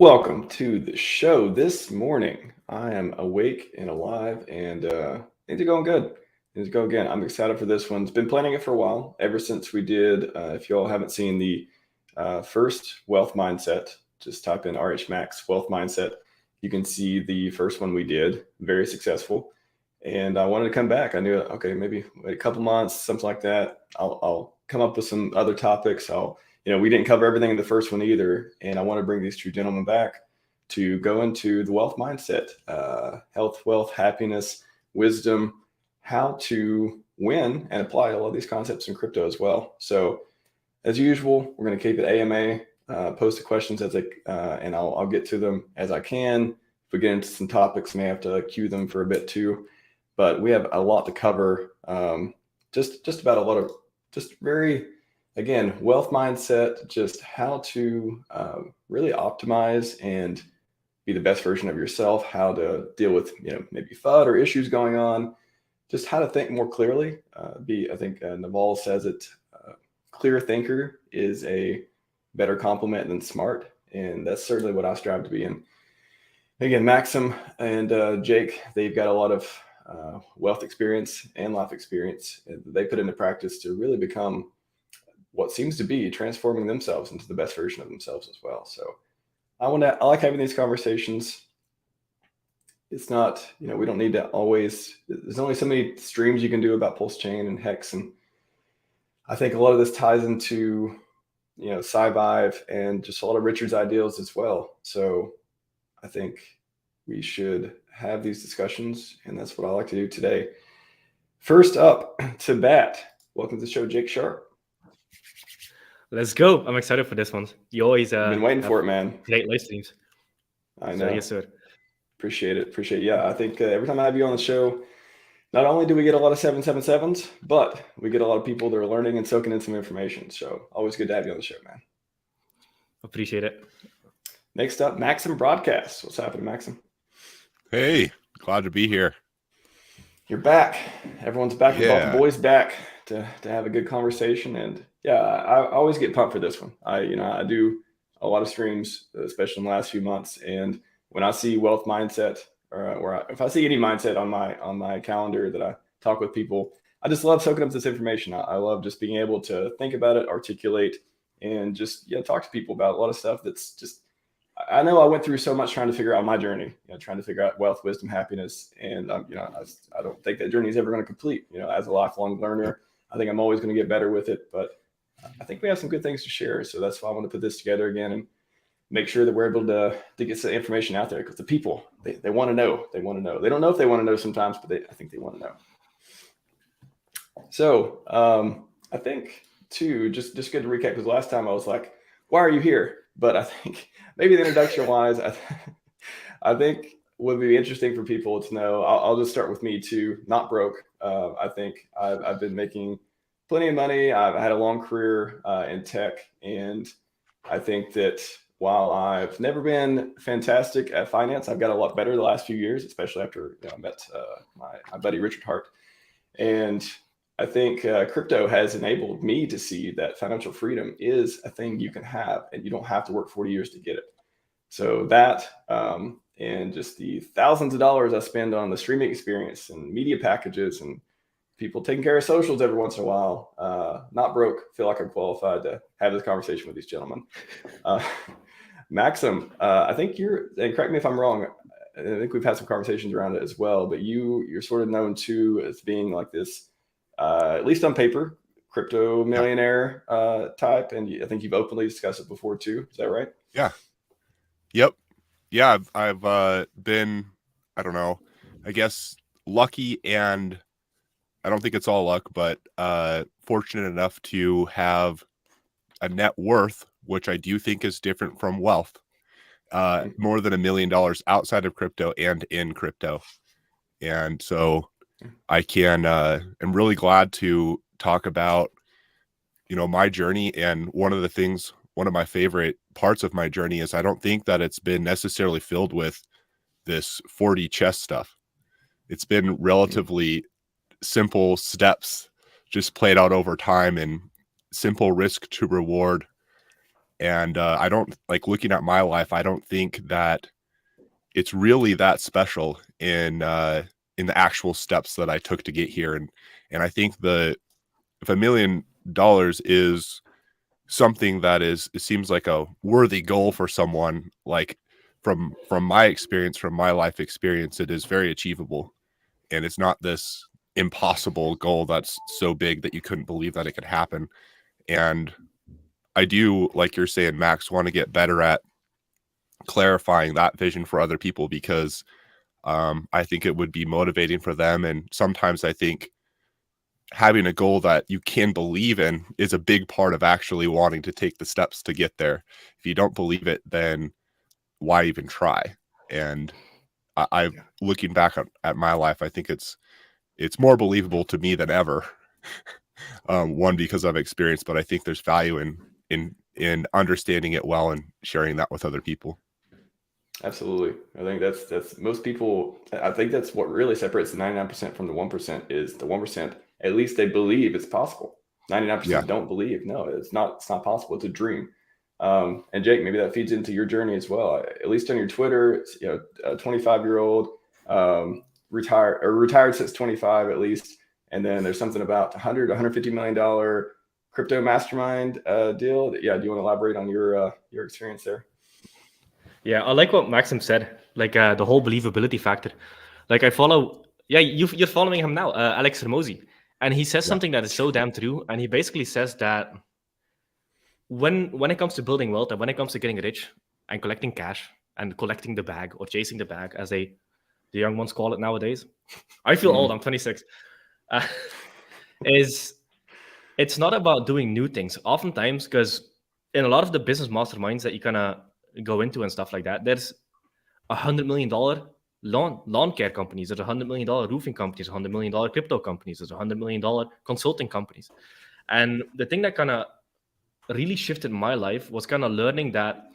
Welcome to the show this morning. I am awake and alive and things are going good. Things go again. I'm excited for this one. It's been planning it for a while, ever since we did. If you all haven't seen the first wealth mindset, just type in RHMax wealth mindset. You can see the first one we did, very successful. And I wanted to come back. I knew, okay, maybe wait a couple months, something like that. I'll come up with some other topics. We didn't cover everything in the first one either. And I want to bring these two gentlemen back to go into the wealth mindset, health, wealth, happiness, wisdom, how to win and apply all of these concepts in crypto as well. So as usual, we're going to keep it AMA, post the questions and I'll get to them as I can. If we get into some topics, may have to queue them for a bit too, but we have a lot to cover. Just about a lot of just very, again, wealth mindset, just how to really optimize and be the best version of yourself, how to deal with, maybe FUD or issues going on, just how to think more clearly. I think Naval says it, clear thinker is a better compliment than smart. And that's certainly what I strive to be. And again, Maxim and Jake, they've got a lot of wealth experience and life experience that they put into practice to really become what seems to be transforming themselves into the best version of themselves as well. So I like having these conversations. It's not, we don't need to always, there's only so many streams you can do about PulseChain and Hex. And I think a lot of this ties into, Scivive and just a lot of Richard's ideals as well. So I think we should have these discussions, and that's what I like to do today. First up to bat, welcome to the show, Jake Sharpe. Let's go. I'm excited for this one. You always been waiting for it, man. Great live streams. I know. So, yes, sir. Appreciate it. Yeah, I think every time I have you on the show, not only do we get a lot of 777s, but we get a lot of people that are learning and soaking in some information. So always good to have you on the show, man. Appreciate it. Next up, Maxim Broadcast. What's happening, Maxim? Hey, glad to be here. You're back. Everyone's back. Yeah. Both the boys back to have a good conversation. And yeah, I always get pumped for this one. I do a lot of streams, especially in the last few months. And when I see wealth mindset, or if I see any mindset on my calendar that I talk with people, I just love soaking up this information. I love just being able to think about it, articulate, and just talk to people about a lot of stuff that's just. I know I went through so much trying to figure out my journey, trying to figure out wealth, wisdom, happiness, and I don't think that journey is ever going to complete. As a lifelong learner, I think I'm always going to get better with it, but I think we have some good things to share. So that's why I want to put this together again and make sure that we're able to get some information out there, because the people, they want to know. They want to know. They don't know if they want to know sometimes, but I think they want to know. So I think too, just good to recap, because last time I was like, why are you here? But I think maybe the introduction wise, I think would be interesting for people to know. I'll just start with me too. Not broke. I think I've been making plenty of money. I've had a long career in tech, and I think that while I've never been fantastic at finance, I've got a lot better the last few years, especially after I met my buddy Richard Hart. And I think crypto has enabled me to see that financial freedom is a thing you can have, and you don't have to work 40 years to get it. So that and just the thousands of dollars I spend on the streaming experience and media packages and people taking care of socials every once in a while, not broke, feel like I'm qualified to have this conversation with these gentlemen. Maxim, I think and correct me if I'm wrong, I think we've had some conversations around it as well, but you're sort of known too as being like this, at least on paper, crypto millionaire type. And I think you've openly discussed it before too. Is that right? Yeah. Yep. Yeah. I've been, I don't know, I guess lucky, and I don't think it's all luck, but fortunate enough to have a net worth, which I do think is different from wealth, more than $1 million outside of crypto and in crypto. And so I am really glad to talk about, my journey. And one of my favorite parts of my journey is I don't think that it's been necessarily filled with this 4D chess stuff. It's been relatively simple steps just played out over time, and simple risk to reward. And I don't like looking at my life. I don't think that it's really that special in the actual steps that I took to get here. And I think if $1 million is something that it seems like a worthy goal for someone, like from my experience, from my life experience, it is very achievable. And it's not this impossible goal that's so big that you couldn't believe that it could happen. And I do, like you're saying, Max, want to get better at clarifying that vision for other people, because I think it would be motivating for them. And sometimes I think having a goal that you can believe in is a big part of actually wanting to take the steps to get there. If you don't believe it, then why even try? And I looking back at my life, I think it's more believable to me than ever. One, because I've experienced, but I think there's value in understanding it well and sharing that with other people. Absolutely. I think that's most people. I think that's what really separates the 99% from the 1% is the 1%. At least they believe it's possible. 99% don't believe. No, it's not possible. It's a dream. And Jake, maybe that feeds into your journey as well. At least on your Twitter, a 25-year-old retired since 25 at least. And then there's something about $150 million crypto mastermind deal. Yeah. Do you want to elaborate on your experience there? Yeah, I like what Maxim said, like the whole believability factor. Like I follow, you're following him now, Alex Hermosi, and he says something that is so damn true. And he basically says that when it comes to building wealth and when it comes to getting rich and collecting cash and collecting the bag or chasing the bag, as the young ones call it nowadays, I feel old. I'm 26. It's not about doing new things. Oftentimes, because in a lot of the business masterminds that you kind of go into and stuff like that, there's $100 million lawn care companies, there's $100 million roofing companies, $100 million crypto companies, there's $100 million consulting companies. And the thing that kind of really shifted my life was kind of learning that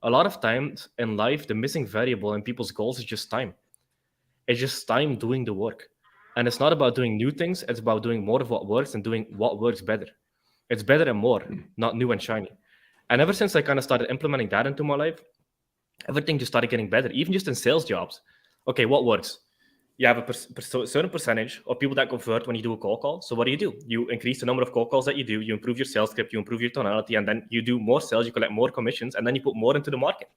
a lot of times in life, the missing variable in people's goals is just time. It's just time doing the work. And it's not about doing new things, it's about doing more of what works and doing what works better. It's better and more, not new and shiny. And ever since I kind of started implementing that into my life, everything just started getting better, even just in sales jobs. Okay, what works? You have a certain percentage of people that convert when you do a cold call. So what do? You increase the number of cold calls that you do, you improve your sales script, you improve your tonality, and then you do more sales, you collect more commissions, and then you put more into the market.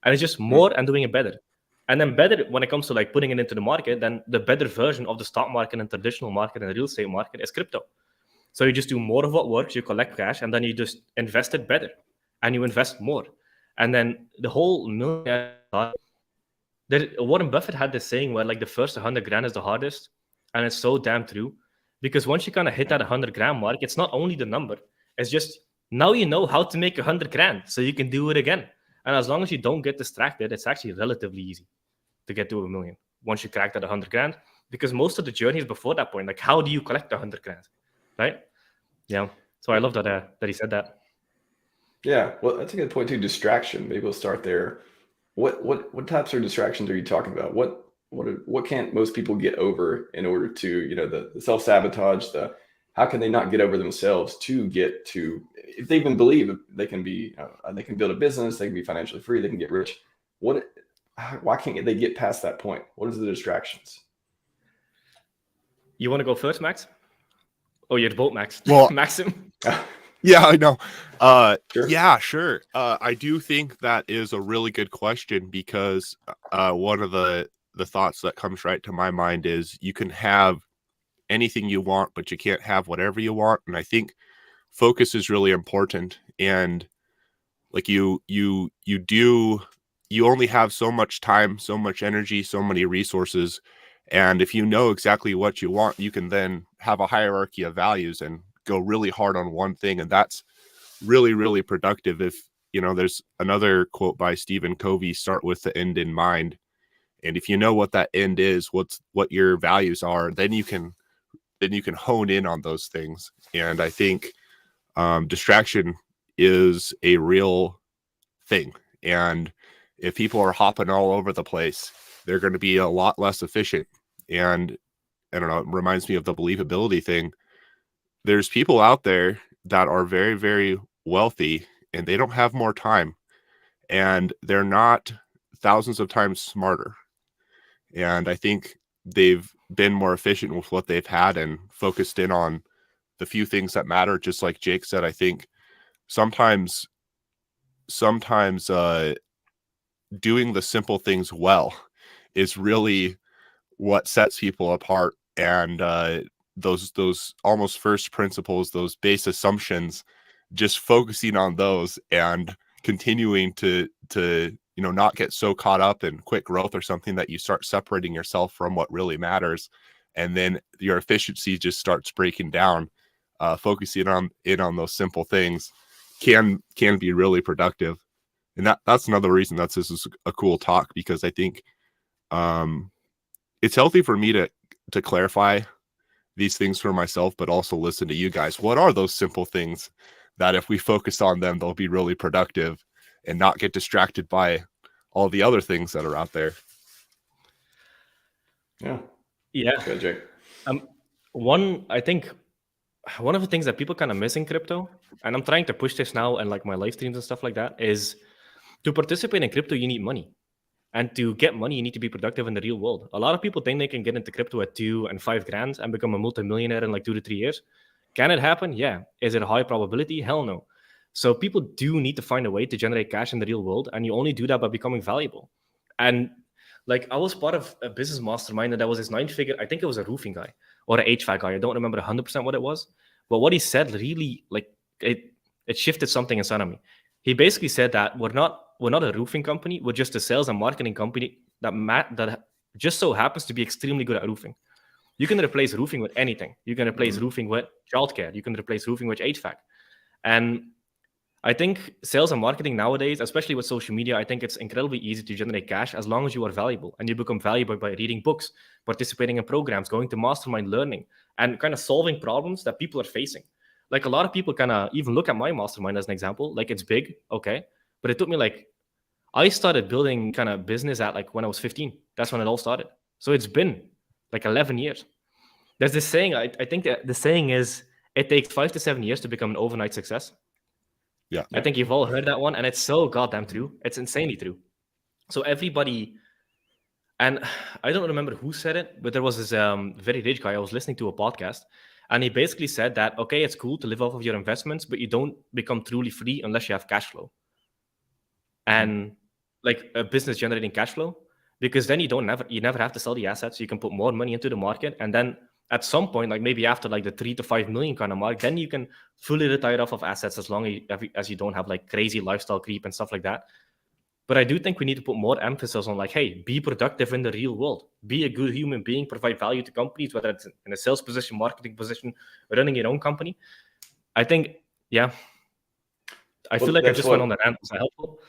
And it's just more and doing it better. And then better when it comes to like putting it into the market, then the better version of the stock market and traditional market and the real estate market is crypto. So you just do more of what works, you collect cash, and then you just invest it better, and you invest more. And then the whole millionaire, Warren Buffett had this saying where like the first 100 grand is the hardest, and it's so damn true, because once you kind of hit that 100 grand mark, it's not only the number, it's just now you know how to make 100 grand, so you can do it again. And as long as you don't get distracted, it's actually relatively easy to get to $1 million once you crack that 100 grand, because most of the journey is before that point. Like, how do you collect 100 grand? Right? Yeah. So I love that he said that. Yeah. Well, that's a good point too. Distraction. Maybe we'll start there. What types of distractions are you talking about? What can't most people get over in order to, the self-sabotage, how can they not get over themselves to get to, if they even believe they can be, they can build a business, they can be financially free, they can get rich. Why can't they get past that point? What is the distractions? You want to go first, Max? Oh, you're both Max. Well, Maxim. Yeah, I know. Sure. Yeah, sure. I do think that is a really good question, because one of the thoughts that comes right to my mind is you can have anything you want, but you can't have whatever you want. And I think focus is really important. And like you only have so much time, so much energy, so many resources. And if you know exactly what you want, you can then have a hierarchy of values and go really hard on one thing. And that's really, really productive. If, there's another quote by Stephen Covey, start with the end in mind. And if you know what that end is, what your values are, then you can hone in on those things. And I think distraction is a real thing. And if people are hopping all over the place, they're going to be a lot less efficient. And I don't know, it reminds me of the believability thing. There's people out there that are very, very wealthy, and they don't have more time, and they're not thousands of times smarter. And I think they've been more efficient with what they've had and focused in on the few things that matter. Just like Jake said, I think sometimes doing the simple things well is really what sets people apart. And those almost first principles, those base assumptions, just focusing on those and continuing to not get so caught up in quick growth or something that you start separating yourself from what really matters, and then your efficiency just starts breaking down. Focusing on those simple things can be really productive. And that's another reason this is a cool talk, because I think it's healthy for me to clarify these things for myself, but also listen to you guys. What are those simple things that if we focus on them, they'll be really productive and not get distracted by all the other things that are out there? Yeah. Yeah. Good, Jake. I think one of the things that people kind of miss in crypto, and I'm trying to push this now and like my live streams and stuff like that, is to participate in crypto, you need money. And to get money, you need to be productive in the real world. A lot of people think they can get into crypto at 2 and 5 grand and become a multimillionaire in like 2 to 3 years. Can it happen? Yeah. Is it a high probability? Hell no. So people do need to find a way to generate cash in the real world, and you only do that by becoming valuable. And like I was part of a business mastermind, and that was this 9-figure, I think it was a roofing guy or an HVAC guy. I don't remember 100% what it was, but what he said really like it shifted something inside of me. He basically said that we're not a roofing company. We're just a sales and marketing company that just so happens to be extremely good at roofing. You can replace roofing with anything. You can replace roofing with childcare. You can replace roofing with HVAC. And I think sales and marketing nowadays, especially with social media, I think it's incredibly easy to generate cash as long as you are valuable. And you become valuable by reading books, participating in programs, going to mastermind learning, and kind of solving problems that people are facing. Like a lot of people kind of even look at my mastermind as an example. Like it's big, okay. But it took me I started building kind of business at like when I was 15. That's when it all started. So it's been like 11 years. There's this saying, I think that the saying is, it takes 5 to 7 years to become an overnight success. Yeah. I think you've all heard that one, and it's so goddamn true. It's insanely true. So everybody, and I don't remember who said it, but there was this very rich guy. I was listening to a podcast, and he basically said that, okay, it's cool to live off of your investments, but you don't become truly free unless you have cash flow. And like a business generating cash flow, because then you never have to sell the assets. You can put more money into the market, and then at some point, like maybe after like the 3 to 5 million kind of mark, then you can fully retire off of assets as long as you don't have like crazy lifestyle creep and stuff like that. But I do think we need to put more emphasis on like, hey, be productive in the real world. Be a good human being, provide value to companies, whether it's in a sales position, marketing position, running your own company. I think, yeah. I feel like I just went on that rant. Was that helpful?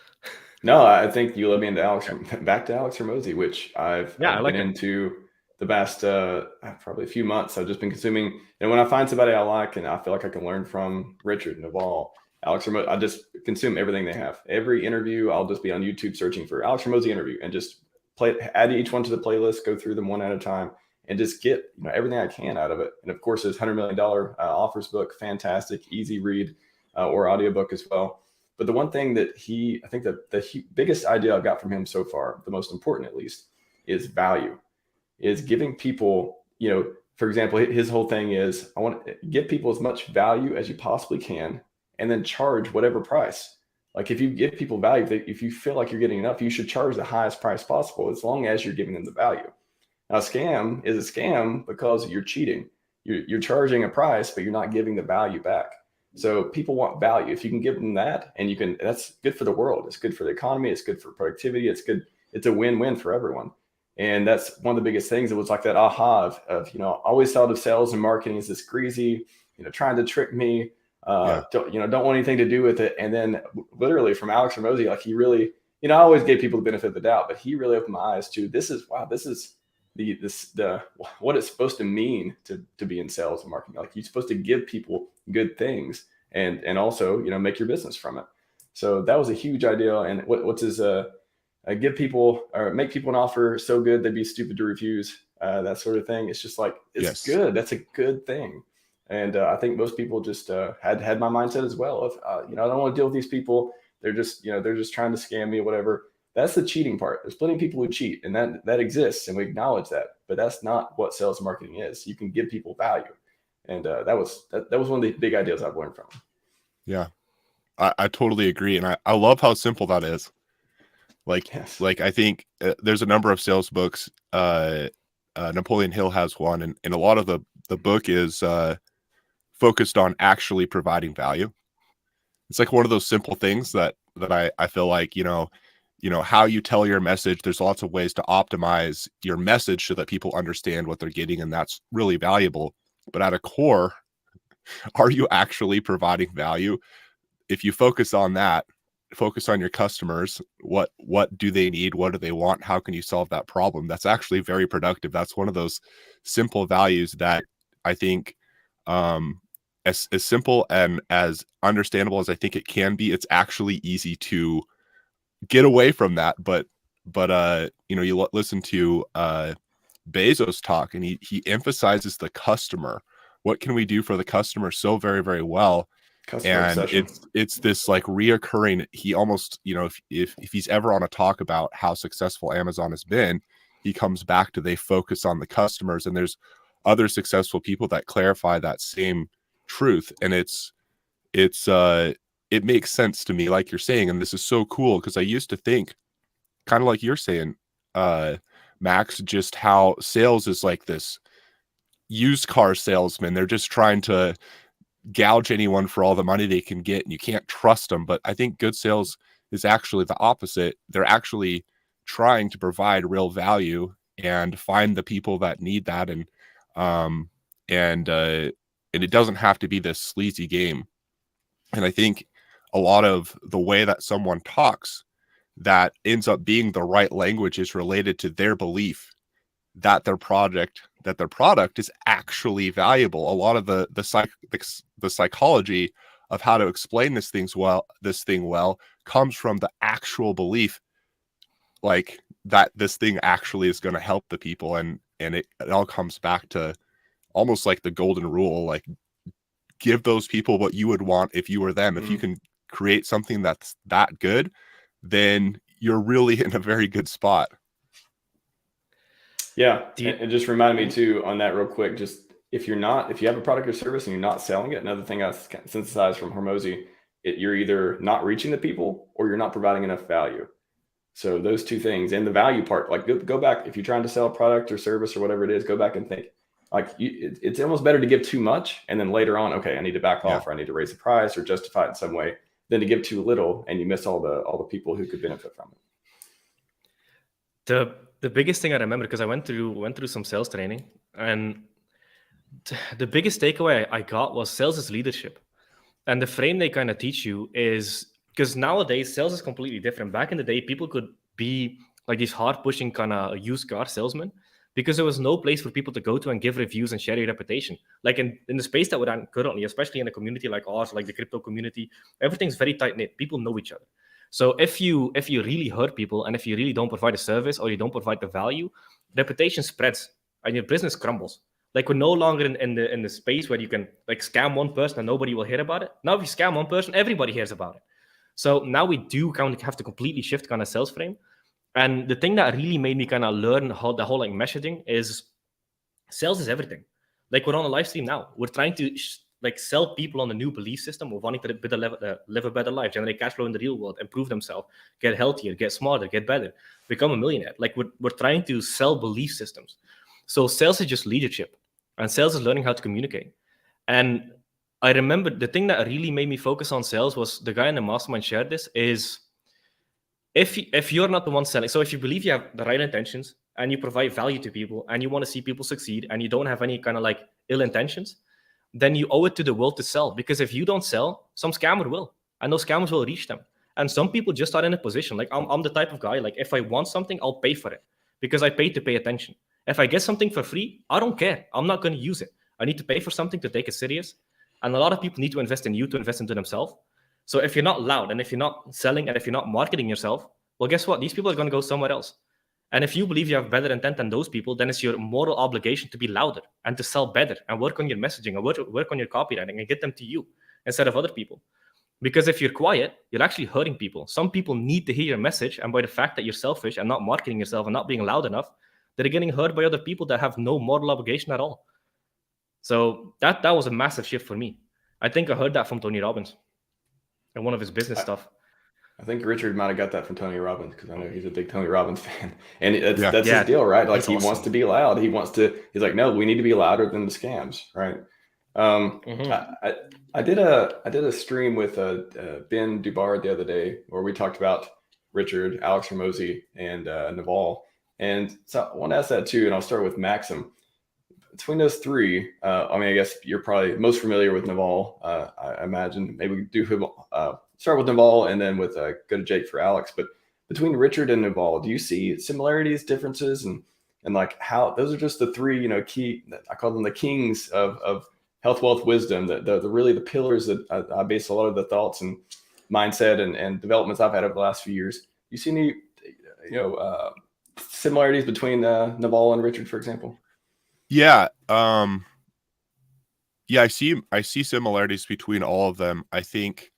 No, I think you led me into back to Alex Hormozi, which I've been into the past probably a few months. I've just been consuming, and when I find somebody I like and I feel like I can learn from, Richard, Naval, Alex Hormozi, I just consume everything they have. Every interview, I'll just be on YouTube searching for Alex Hormozi interview and just add each one to the playlist, go through them one at a time, and just get everything I can out of it. And of course, his $100 million offers book, fantastic, easy read, or audiobook as well. But the one thing that I think that the biggest idea I've got from him so far, the most important at least, is value, is giving people, for example, his whole thing is, I want to give people as much value as you possibly can and then charge whatever price. Like if you give people value, if you feel like you're getting enough, you should charge the highest price possible as long as you're giving them the value. Now, a scam is a scam because you're cheating. You're charging a price, but you're not giving the value back. So people want value. If you can give them that, and that's good for the world. It's good for the economy. It's good for productivity. It's good. It's a win-win for everyone. And that's one of the biggest things. It was like that aha of I always thought of sales and marketing as this greasy, trying to trick me. Don't want anything to do with it. And then literally from Alex Hormozi, like he really, I always gave people the benefit of the doubt, but he really opened my eyes to this is the what it's supposed to mean to be in sales and marketing. Like you're supposed to give people good things and also make your business from it. So that was a huge idea. And what's his give people or make people an offer so good they'd be stupid to refuse, that sort of thing. It's just like it's good. That's a good thing. And I think most people just had my mindset as well of, I don't want to deal with these people. They're just, they're just trying to scam me or whatever. That's the cheating part. There's plenty of people who cheat, and that exists, and we acknowledge that. But that's not what sales marketing is. You can give people value, and that was one of the big ideas I've learned from. Yeah, I totally agree, and I love how simple that is. Yes. I think there's a number of sales books. Napoleon Hill has one, and a lot of the book is focused on actually providing value. It's like one of those simple things that I feel like, how you tell your message. There's lots of ways to optimize your message so that people understand what they're getting, and that's really valuable. But at a core, are you actually providing value? If you focus on that, focus on your customers, what do they need, what do they want, how can you solve that problem? That's actually very productive. That's one of those simple values that I think, as simple and as understandable as I think it can be, it's actually easy to get away from that. But you listen to Bezos talk, and he emphasizes the customer. What can we do for the customer so very, very well? Customer obsession. It's this like reoccurring. He almost, if he's ever on a talk about how successful Amazon has been, he comes back to they focus on the customers. And there's other successful people that clarify that same truth, and it makes sense to me, like you're saying. And this is so cool, because I used to think, kind of like you're saying, Max, just how sales is like this used car salesman. They're just trying to gouge anyone for all the money they can get, and you can't trust them. But I think good sales is actually the opposite. They're actually trying to provide real value and find the people that need that, and it doesn't have to be this sleazy game. And I think a lot of the way that someone talks that ends up being the right language is related to their belief that their product is actually valuable. A lot of the psychology of how to explain this thing well comes from the actual belief, like that this thing actually is going to help the people. And it all comes back to almost like the golden rule, like give those people what you would want if you were them. If you can create something that's that good, then you're really in a very good spot. Yeah, it just reminded me too on that real quick. Just if you have a product or service and you're not selling it, another thing I synthesized from Hormozy, you're either not reaching the people or you're not providing enough value. So those two things, and the value part, like go back, if you're trying to sell a product or service or whatever it is, go back and think, like it's almost better to give too much and then later on, okay, I need to back off, or I need to raise the price or justify it in some way, than to give too little and you miss all the people who could benefit from it. The biggest thing I remember, because I went through some sales training, and the biggest takeaway I got was sales is leadership. And the frame they kind of teach you is, because nowadays sales is completely different. Back in the day, people could be like these hard-pushing kind of used car salesmen, because there was no place for people to go to and give reviews and share your reputation. Like in the space that we're in currently, especially in a community like ours, like the crypto community, everything's very tight-knit. People know each other. So if you really hurt people, and if you really don't provide a service or you don't provide the value, reputation spreads and your business crumbles. Like we're no longer in the space where you can like scam one person and nobody will hear about it. Now if you scam one person, everybody hears about it. So now we do kind of have to completely shift kind of sales frame. And the thing that really made me kind of learn how the whole like messaging is, sales is everything. Like we're on a live stream now. We're trying to like sell people on the new belief system of wanting to live a better life, generate cash flow in the real world, improve themselves, get healthier, get smarter, get better, become a millionaire. Like we're trying to sell belief systems. So sales is just leadership, and sales is learning how to communicate. And I remember the thing that really made me focus on sales was, the guy in the mastermind shared this, is if you're not the one selling, so if you believe you have the right intentions and you provide value to people and you want to see people succeed and you don't have any kind of like ill intentions, then you owe it to the world to sell. Because if you don't sell, some scammer will, and those scammers will reach them. And some people just are in a position, like I'm the type of guy, like if I want something, I'll pay for it because I paid to pay attention. If I get something for free, I don't care. I'm not going to use it. I need to pay for something to take it serious. And a lot of people need to invest in you to invest into themselves. So if you're not loud, and if you're not selling, and if you're not marketing yourself, well, guess what? These people are going to go somewhere else. And if you believe you have better intent than those people, then it's your moral obligation to be louder and to sell better and work on your messaging and work on your copywriting and get them to you instead of other people. Because if you're quiet, you're actually hurting people. Some people need to hear your message, and by the fact that you're selfish and not marketing yourself and not being loud enough, they're getting hurt by other people that have no moral obligation at all. So that was a massive shift for me. I think I heard that from Tony Robbins and one of his business stuff. I think Richard might have got that from Tony Robbins, because I know he's a big Tony Robbins fan, and that's Yeah, his deal, right? Like, that's he awesome. wants to be loud. He's like, no, we need to be louder than the scams, right? I did a stream with Ben Dubard the other day where we talked about Richard, Alex Hormozi, and Naval, and so I want to ask that too. And I'll start with Maxim. Between those three, I mean, I guess you're probably most familiar with Naval. I imagine maybe we do start with Naval and then with go to Jake for Alex. But between Richard and Naval, do you see similarities, differences, and like how those are just the three, key? I call them the kings of health, wealth, wisdom. The really the pillars that I base a lot of the thoughts and mindset and developments I've had over the last few years. You see any similarities between Naval and Richard, for example? Yeah. I see similarities between all of them. I think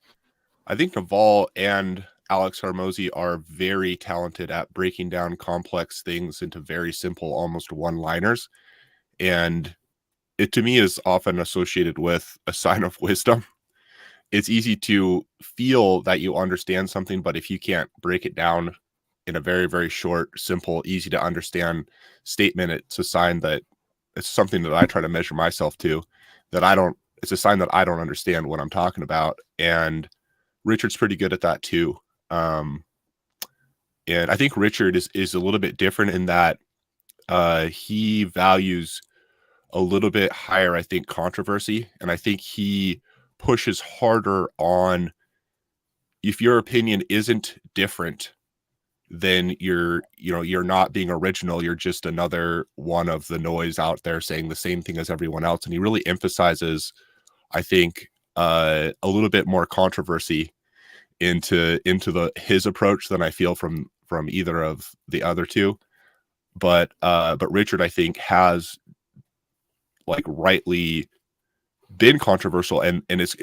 Naval and Alex Hormozi are very talented at breaking down complex things into very simple, almost one-liners. And it, to me, is often associated with a sign of wisdom. It's easy to feel that you understand something, but if you can't break it down in a very, very short, simple, easy to understand statement, it's a sign that it's something that I try to measure myself to, it's a sign that I don't understand what I'm talking about. And Richard's pretty good at that too. And I think Richard is a little bit different in that he values a little bit higher, I think, controversy. And I think he pushes harder on, if your opinion isn't different, then you're not being original. You're just another one of the noise out there saying the same thing as everyone else. And he really emphasizes, I think, a little bit more controversy into his approach than I feel from either of the other two. But Richard, I think, has like rightly been controversial, and it's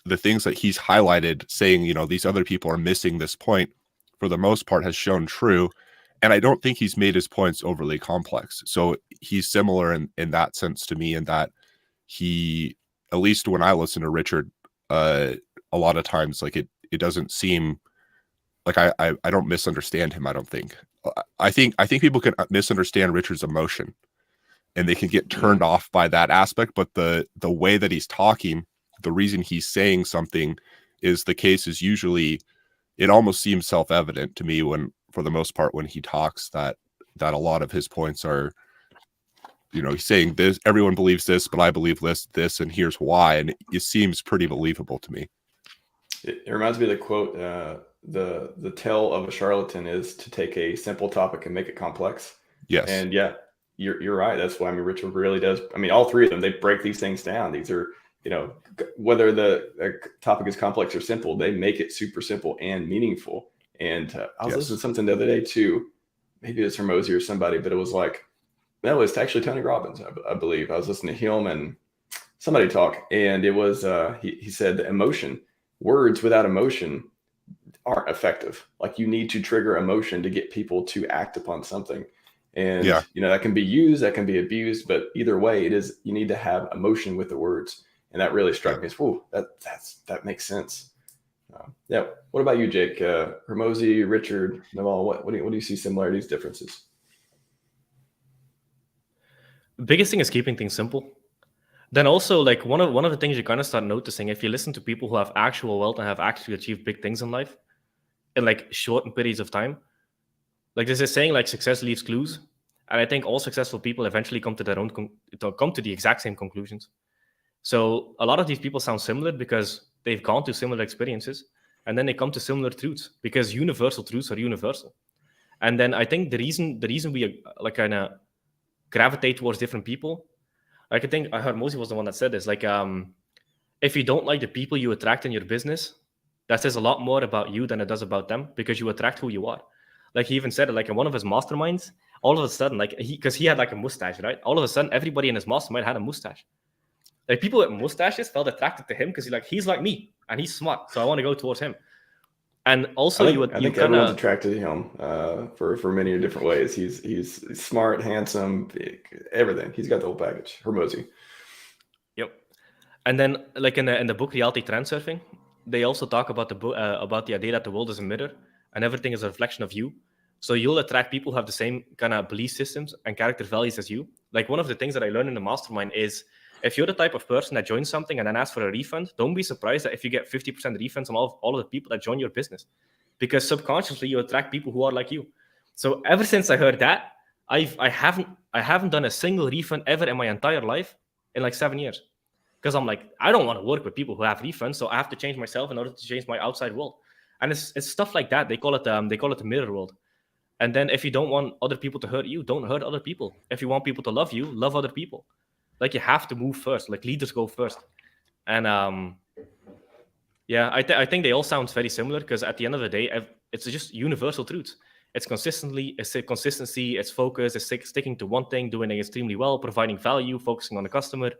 the things that he's highlighted, saying, these other people are missing this point, for the most part has shown true. And I don't think he's made his points overly complex. So he's similar in that sense to me, in that he, at least when I listen to Richard, a lot of times, like it doesn't seem like I don't misunderstand him. I don't think. I think people can misunderstand Richard's emotion, and they can get turned off by that aspect. But the way that he's talking, the reason he's saying something is the case is usually, it almost seems self-evident to me when, for the most part, when he talks, that a lot of his points are, he's saying this, everyone believes this, but I believe this, and here's why. And it seems pretty believable to me. It reminds me of the quote, the tell of a charlatan is to take a simple topic and make it complex. Yes. And yeah, you're right. That's why, Richard really does. All three of them, they break these things down. These are, whether the topic is complex or simple, they make it super simple and meaningful. And I was listening to something the other day too, maybe it was Hormozi or somebody, but it was like, that was actually Tony Robbins, I believe. I was listening to him and somebody talk, and it was, he said emotion, words without emotion aren't effective. Like, you need to trigger emotion to get people to act upon something. And, that can be used, that can be abused, but either way, you need to have emotion with the words. And that really struck me as, whoa, that makes sense. What about you, Jake? Hormozi, Richard, Naval, what do you see similarities, differences? The biggest thing is keeping things simple. Then also, like, one of the things you kind of start noticing, if you listen to people who have actual wealth and have actually achieved big things in life in like short periods of time, like there's this saying, like, success leaves clues. And I think all successful people eventually come to the exact same conclusions. So a lot of these people sound similar because they've gone through similar experiences, and then they come to similar truths, because universal truths are universal. And then I think the reason we like kind of gravitate towards different people, like, I think Hormozi was the one that said this, like, if you don't like the people you attract in your business, that says a lot more about you than it does about them, because you attract who you are. Like, he even said it, like, in one of his masterminds, all of a sudden, like because he had like a mustache, right? All of a sudden, everybody in his mastermind had a mustache. Like people with mustaches felt attracted to him because he's like me and he's smart, so I want to go towards him. And also, I think everyone's attracted to him for many different ways. He's smart, handsome, everything. He's got the whole package. Hormozy. Yep. And then, like in the book Reality Transurfing, they also talk about the idea that the world is a mirror and everything is a reflection of you. So you'll attract people who have the same kind of belief systems and character values as you. Like one of the things that I learned in the mastermind is if you're the type of person that joins something and then asks for a refund, don't be surprised that if you get 50% refunds on all of the people that join your business, because subconsciously you attract people who are like you. So ever since I heard that, I haven't done a single refund ever in my entire life in like 7 years, because I'm like, I don't want to work with people who have refunds, so I have to change myself in order to change my outside world. And it's stuff like that. They call it the mirror world. And then if you don't want other people to hurt you, don't hurt other people. If you want people to love you, love other people. Like you have to move first. Like leaders go first. And yeah, I think they all sound very similar, because at the end of the day, it's just universal truths. It's consistency, it's focus, it's sticking to one thing, doing it extremely well, providing value, focusing on the customer,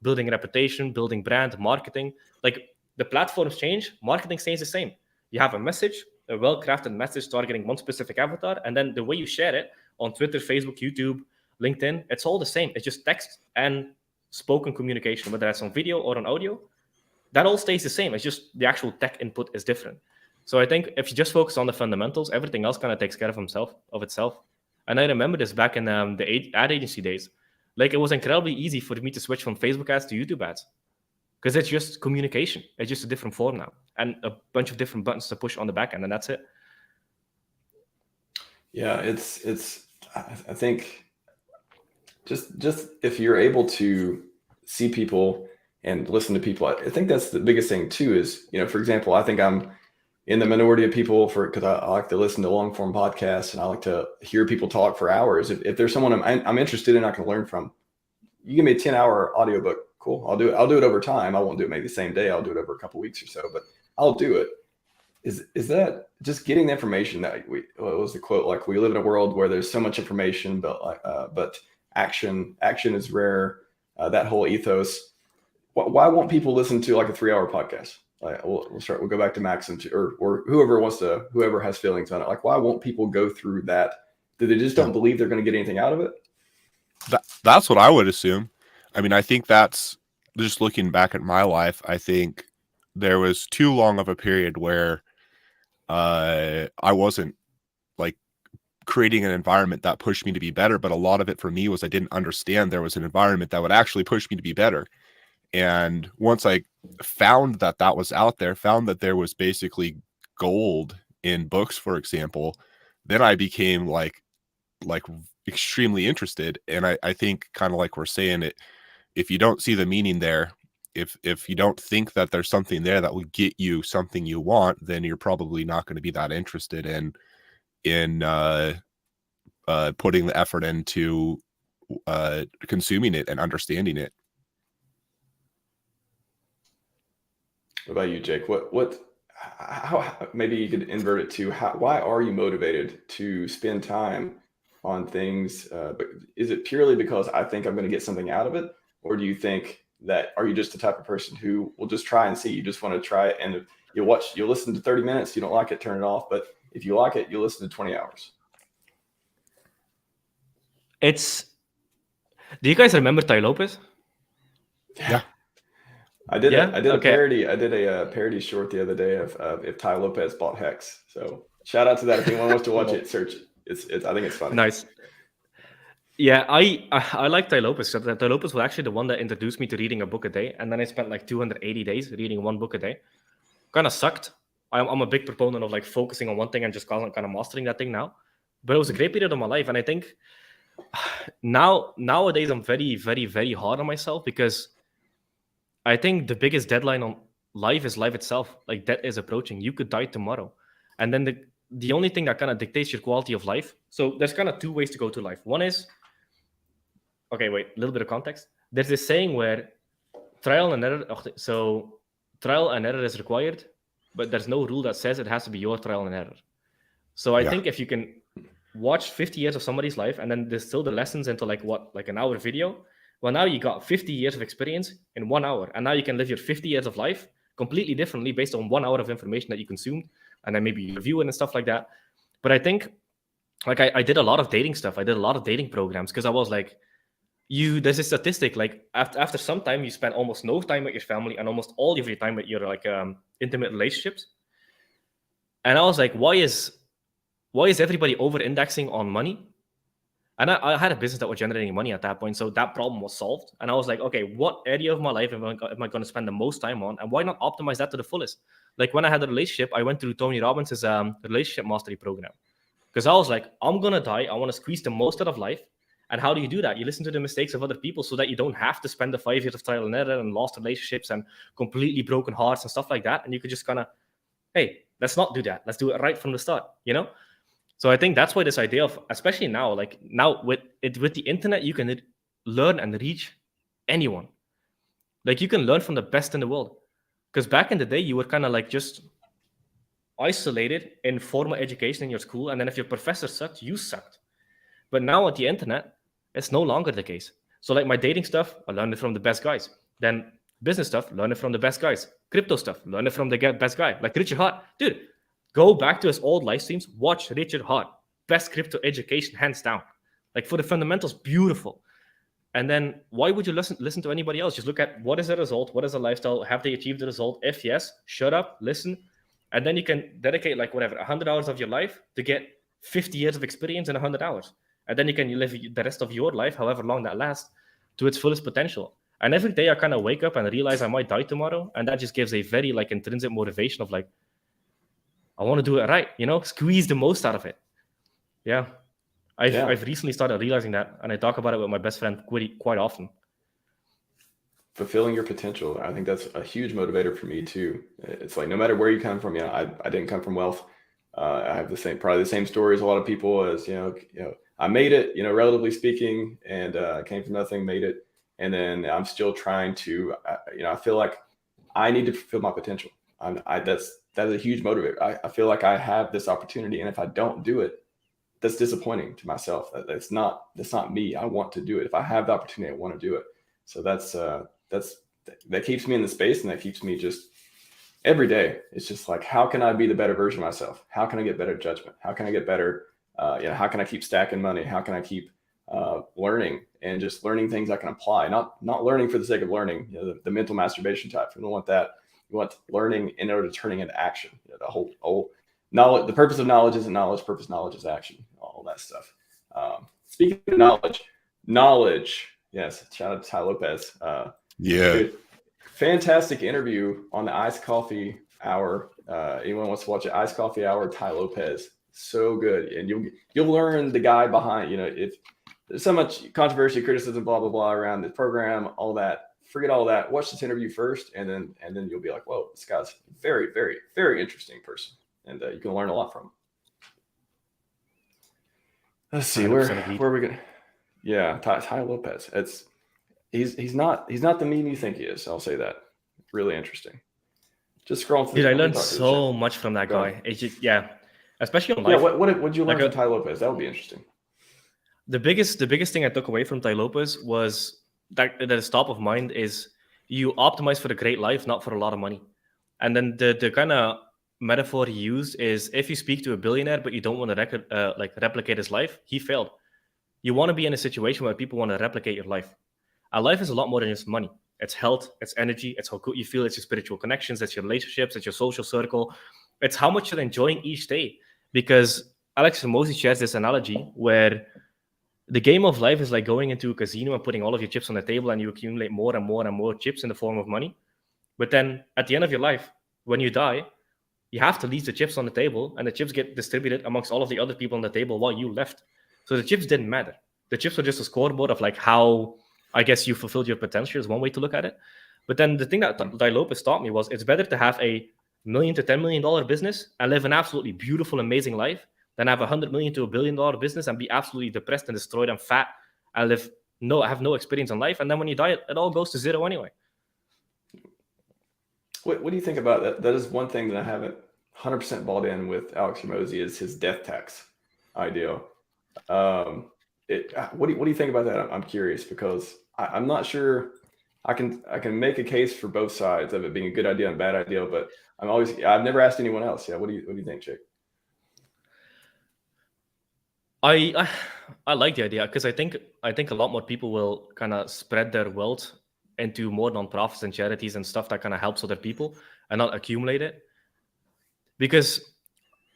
building a reputation, building brand, marketing. Like the platforms change, marketing stays the same. You have a message, a well-crafted message targeting one specific avatar, and then the way you share it on Twitter, Facebook, YouTube, LinkedIn, it's all the same. It's just text and spoken communication, whether that's on video or on audio. That all stays the same. It's just the actual tech input is different. So I think if you just focus on the fundamentals, everything else kind of takes care of itself. And I remember this back in the ad agency days. Like it was incredibly easy for me to switch from Facebook ads to YouTube ads, because it's just communication. It's just a different form now, and a bunch of different buttons to push on the back end, and that's it. Yeah, I think just if you're able to see people and listen to people, I think that's the biggest thing too. Is, for example, I think I'm in the minority of people because I like to listen to long form podcasts and I like to hear people talk for hours. If there's someone I'm interested in, I can learn from. You give me a 10-hour audiobook, cool. I'll do it over time. I won't do it maybe the same day. I'll do it over a couple of weeks or so, but I'll do it. Is that just getting the information that what was the quote? Like, we live in a world where there's so much information, but action is rare. That whole ethos. Why won't people listen to like a 3-hour podcast? Like, we'll go back to Maxim or whoever has feelings on it. Like, why won't people go through that? Do they just don't believe they're going to get anything out of it? That's what I would assume. I mean, I think that's just looking back at my life. I think there was too long of a period where I wasn't like creating an environment that pushed me to be better. But a lot of it for me was I didn't understand there was an environment that would actually push me to be better. And once I found that was out there, found that there was basically gold in books, for example, then I became like extremely interested. And I think, kind of like we're saying it, if you don't see the meaning there, if you don't think that there's something there that will get you something you want, then you're probably not going to be that interested in putting the effort into consuming it and understanding it. What about you, Jake? How maybe you could invert it to why are you motivated to spend time on things? But is it purely because I think I'm going to get something out of it? Or do you think that, are you just the type of person who will just try and see? You just want to try it, and you'll listen to 30 minutes. You don't like it, turn it off. But if you like it, you'll listen to 20 hours. Do you guys remember Ty Lopez? Yeah. I did a parody short the other day of if Ty Lopez bought Hex. So shout out to that. If anyone wants to watch it, search it. It's I think it's funny. Nice. Yeah, I like Ty Lopez. So Ty Lopez was actually the one that introduced me to reading a book a day, and then I spent like 280 days reading one book a day. Kind of sucked. I'm a big proponent of like focusing on one thing and just kind of mastering that thing now. But it was a great period of my life, and I think nowadays I'm very, very, very hard on myself, because I think the biggest deadline on life is life itself. Like, death is approaching. You could die tomorrow, and then the only thing that kind of dictates your quality of life. So there's kind of two ways to go to life. One is, okay, wait, a little bit of context. There's this saying where trial and error is required, but there's no rule that says it has to be your trial and error. So I think if you can watched 50 years of somebody's life and then distill the lessons into like an hour video. Well, now you got 50 years of experience in 1 hour, and now you can live your 50 years of life completely differently based on 1 hour of information that you consumed, and then maybe you review it and stuff like that. But I think, like, I did a lot of dating stuff. I did a lot of dating programs because I was like, there's a statistic, like after some time you spend almost no time with your family and almost all of your time with your like intimate relationships. And I was like, why is everybody over indexing on money? And I had a business that was generating money at that point, so that problem was solved. And I was like, okay, what area of my life am I going to spend the most time on, and why not optimize that to the fullest? Like when I had a relationship, I went through Tony Robbins' relationship mastery program, because I was like, I'm gonna die, I want to squeeze the most out of life. And how do you do that? You listen to the mistakes of other people so that you don't have to spend the 5 years of trial and error and lost relationships and completely broken hearts and stuff like that. And you could just kind of, hey, let's not do that. Let's do it right from the start, you know? So I think that's why this idea of, especially now, like now with the internet, you can learn and reach anyone. Like you can learn from the best in the world. Because back in the day, you were kind of like just isolated in formal education in your school. And then if your professor sucked, you sucked. But now with the internet, it's no longer the case. So like my dating stuff, I learned it from the best guys. Then business stuff, learn it from the best guys. Crypto stuff, learn it from the best guy. Like Richard Hart. Dude, go back to his old live streams, watch Richard Hart. Best crypto education, hands down. Like for the fundamentals, beautiful. And then why would you listen to anybody else? Just look at what is the result, what is the lifestyle, have they achieved the result? If yes, shut up, listen. And then you can dedicate like whatever, 100 hours of your life to get 50 years of experience in 100 hours. And then you can live the rest of your life, however long that lasts, to its fullest potential. And every day I kind of wake up and realize I might die tomorrow. And that just gives a very like intrinsic motivation of like, I want to do it right, you know, squeeze the most out of it. Yeah. I've recently started realizing that, and I talk about it with my best friend quite often. Fulfilling your potential. I think that's a huge motivator for me too. It's like, no matter where you come from, you know, I didn't come from wealth. I have probably the same story as a lot of people as, you know, I made it, you know, relatively speaking, and came from nothing, made it. And then I'm still trying to, you know, I feel like I need to fulfill my potential. That is a huge motivator. I feel like I have this opportunity, and if I don't do it, that's disappointing to myself. That's not me. I want to do it. If I have the opportunity, I want to do it. So that keeps me in the space, and that keeps me just every day. It's just like, how can I be the better version of myself? How can I get better judgment? How can I get better? You know, how can I keep stacking money? How can I keep learning and just learning things I can apply? Not learning for the sake of learning. You know, the mental masturbation type. You don't want that. You want learning in order to turning into action. You know, the whole knowledge. The purpose of knowledge isn't knowledge. Purpose of knowledge is action. All that stuff. Speaking of knowledge. Yes. Shout out to Ty Lopez. Yeah. Dude, fantastic interview on the Iced Coffee Hour. Anyone wants to watch it? Iced Coffee Hour, Ty Lopez. So good. And you'll learn the guy behind, you know, if there's so much controversy, criticism, blah, blah, blah around the program, all that. Forget all that. Watch this interview first, and then you'll be like, whoa, this guy's a very, very, very interesting person. And you can learn a lot from him. Let's see, where are we going? Yeah, Ty Lopez. He's not the meme you think he is. I'll say that. Really interesting. Just scroll through. Dude, I learned so much from that guy. It's just, yeah, especially on life. Yeah, what did you learn from Ty Lopez? That would be interesting. The biggest thing I took away from Ty Lopez was that the top of mind is you optimize for a great life, not for a lot of money. And then the kind of metaphor he used is, if you speak to a billionaire but you don't want to replicate his life, he failed. You want to be in a situation where people want to replicate your life. And life is a lot more than just money. It's health, it's energy, it's how good you feel, it's your spiritual connections, it's your relationships, it's your social circle. It's how much you're enjoying each day. Because Alex Hormozi shares this analogy where the game of life is like going into a casino and putting all of your chips on the table, and you accumulate more and more and more chips in the form of money. But then at the end of your life, when you die, you have to leave the chips on the table, and the chips get distributed amongst all of the other people on the table while you left. So the chips didn't matter. The chips were just a scoreboard of like how, I guess, you fulfilled your potential is one way to look at it. But then the thing that Ty Lopez taught me was, it's better to have a $1 million to $10 million business and live an absolutely beautiful, amazing life than have $100 million to $1 billion business and be absolutely depressed and destroyed and fat and have no experience in life. And then when you die, it all goes to zero anyway. What do you think about that? That is one thing that I haven't 100% bought in with Alex Hormozi, is his death tax idea. What do you think about that? I'm curious because I'm not sure. I can make a case for both sides of it being a good idea and a bad idea, but I've never asked anyone else. Yeah, what do you think, Chick? I like the idea because I think a lot more people will kind of spread their wealth into more nonprofits and charities and stuff that kind of helps other people and not accumulate it. Because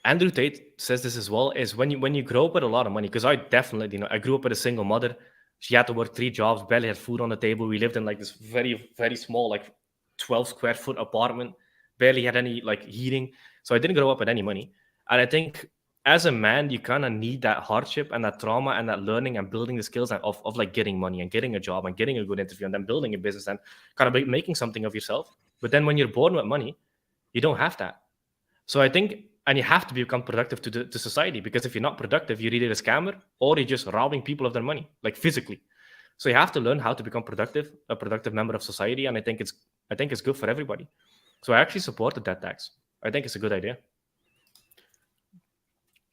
Andrew Tate says this as well, is when you grow up with a lot of money, because I definitely, I grew up with a single mother. She had to work 3 jobs, barely had food on the table. We lived in like this very, very small, like 12 square foot apartment, barely had any like heating. So I didn't grow up with any money. And I think as a man, you kind of need that hardship and that trauma and that learning and building the skills of like getting money and getting a job and getting a good interview and then building a business and kind of making something of yourself. But then when you're born with money, you don't have that. So I think, and you have to become productive to society, because if you're not productive, you're either a scammer or you're just robbing people of their money, like physically. So you have to learn how to become a productive member of society, and I think it's good for everybody. So I actually supported that tax. I think it's a good idea.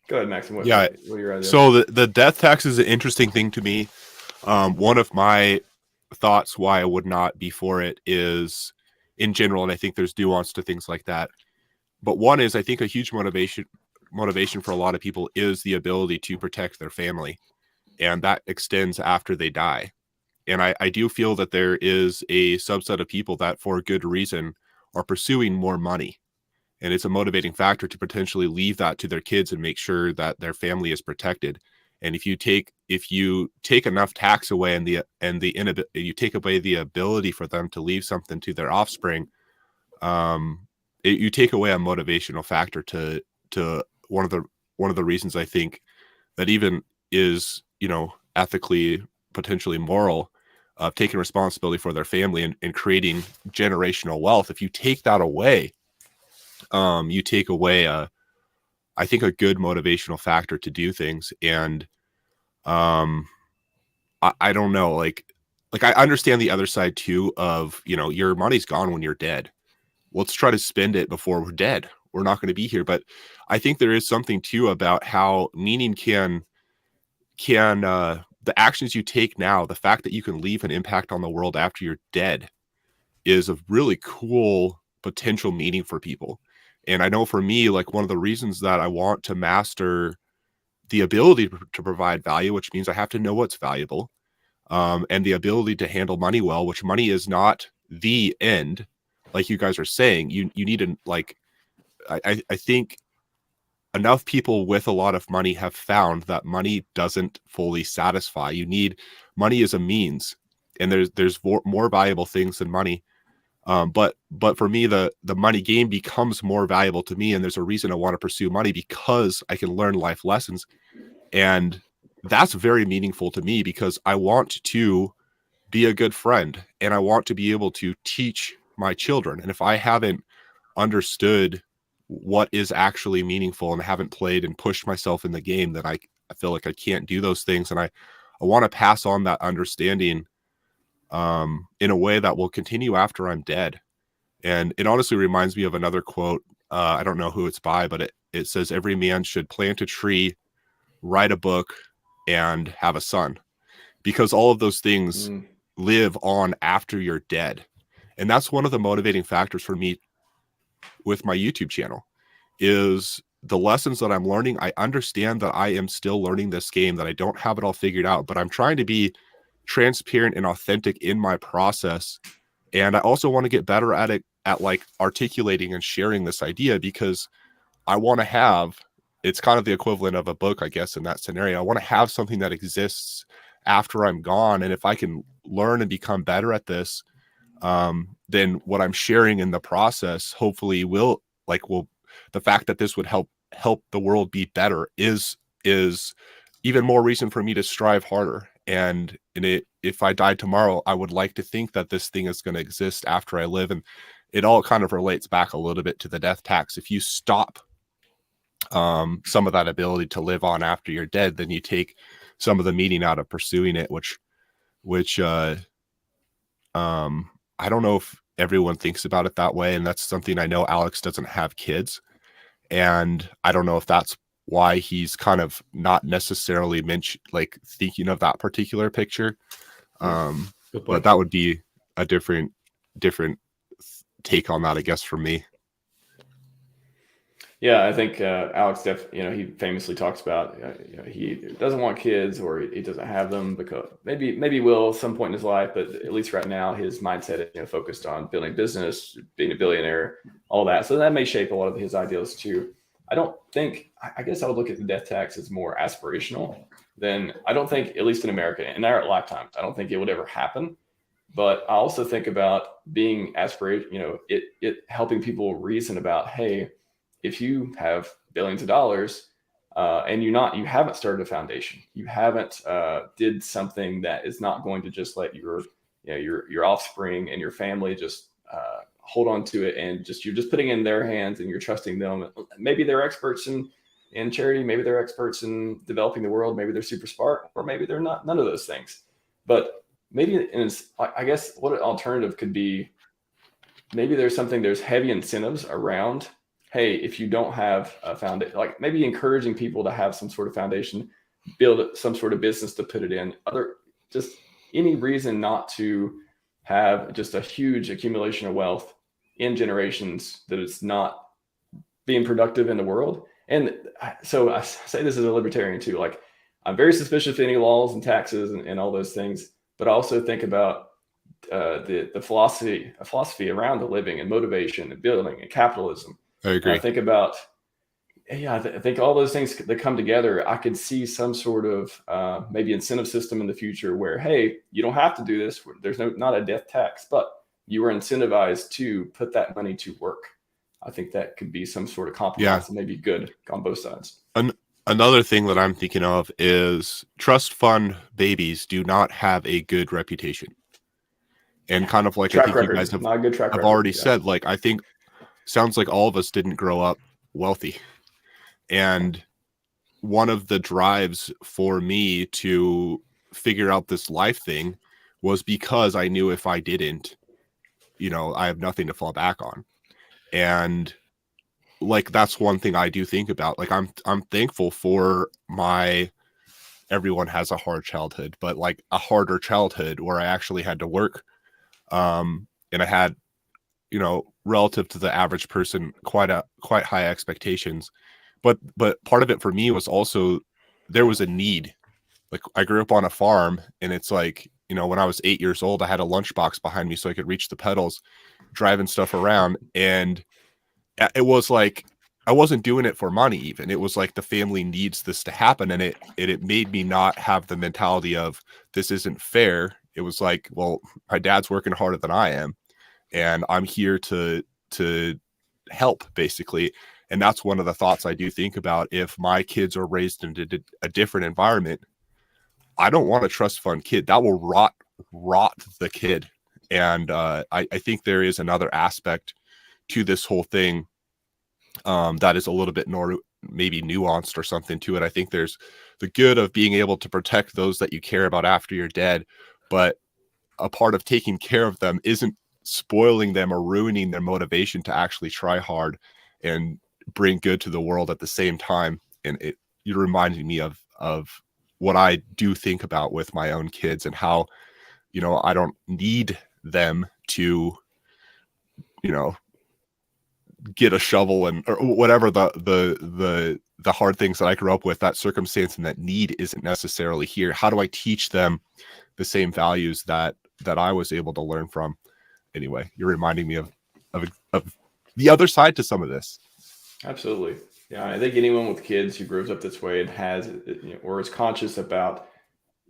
Go ahead, Maxim. What Yeah. are your ideas? So the death tax is an interesting thing to me. One of my thoughts why I would not be for it is in general, and I think there's nuance to things like that. But one is, I think a huge motivation for a lot of people is the ability to protect their family. And that extends after they die. And I do feel that there is a subset of people that for good reason are pursuing more money. And it's a motivating factor to potentially leave that to their kids and make sure that their family is protected. And if you take enough tax away and you take away the ability for them to leave something to their offspring, you take away a motivational factor to one of the reasons I think that even is, ethically, potentially moral, of taking responsibility for their family and creating generational wealth. If you take that away, you take away I think a good motivational factor to do things. And I don't know, like I understand the other side too of, your money's gone when you're dead. Let's try to spend it before we're dead. We're not going to be here. But I think there is something too about how meaning can the actions you take now, the fact that you can leave an impact on the world after you're dead is a really cool potential meaning for people. And I know for me, like one of the reasons that I want to master the ability to provide value, which means I have to know what's valuable, and the ability to handle money well, which money is not the end. Like you guys are saying, you need I think enough people with a lot of money have found that money doesn't fully satisfy. Money is a means, and there's more valuable things than money. But for me, the money game becomes more valuable to me, and there's a reason I want to pursue money, because I can learn life lessons, and that's very meaningful to me because I want to be a good friend and I want to be able to teach my children. And if I haven't understood what is actually meaningful and haven't played and pushed myself in the game, then I feel like I can't do those things. And I want to pass on that understanding in a way that will continue after I'm dead. And it honestly reminds me of another quote. I don't know who it's by, but it says, every man should plant a tree, write a book, and have a son, because all of those things live on after you're dead. And that's one of the motivating factors for me with my YouTube channel, is the lessons that I'm learning. I understand that I am still learning this game, that I don't have it all figured out, but I'm trying to be transparent and authentic in my process. And I also want to get better at it, at like articulating and sharing this idea, because I want to have, it's kind of the equivalent of a book, I guess, in that scenario. I want to have something that exists after I'm gone. And if I can learn and become better at this, then what I'm sharing in the process hopefully will the fact that this would help the world be better is even more reason for me to strive harder. And if I died tomorrow, I would like to think that this thing is going to exist after I live. And it all kind of relates back a little bit to the death tax. If you stop some of that ability to live on after you're dead, then you take some of the meaning out of pursuing it, which I don't know if everyone thinks about it that way. And that's something I know. Alex doesn't have kids, and I don't know if that's why he's kind of not necessarily thinking of that particular picture. But that would be a different take on that, I guess, for me. Yeah, I think Alex, he famously talks about he doesn't want kids, or he doesn't have them because maybe he will at some point in his life, but at least right now his mindset is focused on building business, being a billionaire, all that. So that may shape a lot of his ideals too. I guess I would look at the death tax as more aspirational than, I don't think, at least in America, in our lifetime, I don't think it would ever happen. But I also think about being aspirational, it helping people reason about, hey, if you have billions of dollars and you haven't started a foundation, you haven't did something that is not going to just let your offspring and your family just hold on to it, and you're just putting it in their hands and you're trusting them. Maybe they're experts in charity, maybe they're experts in developing the world, maybe they're super smart, or maybe they're not, none of those things. But maybe, I guess what an alternative could be, maybe there's heavy incentives around, hey, if you don't have a foundation, like maybe encouraging people to have some sort of foundation, build some sort of business to put it in, just any reason not to have just a huge accumulation of wealth in generations that it's not being productive in the world. And so I say this as a libertarian too, like I'm very suspicious of any laws and taxes and all those things, but I also think about the philosophy around the living and motivation and building and capitalism. I agree. I think about, I think all those things that come together, I could see some sort of maybe incentive system in the future where, hey, you don't have to do this. There's not a death tax, but you were incentivized to put that money to work. I think that could be some sort of compromise and maybe good on both sides. Another thing that I'm thinking of is trust fund babies do not have a good reputation. And kind of like, I think you guys have already said, like, I think sounds like all of us didn't grow up wealthy. And one of the drives for me to figure out this life thing was because I knew if I didn't, I have nothing to fall back on. And like, that's one thing I do think about. Like, I'm thankful for everyone has a hard childhood, but like a harder childhood where I actually had to work. And I had, relative to the average person, quite high expectations. But part of it for me was also, there was a need. Like, I grew up on a farm, and it's like, when I was 8 years old, I had a lunchbox behind me so I could reach the pedals, driving stuff around. And it was like, I wasn't doing it for money even. It was like the family needs this to happen. And it made me not have the mentality of, this isn't fair. It was like, well, my dad's working harder than I am, and I'm here to help, basically. And that's one of the thoughts I do think about. If my kids are raised in a different environment, I don't want a trust fund kid. That will rot the kid. And I think there is another aspect to this whole thing that is a little bit more maybe nuanced or something to it. I think there's the good of being able to protect those that you care about after you're dead, but a part of taking care of them isn't spoiling them or ruining their motivation to actually try hard and bring good to the world at the same time. And you're reminding me of what I do think about with my own kids, and how, I don't need them to, get a shovel or whatever the hard things that I grew up with, that circumstance and that need isn't necessarily here. How do I teach them the same values that I was able to learn from? Anyway, you're reminding me of the other side to some of this. Absolutely. Yeah. I think anyone with kids who grows up this way and has, or is conscious about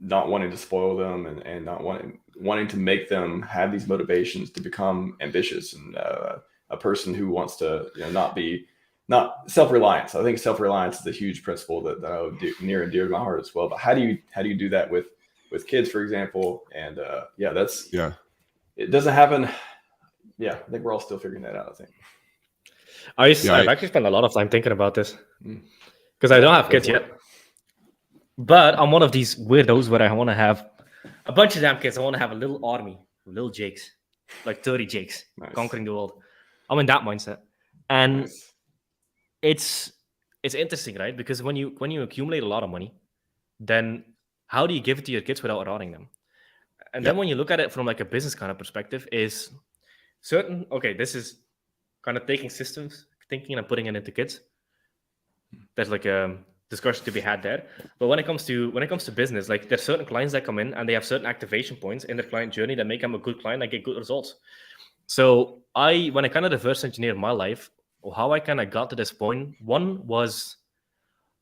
not wanting to spoil them and not wanting to make them have these motivations to become ambitious and a person who wants to, not self-reliance. I think self-reliance is a huge principle that I would do near and dear to my heart as well. But how do you do that with kids, for example? And it doesn't happen. Yeah, I think we're all still figuring that out, I think. I've actually spent a lot of time thinking about this because I don't have kids yet. But I'm one of these weirdos where I want to have a bunch of damn kids. I want to have a little army, little Jakes, like 30 Jakes conquering the world. I'm in that mindset. And it's it's interesting, right? Because when you accumulate a lot of money, then how do you give it to your kids without rotting them? And then when you look at it from like a business kind of perspective, is certain, okay, this is kind of taking systems thinking and putting it into kids. There's like a discussion to be had there. But when it comes to business, like there's certain clients that come in and they have certain activation points in their client journey that make them a good client that get good results. So when I kind of reverse engineered my life, or how I kind of got to this point, one was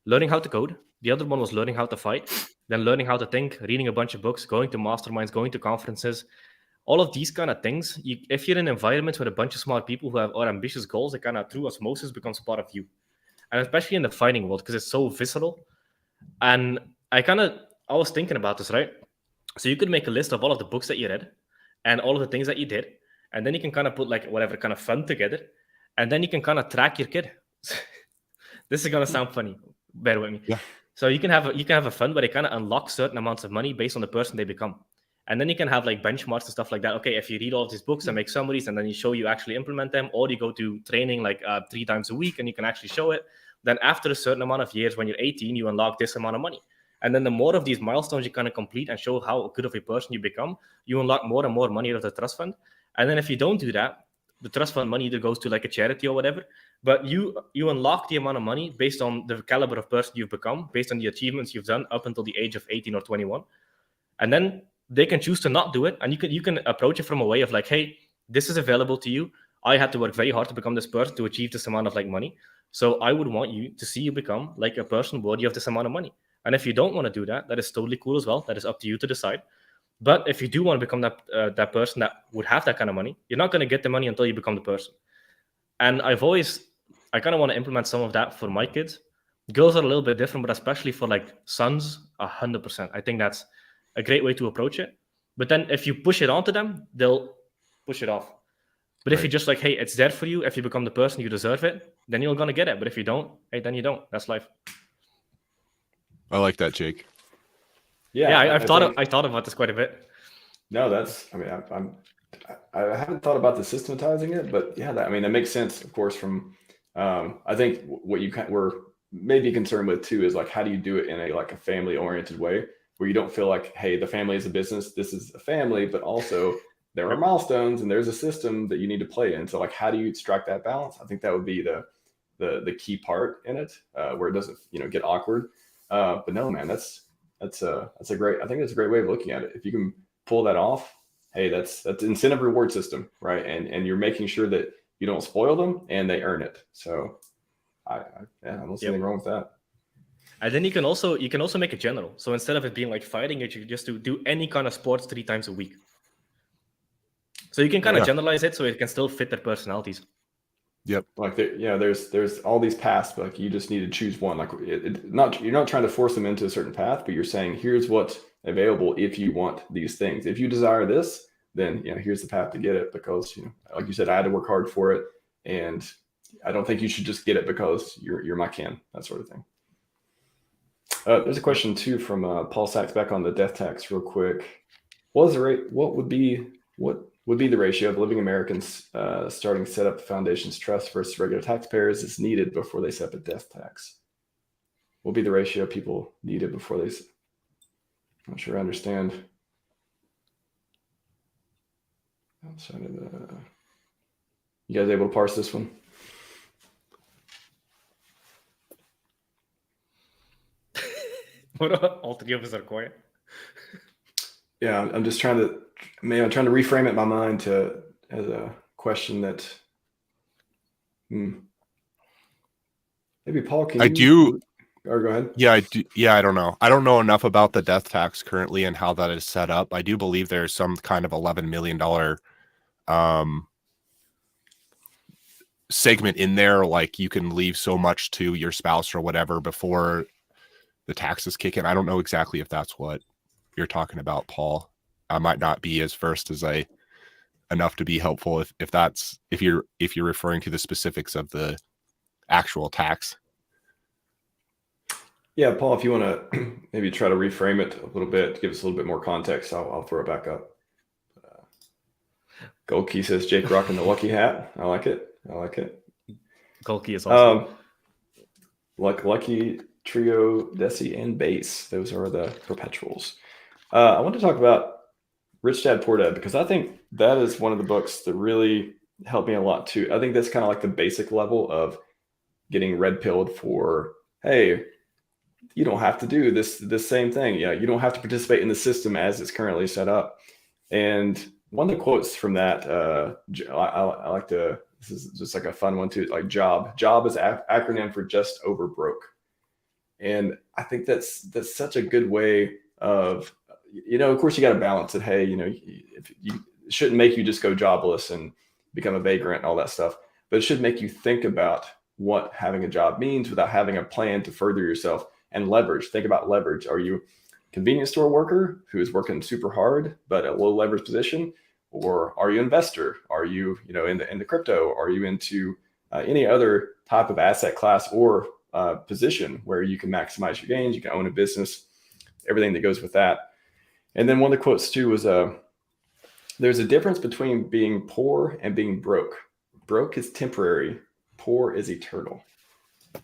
learning how to code. The other one was learning how to fight, then learning how to think, reading a bunch of books, going to masterminds, going to conferences, all of these kind of things. If you're in environments with a bunch of smart people who have or ambitious goals, it kind of through osmosis becomes part of you. And especially in the fighting world, because it's so visceral. And I was thinking about this, right? So you could make a list of all of the books that you read and all of the things that you did. And then you can kind of put like whatever kind of fun together. And then you can kind of track your kid. This is going to sound funny. Bear with me. Yeah. So you can have a fund where they kind of unlock certain amounts of money based on the person they become. And then you can have like benchmarks and stuff like that. Okay, if you read all of these books and make summaries and then you show you actually implement them, or you go to training like 3 times a week and you can actually show it, then after a certain amount of years, when you're 18, you unlock this amount of money. And then the more of these milestones you kind of complete and show how good of a person you become, you unlock more and more money out of the trust fund. And then if you don't do that, the trust fund money either goes to like a charity or whatever, but you unlock the amount of money based on the caliber of person you've become, based on the achievements you've done up until the age of 18 or 21. And then they can choose to not do it. And you can approach it from a way of like, hey, this is available to you. I had to work very hard to become this person to achieve this amount of like money. So I would want you to see you become like a person worthy of this amount of money. And if you don't want to do that, that is totally cool as well. That is up to you to decide. But if you do want to become that person that would have that kind of money, you're not going to get the money until you become the person. And I kind of want to implement some of that for my kids. Girls are a little bit different, but especially for like sons, 100%. I think that's a great way to approach it. But then if you push it onto them, they'll push it off. But if you're just like, hey, it's there for you. If you become the person, you deserve it, then you're going to get it. But if you don't, hey, then you don't. That's life. I like that, Jake. Yeah, I thought about this quite a bit. No, I haven't thought about the systematizing it, but yeah, that makes sense, of course, from, I think what you were maybe concerned with too is like, how do you do it in a family oriented way where you don't feel like, hey, the family is a business, this is a family, but also there are milestones and there's a system that you need to play in. So like, how do you strike that balance? I think that would be the key part in it, where it doesn't, get awkward. But no, man, that's a great way of looking at it. If you can pull that off, hey, that's incentive reward system, right? And you're making sure that you don't spoil them and they earn it. So I don't see anything wrong with that. And then you can also make it general. So instead of it being like fighting, you just do any kind of sports 3 times a week. So you can kind of generalize it so it can still fit their personalities. Yep. Like there's all these paths, but like you just need to choose one. Like you're not trying to force them into a certain path, but you're saying here's what's available if you want these things. If you desire this, then here's the path to get it, because like you said, I had to work hard for it, and I don't think you should just get it because you're my kin, that sort of thing. There's a question too from PulseX back on the death tax real quick. What would be the ratio of living Americans starting to set up the foundation's trust versus regular taxpayers is needed before they set up a death tax? What would be the ratio of people needed before they? I'm not sure I understand. Outside of you guys able to parse this one? What all three of us are quiet. Yeah, I'm just trying to reframe it in my mind as a question that maybe Paul, can you? Or go ahead. Yeah, I do. Yeah, I don't know. I don't know enough about the death tax currently and how that is set up. I do believe there's some kind of $11 million segment in there, like you can leave so much to your spouse or whatever before the taxes kick in. I don't know exactly if that's what you're talking about, Paul. I might not be as versed as enough to be helpful if you're referring to the specifics of the actual tax. Yeah, Paul, if you want to maybe try to reframe it a little bit, give us a little bit more context, I'll throw it back up. Goldkey says Jake rocking the lucky hat. I like it. Goldkey is awesome. Lucky, Trio, Deci, and Base. Those are the perpetuals. I want to talk about Rich Dad Poor Dad because I think that is one of the books that really helped me a lot too. I think that's kind of like the basic level of getting red pilled for, hey, you don't have to do this same thing. Yeah, you don't have to participate in the system as it's currently set up. And one of the quotes from that, I like to. This is just like a fun one too. Like job. Job is acronym for just over broke. And I think that's such a good way of, of course you got to balance it. Hey, if you it shouldn't make you just go jobless and become a vagrant and all that stuff, but it should make you think about what having a job means without having a plan to further yourself and leverage. Think about leverage. Are you a convenience store worker who is working super hard, but a low leverage position? Or are you an investor? Are you, in the crypto? Are you into any other type of asset class or position where you can maximize your gains? You can own a business, everything that goes with that. And then one of the quotes too was, there's a difference between being poor and being broke. Broke is temporary, poor is eternal.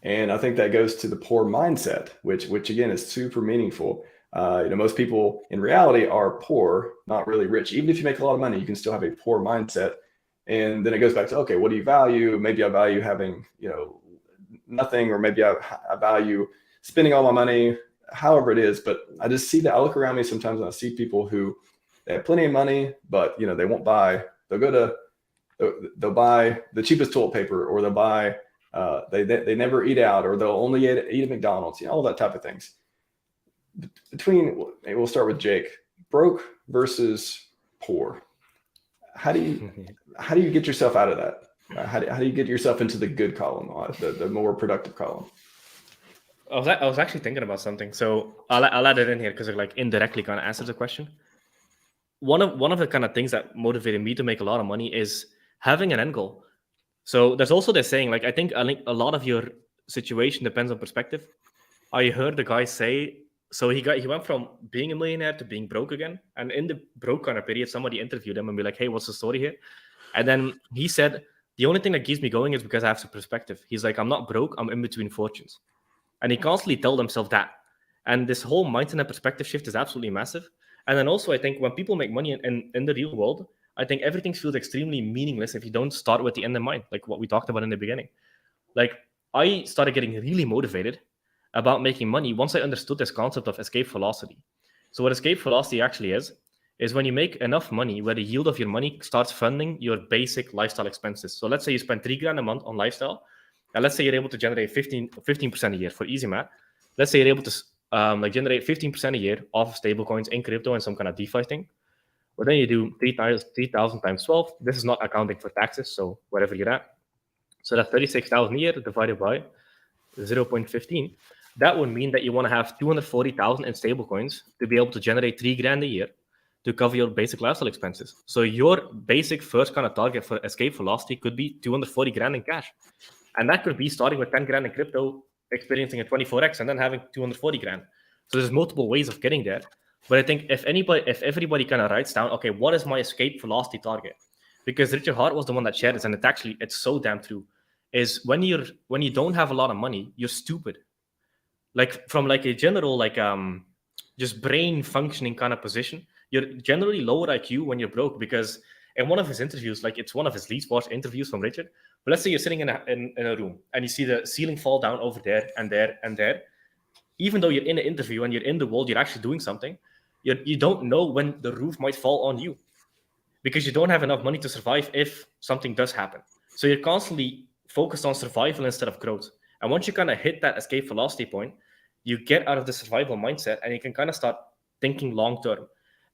And I think that goes to the poor mindset, which again is super meaningful. Most people in reality are poor, not really rich. Even if you make a lot of money, you can still have a poor mindset. And then it goes back to, okay, what do you value? Maybe I value having, nothing, or maybe I value spending all my money, however it is. But I just see that. I look around me sometimes and I see people who they have plenty of money, but they won't buy. They'll buy the cheapest toilet paper, or they'll buy. They never eat out, or they'll only eat at McDonald's. All that type of things. We'll start with Jake. Broke versus poor. How do you get yourself out of that? How do you get yourself into the good column, the more productive column? I was actually thinking about something, so I'll add it in here because it indirectly kind of answers the question. One of the kind of things that motivated me to make a lot of money is having an end goal. So there's also this saying, I think a lot of your situation depends on perspective. I heard the guy say, so he went from being a millionaire to being broke again. And in the broke kind of period, somebody interviewed him and be like, hey, what's the story here? And then he said, the only thing that keeps me going is because I have some perspective. He's like, I'm not broke, I'm in between fortunes. And he constantly told himself that. And this whole mindset and perspective shift is absolutely massive. And then also, I think when people make money in the real world, I think everything feels extremely meaningless if you don't start with the end in mind, like what we talked about in the beginning. I started getting really motivated about making money once I understood this concept of escape velocity. So what escape velocity actually is when you make enough money where the yield of your money starts funding your basic lifestyle expenses. So let's say you spend $3,000 a month on lifestyle, and let's say you're able to generate 15% a year for easy math. Let's say you're able to generate 15% a year off of stable coins in crypto and some kind of DeFi thing. But then you do 3,000 times 12. This is not accounting for taxes, so wherever you're at. So that's 36,000 a year divided by 0.15. That would mean that you want to have 240,000 in stable coins to be able to generate $3,000 a year to cover your basic lifestyle expenses. So your basic first kind of target for escape velocity could be 240 grand in cash. And that could be starting with 10 grand in crypto, experiencing a 24x, and then having 240 grand. So there's multiple ways of getting there. But I think if everybody kind of writes down, okay, what is my escape velocity target? Because Richard Hart was the one that shared this, and it's so damn true, is when you don't have a lot of money, you're stupid. From a general just brain functioning kind of position, you're generally lower IQ when you're broke. Because in one of his interviews, it's one of his least watched interviews from Richard, but let's say you're sitting in a room and you see the ceiling fall down over there and there and there. Even though you're in an interview and you're in the world, you're actually doing something, you don't know when the roof might fall on you because you don't have enough money to survive if something does happen. So you're constantly focused on survival instead of growth. And once you kind of hit that escape velocity point, you get out of the survival mindset and you can kind of start thinking long term.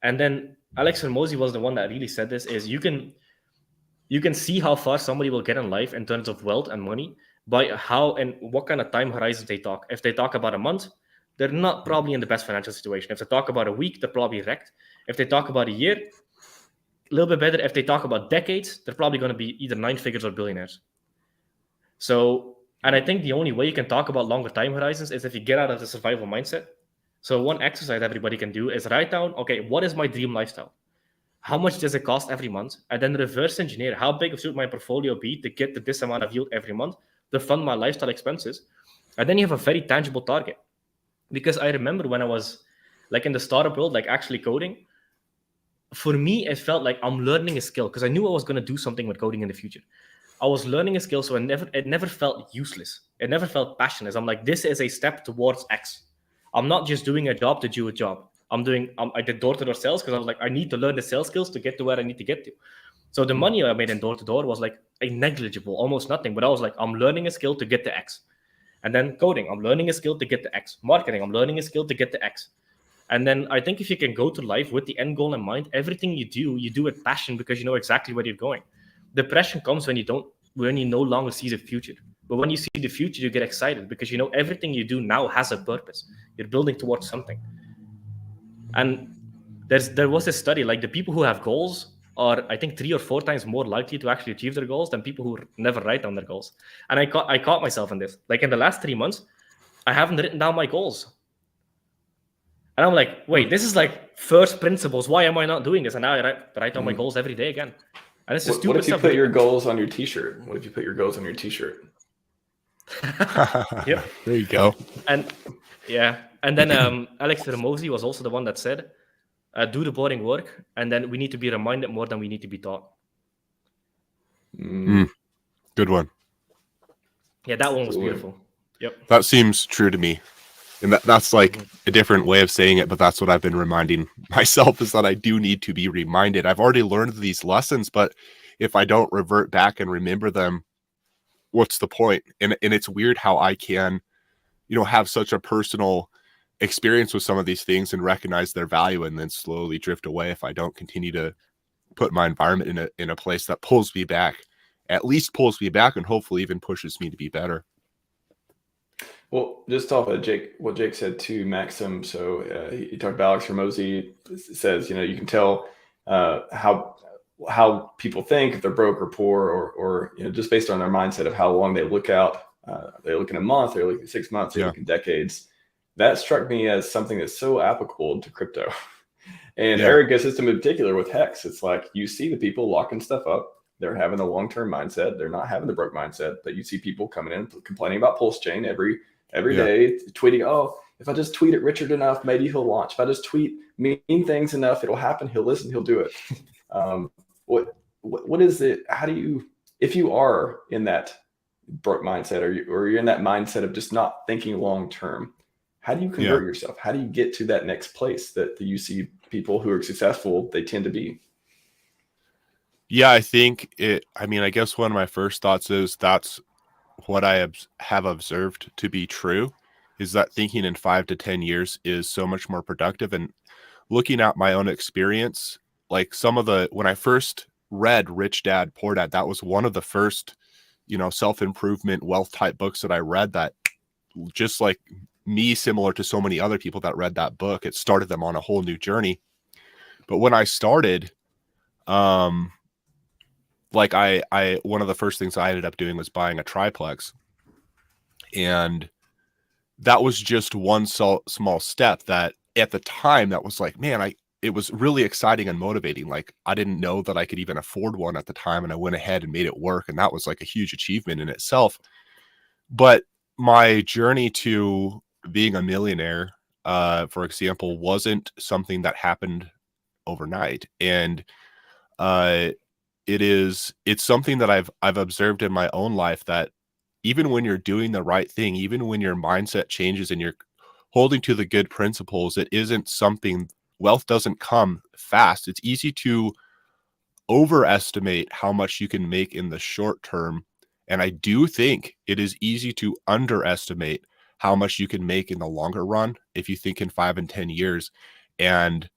And then Alex Hormozi was the one that really said this, is you can see how far somebody will get in life in terms of wealth and money by how and what kind of time horizons they talk. If they talk about a month, they're not probably in the best financial situation. If they talk about a week, they're probably wrecked. If they talk about a year, a little bit better. If they talk about decades, they're probably going to be either 9 figures or billionaires. So, and I think the only way you can talk about longer time horizons is if you get out of the survival mindset. So one exercise everybody can do is write down, okay, what is my dream lifestyle? How much does it cost every month? And then reverse engineer, how big should my portfolio be to get to this amount of yield every month to fund my lifestyle expenses? And then you have a very tangible target. Because I remember when I was like in the startup world, like actually coding, for me, it felt like I'm learning a skill because I knew I was going to do something with coding in the future. I was learning a skill, so it never felt useless. It never felt passionate. I'm like, this is a step towards X. I'm not just doing a job to do a job. I did door-to-door sales because I was like, I need to learn the sales skills to get to where I need to get to. So the money I made in door-to-door was like a negligible, almost nothing. But I was like, I'm learning a skill to get to X. And then coding, I'm learning a skill to get to X. Marketing, I'm learning a skill to get to X. And then I think if you can go to life with the end goal in mind, everything you do with passion because you know exactly where you're going. Depression comes when you no longer see the future. But when you see the future, you get excited because you know everything you do now has a purpose. You're building towards something. And there was a study, like the people who have goals are, I think, 3 or 4 times more likely to actually achieve their goals than people who never write down their goals. And I caught myself in this. Like in the last 3 months, I haven't written down my goals. And I'm like, wait, this is like first principles. Why am I not doing this? And now I write down my goals every day again. And it's just stupid What if you stuff. put your goals on your t-shirt? What if you put your goals on your t-shirt? Yep. There you go. And yeah. And then Alex Ramosi was also the one that said, do the boring work, and then we need to be reminded more than we need to be taught. Good one. Yeah, that one was beautiful. Yep. That seems true to me. And that's like a different way of saying it, but that's what I've been reminding myself, is that I do need to be reminded. I've already learned these lessons, but if I don't revert back and remember them, what's the point? And it's weird how I can, have such a personal experience with some of these things and recognize their value and then slowly drift away if I don't continue to put my environment in a place that pulls me back, at least pulls me back, and hopefully even pushes me to be better. Well, just off of what Jake said to Maxim. So he talked about Alex Ramosi says, you can tell how people think, if they're broke or poor, or just based on their mindset of how long they look out. They look in a month, they look in 6 months, they look in decades. That struck me as something that's so applicable to crypto and our ecosystem in particular with Hex. It's like you see the people locking stuff up. They're having a long-term mindset. They're not having the broke mindset, but you see people coming in complaining about PulseChain every day, tweeting, oh, if I just tweet it Richard enough, maybe he'll launch. If I just tweet mean things enough, it'll happen. He'll listen, he'll do it. What is it? How do you, if you are in that broke mindset, or you're in that mindset of just not thinking long-term, how do you convert yourself? How do you get to that next place that you see people who are successful, they tend to be? Yeah, I think I guess one of my first thoughts is that's what I have observed to be true, is that thinking in 5 to 10 years is so much more productive. And looking at my own experience, like when I first read Rich Dad, Poor Dad, that was one of the first, self-improvement wealth type books that I read, that just like me, similar to so many other people that read that book, it started them on a whole new journey. But when I started, one of the first things I ended up doing was buying a triplex. And that was just one small step that at the time that was like, man, it was really exciting and motivating. Like I didn't know that I could even afford one at the time. And I went ahead and made it work. And that was like a huge achievement in itself. But my journey to being a millionaire, for example, wasn't something that happened overnight. And it's something that I've observed in my own life, that even when you're doing the right thing, even when your mindset changes and you're holding to the good principles, it isn't something, wealth doesn't come fast. It's easy to overestimate how much you can make in the short term. And I do think it is easy to underestimate how much you can make in the longer run if you think in 5 and 10 years. And,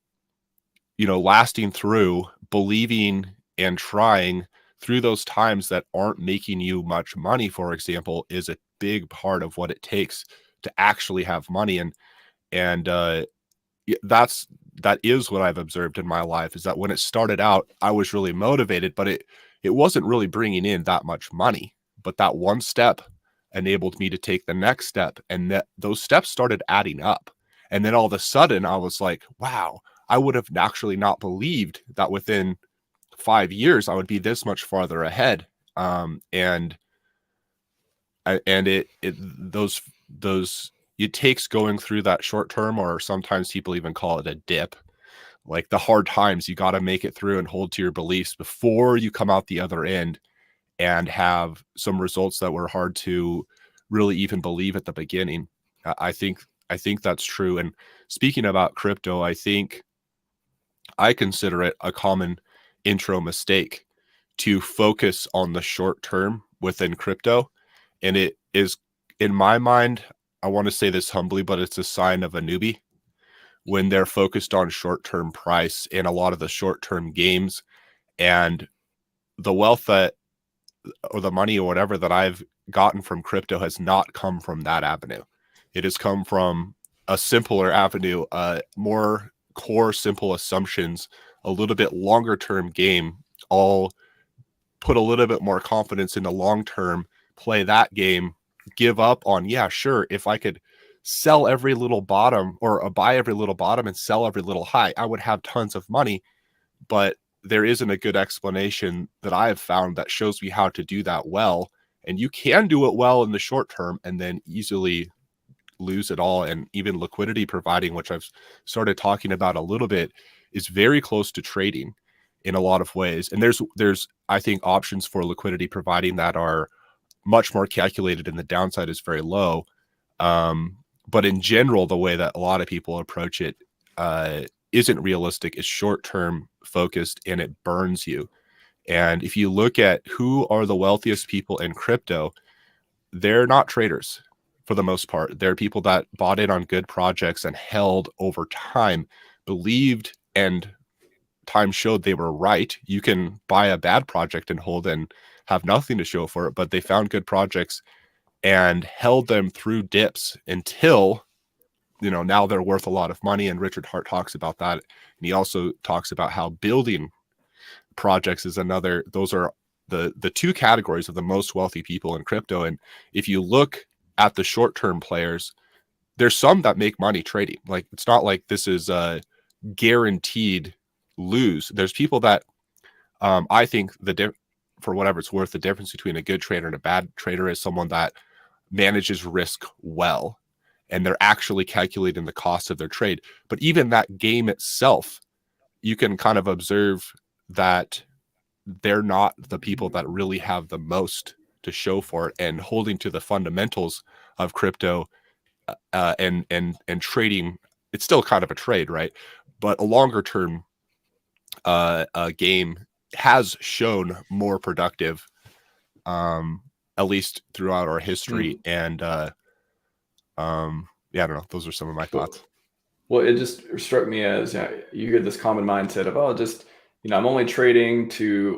lasting through, believing and trying through those times that aren't making you much money, for example, is a big part of what it takes to actually have money. And that is what I've observed in my life, is that when it started out, I was really motivated, but it wasn't really bringing in that much money. But that one step enabled me to take the next step, and those steps started adding up. And then all of a sudden I was like, wow, I would have actually not believed that within 5 years I would be this much farther ahead. And those it takes going through that short term, or sometimes people even call it a dip, like the hard times. You got to make it through and hold to your beliefs before you come out the other end and have some results that were hard to really even believe at the beginning. I think that's true. And speaking about crypto, I consider it a common intro mistake to focus on the short term within crypto. And it is, in my mind, I want to say this humbly, but it's a sign of a newbie when they're focused on short-term price in a lot of the short-term games. And the wealth that, or the money or whatever that I've gotten from crypto has not come from that avenue. It has come from a simpler avenue, more core, simple assumptions, a little bit longer term game, all put a little bit more confidence in the long term, play that game, give up on, yeah, sure, if I could sell every little bottom, or buy every little bottom and sell every little high, I would have tons of money. But there isn't a good explanation that I have found that shows me how to do that well. And you can do it well in the short term and then easily lose it all. And even liquidity providing, which I've started talking about a little bit, is very close to trading in a lot of ways. And there's I think options for liquidity providing that are much more calculated, and the downside is very low. But in general, the way that a lot of people approach it isn't realistic. It's short-term focused, and it burns you. And if you look at who are the wealthiest people in crypto, they're not traders for the most part. They're people that bought in on good projects and held over time, believed, and time showed they were right. You can buy a bad project and hold and have nothing to show for it, but they found good projects and held them through dips until, now they're worth a lot of money. And Richard Hart talks about that. And he also talks about how building projects is another. Those are the two categories of the most wealthy people in crypto. And if you look at the short-term players, there's some that make money trading. Like, it's not like this is a guaranteed lose. There's people that I think for whatever it's worth, the difference between a good trader and a bad trader is someone that manages risk well, and they're actually calculating the cost of their trade. But even that game itself, you can kind of observe that they're not the people that really have the most to show for it, and holding to the fundamentals of crypto and trading. It's still kind of a trade, right? But a longer term game has shown more productive, at least throughout our history. And I don't know. Those are some of my thoughts. Well, it just struck me as, you get this common mindset of, I'm only trading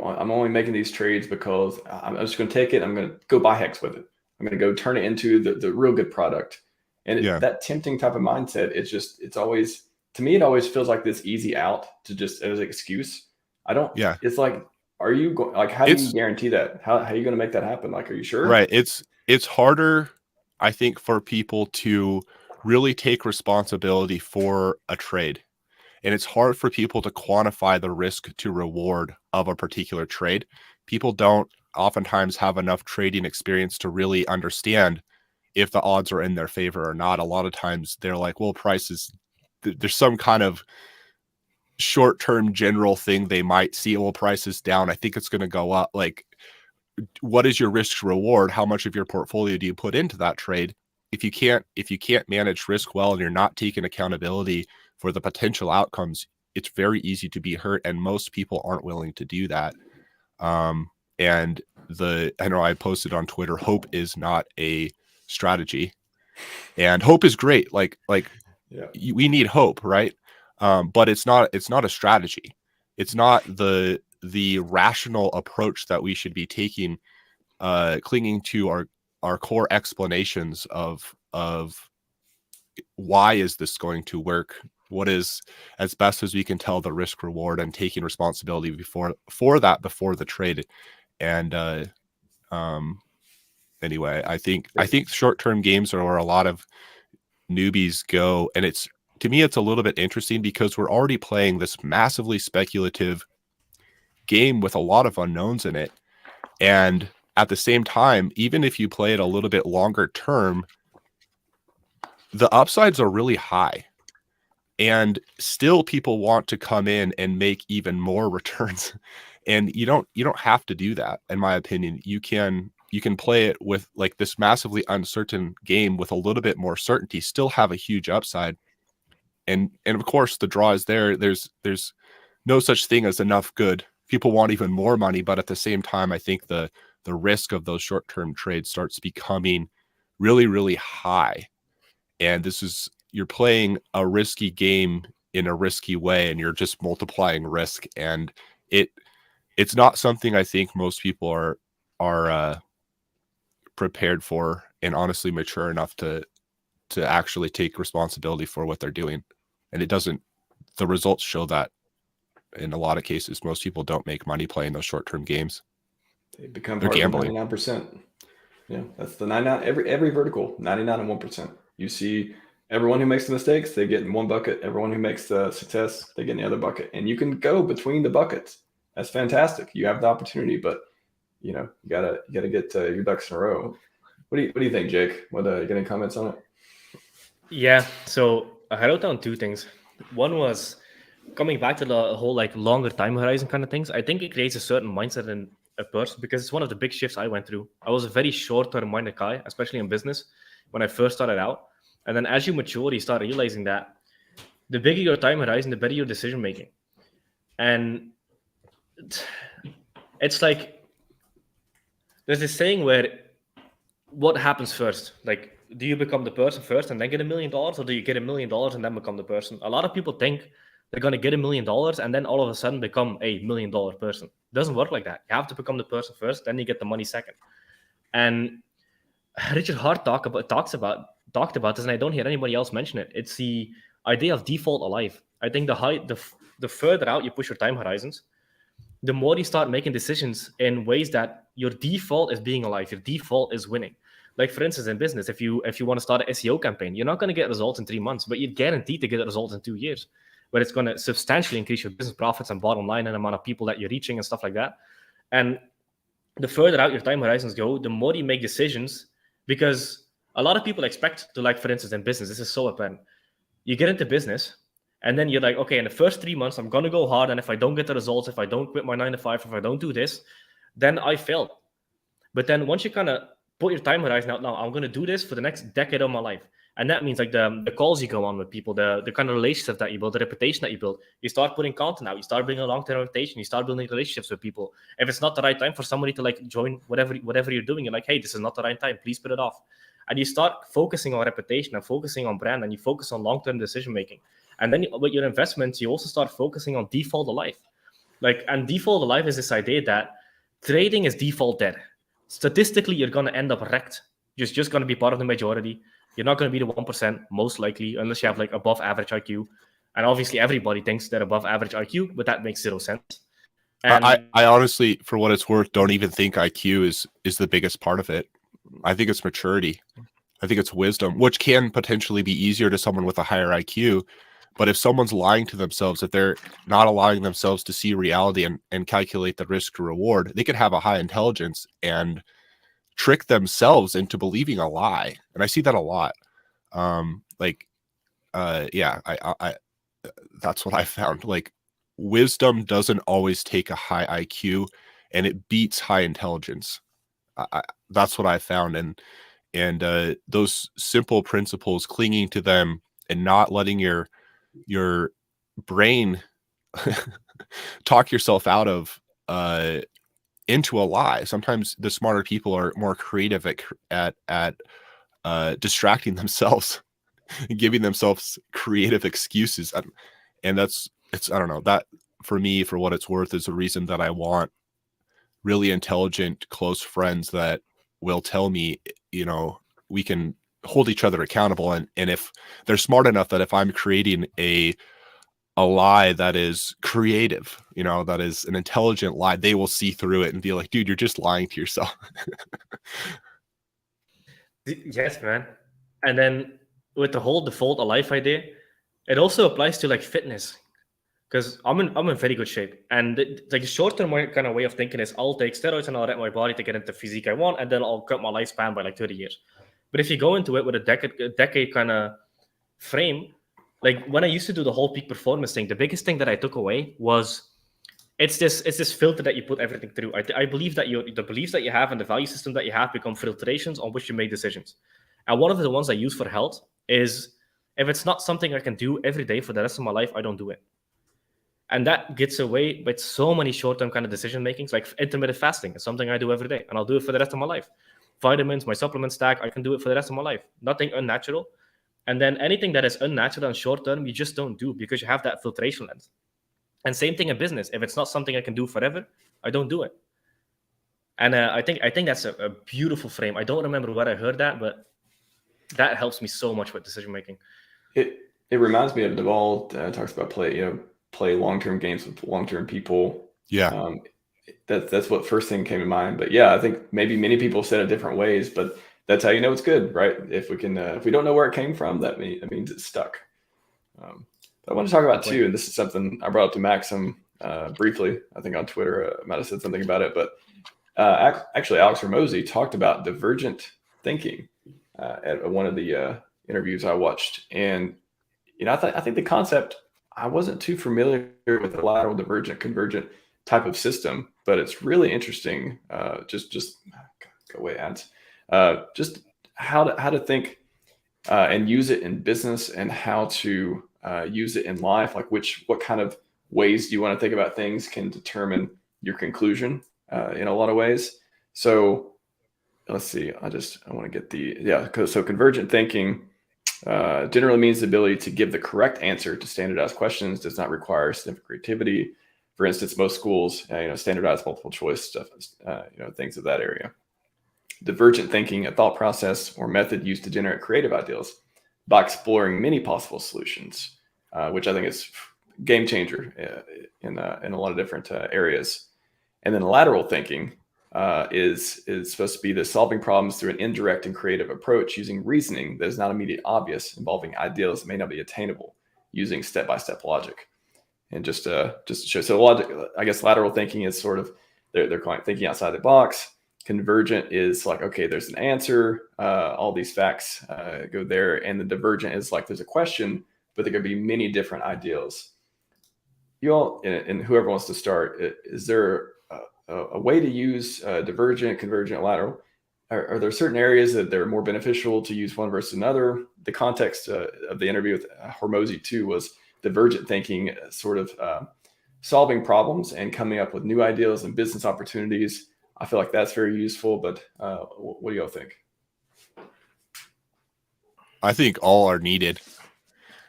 I'm only making these trades because I'm just going to take it. I'm going to go buy hex with it. I'm going to go turn it into the real good product. And that tempting type of mindset, it's always, to me, it always feels like this easy out to just as an excuse. It's like, are you going, like, how do you guarantee that? How are you going to make that happen? Like, are you sure? Right. It's harder, I think, for people to really take responsibility for a trade. And it's hard for people to quantify the risk to reward of a particular trade. People don't oftentimes have enough trading experience to really understand if the odds are in their favor or not. A lot of times they're like, well, there's some kind of short-term general thing they might see. Well, price is down, I think it's going to go up. Like, what is your risk to reward? How much of your portfolio do you put into that trade? If you can't manage risk well, and you're not taking accountability for the potential outcomes, it's very easy to be hurt, and most people aren't willing to do that. And I know I posted on Twitter, hope is not a strategy, and hope is great. Like we need hope, right? But it's not a strategy. It's not the rational approach that we should be taking, clinging to our core explanations of why is this going to work? What is, as best as we can tell, the risk reward, and taking responsibility before the trade. And anyway, I think short-term games are where a lot of newbies go. And to me, it's a little bit interesting because we're already playing this massively speculative game with a lot of unknowns in it. And at the same time, even if you play it a little bit longer term, the upsides are really high, and still people want to come in and make even more returns. And you don't have to do that, in my opinion. You can play it with like this massively uncertain game with a little bit more certainty, still have a huge upside. And of course the draw is there. There's no such thing as enough good. People want even more money, but at the same time, I think the risk of those short-term trades starts becoming really, really high. And you're playing a risky game in a risky way, and you're just multiplying risk. And it's not something I think most people are prepared for, and honestly mature enough to actually take responsibility for what they're doing. And the results show that in a lot of cases, most people don't make money playing those short-term games. They become They're part gambling. of the 99%. Yeah, that's the 99. Every vertical, 99 and 1%. You see everyone who makes the mistakes, they get in one bucket. Everyone who makes the success, they get in the other bucket. And you can go between the buckets. That's fantastic. You have the opportunity, but you gotta get your ducks in a row. What do you think, Jake? You got any comments on it? Yeah, so I wrote down two things. One was coming back to the whole like longer time horizon kind of things. I think it creates a certain mindset in a person, because it's one of the big shifts I went through. I was a very short-term minded guy, especially in business when I first started out. And then as you mature, you start realizing that the bigger your time horizon, the better your decision making. And it's like there's this saying where what happens first? Like, do you become the person first and then get $1 million, or do you get $1 million and then become the person? A lot of people think they're going to get $1 million and then all of a sudden become a $1 million person. It doesn't work like that. You have to become the person first, then you get the money second. And Richard Hart talked about this, and I don't hear anybody else mention it. It's the idea of default alive. I think the further out you push your time horizons, the more you start making decisions in ways that your default is being alive, your default is winning. Like, for instance, in business, if you want to start an SEO campaign, you're not going to get results in 3 months, but you're guaranteed to get results in 2 years, where it's going to substantially increase your business profits and bottom line and amount of people that you're reaching and stuff like that. And the further out your time horizons go, the more you make decisions, because a lot of people expect to, like, for instance, in business, this is so apparent. You get into business, and then you're like, okay, in the first 3 months, I'm going to go hard. And if I don't get the results, if I don't quit my 9 to 5, if I don't do this, then I failed. But then once you kind of put your time horizon out, now I'm going to do this for the next decade of my life. And that means like the calls you go on with people, the kind of relationships that you build, the reputation that you build. You start putting content out. You start building a long-term reputation. You start building relationships with people. If it's not the right time for somebody to like join whatever you're doing, you're like, hey, this is not the right time. Please put it off. And you start focusing on reputation and focusing on brand, and you focus on long-term decision-making. And then with your investments, you also start focusing on default alive. And default alive is this idea that trading is default dead. Statistically, you're going to end up wrecked. You're just going to be part of the majority. You're not going to be the 1%, most likely, unless you have like above average IQ. And obviously, everybody thinks they're above average IQ, but that makes zero sense. And I honestly, for what it's worth, don't even think IQ is the biggest part of it. I think it's maturity. I think it's wisdom, which can potentially be easier to someone with a higher IQ. But if someone's lying to themselves, if they're not allowing themselves to see reality and calculate the risk to reward, they could have a high intelligence and trick themselves into believing a lie. And I see that a lot. That's what I found. Like, wisdom doesn't always take a high IQ, and it beats high intelligence. That's what I found. And those simple principles, clinging to them and not letting your brain talk yourself out of into a lie. Sometimes the smarter people are more creative at distracting themselves, giving themselves creative excuses. And I don't know, that for me, for what it's worth, is a reason that I want really intelligent, close friends that will tell me, we can hold each other accountable. And if they're smart enough that if I'm creating a lie that is creative, that is an intelligent lie, they will see through it and be like, dude, you're just lying to yourself. Yes, man. And then with the whole default alive idea, it also applies to like fitness, because I'm in very good shape. And like the short-term kind of way of thinking is I'll take steroids and I'll wreck my body to get into the physique I want, and then I'll cut my lifespan by like 30 years. But if you go into it with a decade kind of frame, like when I used to do the whole peak performance thing, the biggest thing that I took away was it's this filter that you put everything through. I believe that the beliefs that you have and the value system that you have become filtrations on which you make decisions. And one of the ones I use for health is if it's not something I can do every day for the rest of my life, I don't do it. And that gets away with so many short-term kind of decision makings, like intermittent fasting is something I do every day, and I'll do it for the rest of my life. Vitamins, my supplement stack, I can do it for the rest of my life. Nothing unnatural. And then anything that is unnatural and short-term, you just don't do because you have that filtration lens. And same thing in business. If it's not something I can do forever, I don't do it. And I think that's a beautiful frame. I don't remember where I heard that, but that helps me so much with decision making. It reminds me of Duvall talks about play long-term games with long-term people. Yeah. That's what first thing came to mind. But yeah, I think maybe many people said it different ways, but that's how you know it's good, right? If we don't know where it came from, that means it's stuck. I want to talk about too, and this is something I brought up to Maxim briefly. I think on Twitter, I might have said something about it, but actually Alex Hormozi talked about divergent thinking at one of the interviews I watched, and I think the concept, I wasn't too familiar with the lateral, divergent, convergent type of system, but it's really interesting. Just go away ads. Just how to think and use it in business, and how to use it in life. Like what kind of ways do you want to think about things can determine your conclusion in a lot of ways. So let's see. I want to get so convergent thinking generally means the ability to give the correct answer to standardized questions, does not require significant creativity. For instance, most schools, standardized multiple choice stuff, things of that area. Divergent thinking, a thought process or method used to generate creative ideas by exploring many possible solutions, which I think is game changer in a lot of different areas. And then lateral thinking is supposed to be the solving problems through an indirect and creative approach using reasoning that is not immediately obvious, involving ideals that may not be attainable, using step-by-step logic. And just to show, so logic, I guess lateral thinking is sort of they're calling it thinking outside the box. Convergent is like, okay, there's an answer, all these facts go there, and the divergent is like there's a question, but there could be many different ideals. You all, and whoever wants to start, is there a way to use divergent, convergent, lateral? Are there certain areas that they're more beneficial to use one versus another? The context of the interview with Hormozi too was divergent thinking, sort of solving problems and coming up with new ideas and business opportunities. I feel like that's very useful, but what do y'all think? I think all are needed.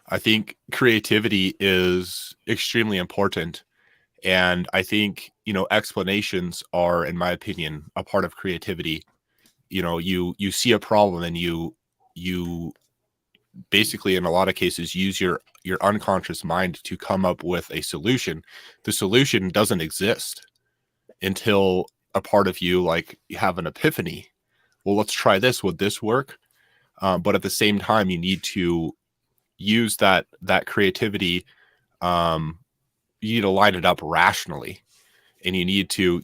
I think creativity is extremely important. And I think, explanations are, in my opinion, a part of creativity. You see a problem and you basically, in a lot of cases, use your unconscious mind to come up with a solution. The solution doesn't exist until a part of you, like, you have an epiphany. Well, let's try this. Would this work? But at the same time, you need to use that creativity. You need to line it up rationally, and you need to,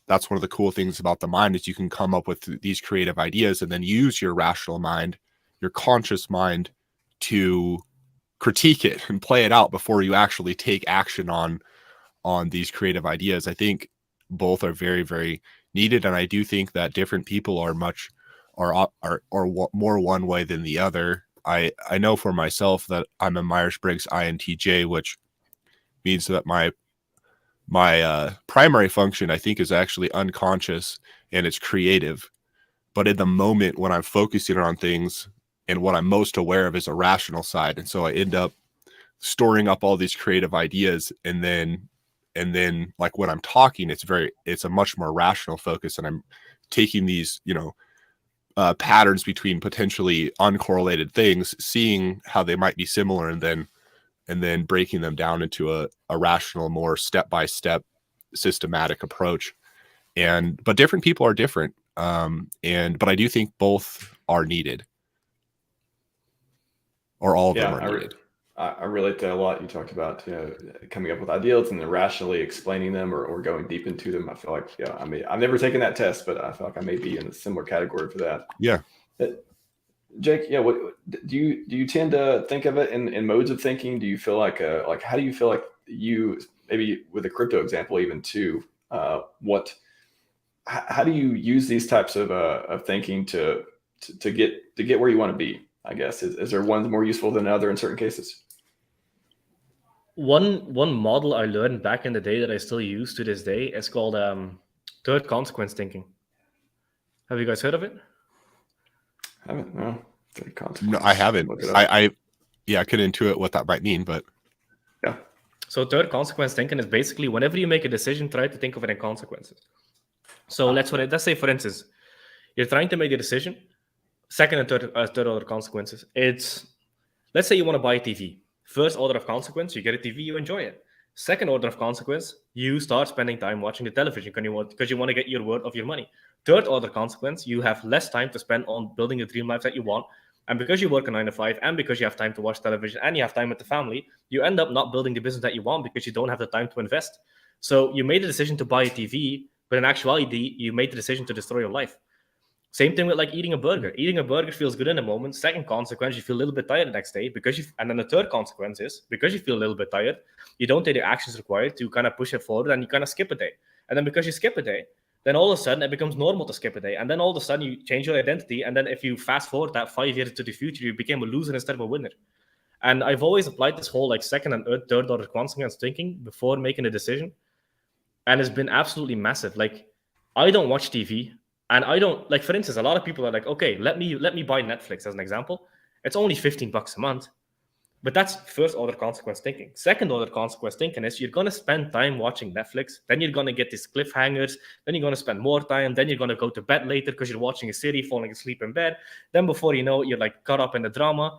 that's one of the cool things about the mind, is you can come up with these creative ideas and then use your rational mind, your conscious mind, to critique it and play it out before you actually take action on these creative ideas. I think both are very, very needed, and I do think that different people are more one way than the other. I know for myself that I'm a Myers-Briggs INTJ, which means that my primary function, I think, is actually unconscious and it's creative. But in the moment when I'm focusing on things, and what I'm most aware of is a rational side, and so I end up storing up all these creative ideas, and then like when I'm talking, it's a much more rational focus, and I'm taking these patterns between potentially uncorrelated things, seeing how they might be similar, and then breaking them down into a rational, more step-by-step systematic approach. But different people are different. But I do think both are needed, or all of them are needed. I relate to a lot. You talked about coming up with ideals and then rationally explaining them or going deep into them. I feel like I've never taken that test, but I feel like I may be in a similar category for that. Yeah. Jake, yeah, what do you tend to think of it in modes of thinking? Do you feel like how do you feel like you, maybe with a crypto example even too, how do you use these types of thinking to get where you want to be? I guess is there one more useful than another in certain cases? One model I learned back in the day that I still use to this day is called third consequence thinking. Have you guys heard of it? I haven't. No. No, I haven't. I couldn't intuit what that might mean, but yeah. So third consequence thinking is basically whenever you make a decision, try to think of it in consequences. So let's say, for instance, you're trying to make a decision. Second and third order consequences. Let's say you want to buy a TV. First order of consequence, you get a TV, you enjoy it. Second order of consequence, you start spending time watching the television because you want to get your word of your money. Third order consequence, you have less time to spend on building the dream life that you want. And because you work a 9 to 5 and because you have time to watch television and you have time with the family, you end up not building the business that you want because you don't have the time to invest. So you made the decision to buy a TV, but in actuality, you made the decision to destroy your life. Same thing with like eating a burger. Eating a burger feels good in a moment. Second consequence, you feel a little bit tired the next day and then the third consequence is because you feel a little bit tired, you don't take the actions required to kind of push it forward and you kind of skip a day. And then because you skip a day, then all of a sudden it becomes normal to skip a day. And then all of a sudden you change your identity. And then if you fast forward that 5 years to the future, you became a loser instead of a winner. And I've always applied this whole like second and third order consequence thinking before making a decision. And it's been absolutely massive. Like I don't watch TV. And I don't, like, for instance, a lot of people are like, okay, let me buy Netflix as an example. It's only $15 a month. But that's first order consequence thinking. Second order consequence thinking is you're going to spend time watching Netflix. Then you're going to get these cliffhangers. Then you're going to spend more time. Then you're going to go to bed later because you're watching a series, falling asleep in bed. Then before you know it, you're like caught up in the drama.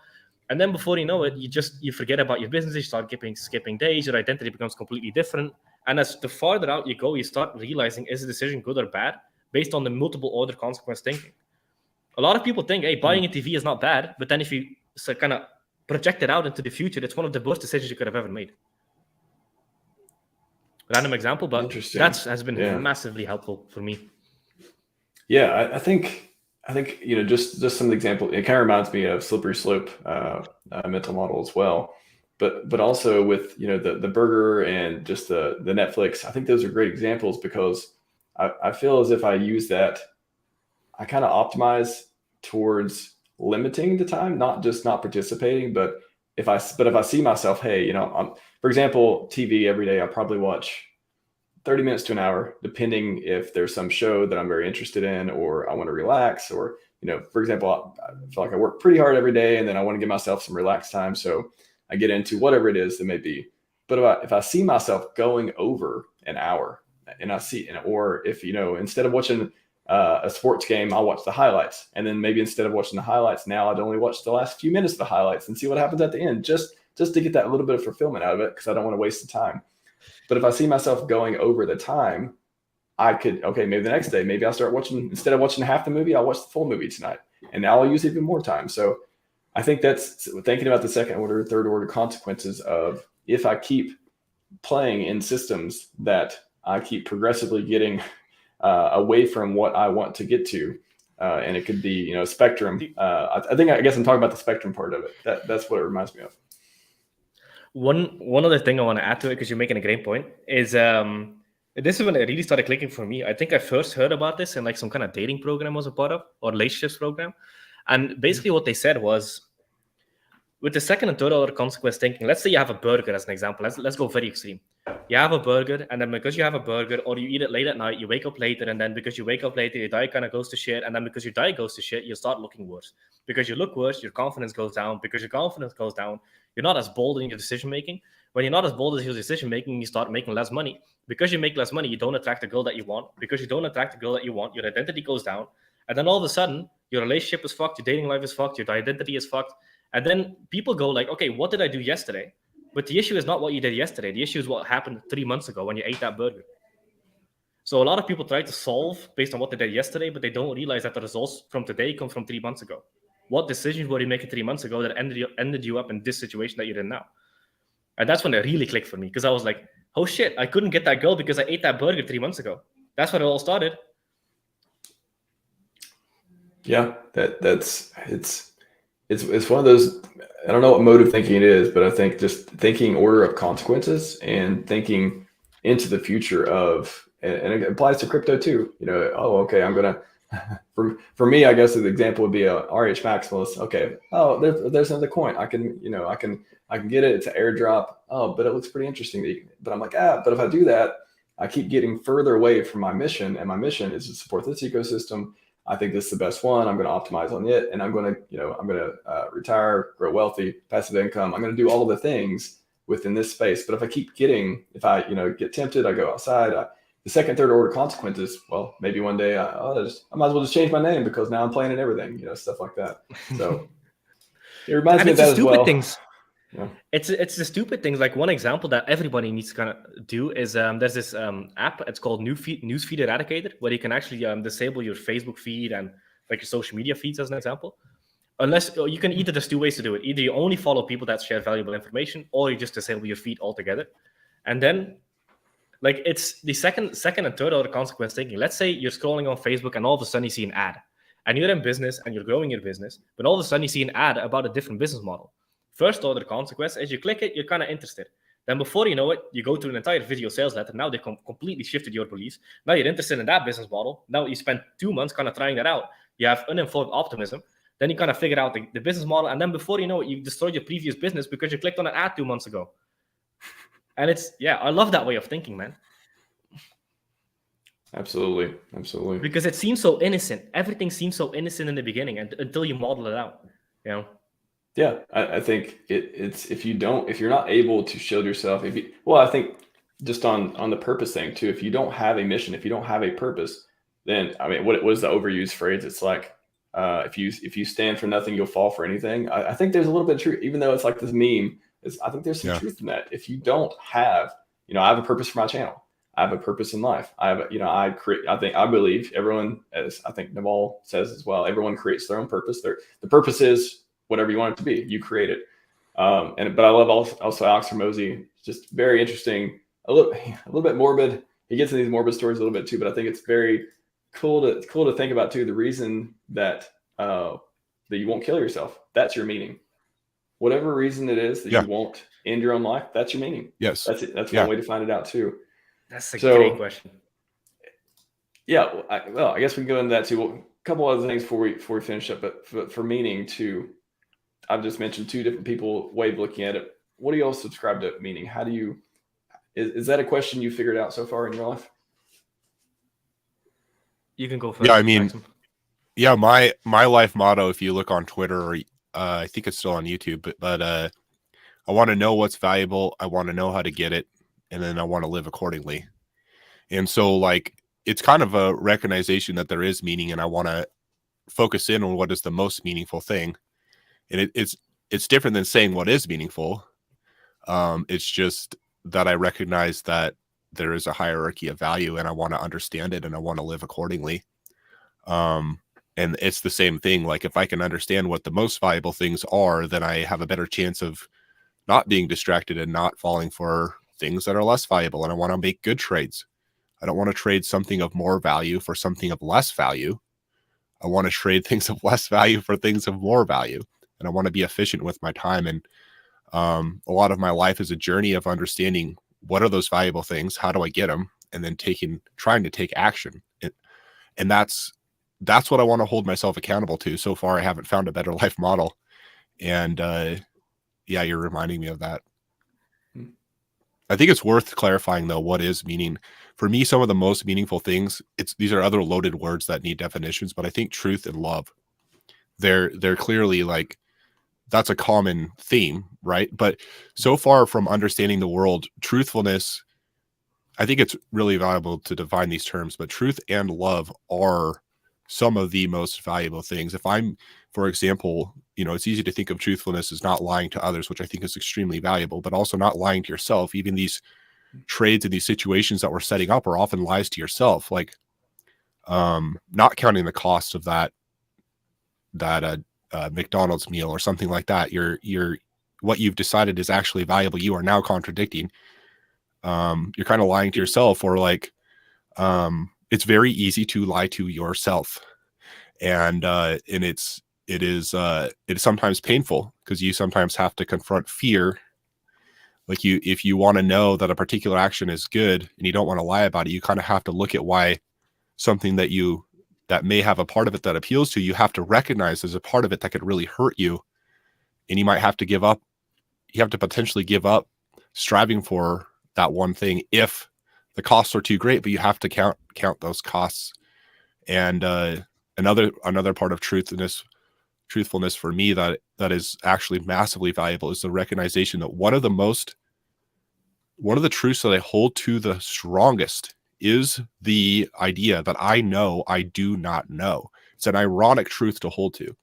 And then before you know it, you forget about your business. You start skipping days. Your identity becomes completely different. And as the farther out you go, you start realizing, is the decision good or bad? Based on the multiple order consequence thinking. A lot of people think, hey, buying a TV is not bad, but then if you kind of project it out into the future, it's one of the worst decisions you could have ever made. Random example, but that has been massively helpful for me. Yeah, I think just some of the example, it kind of reminds me of slippery slope mental model as well. But also with the burger and just the Netflix, I think those are great examples because I feel as if I use that, I kind of optimize towards limiting the time, not just not participating, but if I see myself, hey, for example, TV every day, I probably watch 30 minutes to an hour, depending if there's some show that I'm very interested in, or I want to relax, or, for example, I feel like I work pretty hard every day and then I want to give myself some relaxed time. So I get into whatever it is that may be. But if I see myself going over an hour, and I see, or if, instead of watching a sports game, I'll watch the highlights. And then maybe instead of watching the highlights, now I'd only watch the last few minutes of the highlights and see what happens at the end, just to get that little bit of fulfillment out of it, because I don't want to waste the time. But if I see myself going over the time, I could, maybe the next day, maybe I'll start watching, instead of watching half the movie, I'll watch the full movie tonight. And now I'll use even more time. So I think that's thinking about the second order, third order consequences of, if I keep playing in systems that I keep progressively getting away from what I want to get to. And it could be, spectrum. I guess I'm talking about the spectrum part of it. That's what it reminds me of. One other thing I want to add to it, because you're making a great point, is this is when it really started clicking for me. I think I first heard about this in like some kind of dating program I was a part of, or relationships program. And basically what they said was, with the second and third order consequence thinking, let's say you have a burger as an example. Let's go very extreme. You have a burger, and then because you have a burger, or you eat it late at night, you wake up later, and then because you wake up later, your diet kind of goes to shit, and then because your diet goes to shit, you start looking worse. Because you look worse, your confidence goes down. Because your confidence goes down, you're not as bold in your decision-making. When you're not as bold as your decision-making, you start making less money. Because you make less money, you don't attract the girl that you want. Because you don't attract the girl that you want, your identity goes down. And then all of a sudden, your relationship is fucked, your dating life is fucked, your identity is fucked. And then people go like, okay, what did I do yesterday? But the issue is not what you did yesterday. The issue is what happened 3 months ago when you ate that burger. So a lot of people try to solve based on what they did yesterday, but they don't realize that the results from today come from 3 months ago. What decisions were you making 3 months ago that ended you up in this situation that you're in now? And that's when it really clicked for me, because I was like, oh shit, I couldn't get that girl because I ate that burger 3 months ago. That's when it all started. Yeah, it's it's one of those, I don't know what mode of thinking it is, but I think just thinking order of consequences and thinking into the future of, and it applies to crypto too. You know, oh, okay, I'm gonna, for me, I guess the example would be a RHMax. Okay, oh, there's another coin. I can, you know, I can get it. It's an airdrop. Oh, but it looks pretty interesting. But I'm like, but if I do that, I keep getting further away from my mission, and my mission is to support this ecosystem. I think this is the best one. I'm going to optimize on it, and I'm going to, you know, I'm going to retire, grow wealthy, passive income. I'm going to do all of the things within this space. But if I keep getting, if I, you know, get tempted, I go outside. The second, third order consequences. Well, maybe one day I might as well just change my name because now I'm playing in everything. You know, stuff like that. So it reminds me of that as well. Things. Yeah. It's the stupid things. Like one example that everybody needs to kind of do is there's this app. It's called Newsfeed Eradicator, where you can actually disable your Facebook feed and like your social media feeds, as an example. Unless you can either, there's two ways to do it. Either you only follow people that share valuable information, or you just disable your feed altogether. And then, like, it's the second and third order consequence thinking. Let's say you're scrolling on Facebook and all of a sudden you see an ad, and you're in business and you're growing your business, but all of a sudden you see an ad about a different business model. First order consequence, as you click it, you're kind of interested. Then before you know it, you go to an entire video sales letter. Now they completely shifted your beliefs. Now you're interested in that business model. Now you spend 2 months kind of trying that out. You have uninformed optimism. Then you kind of figure out the business model. And then before you know it, you destroyed your previous business because you clicked on an ad 2 months ago. And I love that way of thinking, man. Absolutely. Because it seems so innocent. Everything seems so innocent in the beginning until you model it out, you know? Yeah, I think it's if you're not able to shield yourself, I think just on the purpose thing too, if you don't have a mission, if you don't have a purpose, then I mean, what was the overused phrase? It's like if you stand for nothing, you'll fall for anything. I think there's a little bit of truth, even though it's like this meme. I think there's some truth in that. If you don't have, you know, I have a purpose for my channel. I have a purpose in life. I have, I believe everyone, as I think Naval says as well, everyone creates their own purpose. The purpose is whatever you want it to be, you create it. But I love also Alex Hormozi, just very interesting, a little bit morbid. He gets into these morbid stories a little bit too, but I think it's very cool to think about too. The reason that you won't kill yourself, that's your meaning. Whatever reason it is that you won't end your own life, that's your meaning. Yes. That's it. That's one way to find it out too. That's a great question. Yeah. I guess we can go into that too. Well, a couple other things before we finish up, but for meaning too, I've just mentioned two different people way of looking at it. What do you all subscribe to meaning? How do you, is that a question you figured out so far in your life? You can go first. Yeah, I mean, Maxim. Yeah, my life motto, if you look on Twitter, or I think it's still on YouTube, but I want to know what's valuable. I want to know how to get it. And then I want to live accordingly. And so like, it's kind of a recognition that there is meaning, and I want to focus in on what is the most meaningful thing. And it's different than saying what is meaningful. It's just that I recognize that there is a hierarchy of value, and I want to understand it, and I want to live accordingly. And it's the same thing. Like if I can understand what the most valuable things are, then I have a better chance of not being distracted and not falling for things that are less valuable. And I want to make good trades. I don't want to trade something of more value for something of less value. I want to trade things of less value for things of more value. And I want to be efficient with my time. And a lot of my life is a journey of understanding what are those valuable things, how do I get them, and then trying to take action. And that's what I want to hold myself accountable to. So far, I haven't found a better life model. And yeah, you're reminding me of that. I think it's worth clarifying though, what is meaning. For me, some of the most meaningful things, these are other loaded words that need definitions, but I think truth and love, they're clearly like, that's a common theme, right? But so far from understanding the world, truthfulness, I think it's really valuable to define these terms, but truth and love are some of the most valuable things. If I'm, for example, it's easy to think of truthfulness as not lying to others, which I think is extremely valuable, but also not lying to yourself. Even these trades and these situations that we're setting up are often lies to yourself, like not counting the cost of that McDonald's meal or something like that. You're what you've decided is actually valuable, you are now contradicting. You're kind of lying to yourself, or like it's very easy to lie to yourself, and it is sometimes painful because you sometimes have to confront fear. Like if you want to know that a particular action is good and you don't want to lie about it, you kind of have to look at why something that may have a part of it that appeals to you, you have to recognize there's a part of it that could really hurt you. And you might have to give up. You have to potentially give up striving for that one thing if the costs are too great, but you have to count those costs. And another part of truthfulness for me that is actually massively valuable is the recognition that one of the truths that I hold to the strongest is the idea that I know I do not know. It's an ironic truth to hold to.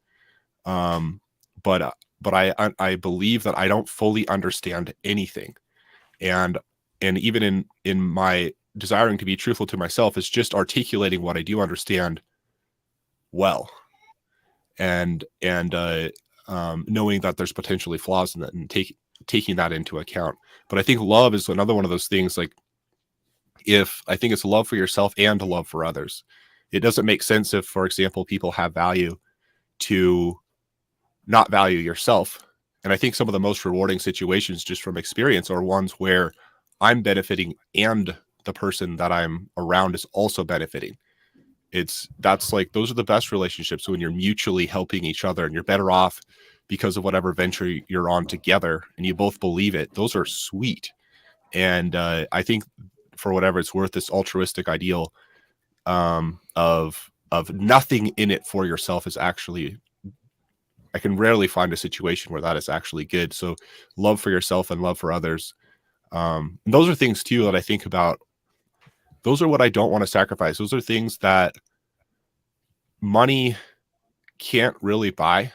But I believe that I don't fully understand anything. And even in my desiring to be truthful to myself is just articulating what I do understand well. And knowing that there's potentially flaws in that and taking that into account. But I think love is another one of those things. Like, if I think it's love for yourself and love for others. It doesn't make sense if, for example, people have value to not value yourself. And I think some of the most rewarding situations just from experience are ones where I'm benefiting and the person that I'm around is also benefiting. That's like, those are the best relationships, when you're mutually helping each other and you're better off because of whatever venture you're on together and you both believe it. Those are sweet. And I think, for whatever it's worth, this altruistic ideal of nothing in it for yourself is actually, I can rarely find a situation where that is actually good. So love for yourself and love for others. And those are things too that I think about. Those are what I don't want to sacrifice. Those are things that money can't really buy.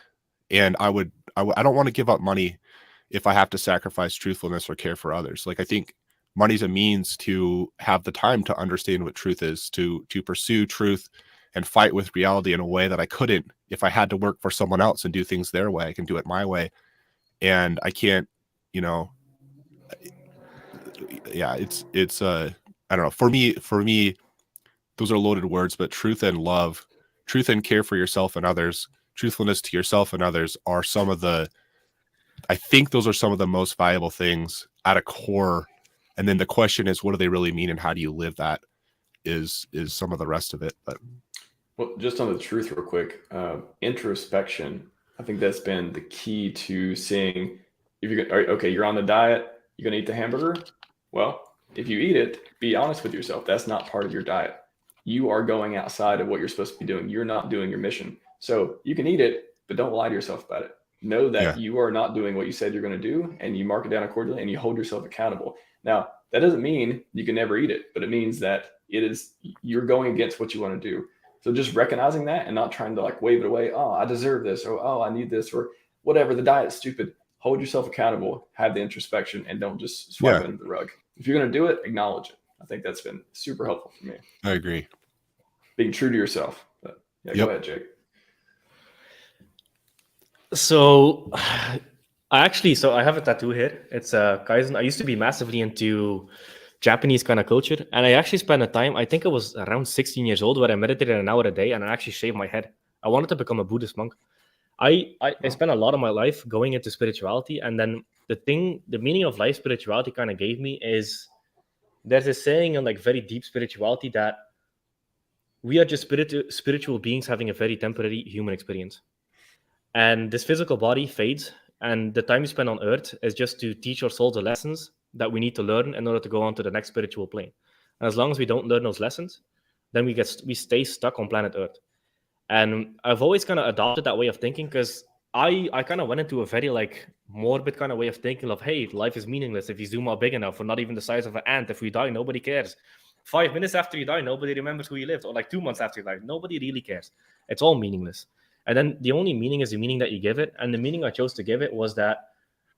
And I don't want to give up money if I have to sacrifice truthfulness or care for others. Like, I think money's a means to have the time to understand what truth is, to pursue truth and fight with reality in a way that I couldn't if I had to work for someone else and do things their way. I can do it my way. And I can't, it's I don't know. For me, those are loaded words, but truth and love, truth and care for yourself and others, truthfulness to yourself and others are I think those are some of the most valuable things at a core. And then the question is, what do they really mean and how do you live that is some of the rest of it. But well, just on the truth real quick, introspection, I think that's been the key to seeing if you're on the diet, you're going to eat the hamburger. Well, if you eat it, be honest with yourself. That's not part of your diet. You are going outside of what you're supposed to be doing. You're not doing your mission. So you can eat it, but don't lie to yourself about it. Know that you are not doing what you said you're going to do, and you mark it down accordingly, and you hold yourself accountable. Now, that doesn't mean you can never eat it, but it means that you're going against what you want to do. So just recognizing that and not trying to like wave it away. Oh, I deserve this, or oh, I need this, or whatever. The diet's stupid. Hold yourself accountable, have the introspection, and don't just swipe it under the rug. If you're going to do it, acknowledge it. I think that's been super helpful for me. I agree. Being true to yourself. But Go ahead, Jake. So I have a tattoo here. It's a Kaizen. I used to be massively into Japanese kind of culture, and I actually spent a time, I think I was around 16 years old, where I meditated an hour a day and I actually shaved my head. I wanted to become a Buddhist monk. I spent a lot of my life going into spirituality, and then the meaning of life spirituality kind of gave me is, there's a saying in like very deep spirituality that we are just spiritual beings having a very temporary human experience. And this physical body fades, and the time you spend on earth is just to teach our souls the lessons that we need to learn in order to go on to the next spiritual plane. And as long as we don't learn those lessons, then we stay stuck on planet Earth. And I've always kind of adopted that way of thinking, because I kind of went into a very like morbid kind of way of thinking of, hey, life is meaningless if you zoom out big enough. We're not even the size of an ant. If we die, nobody cares. 5 minutes after you die, nobody remembers who you lived. Or like 2 months after you die, nobody really cares. It's all meaningless. And then the only meaning is the meaning that you give it. And the meaning I chose to give it was that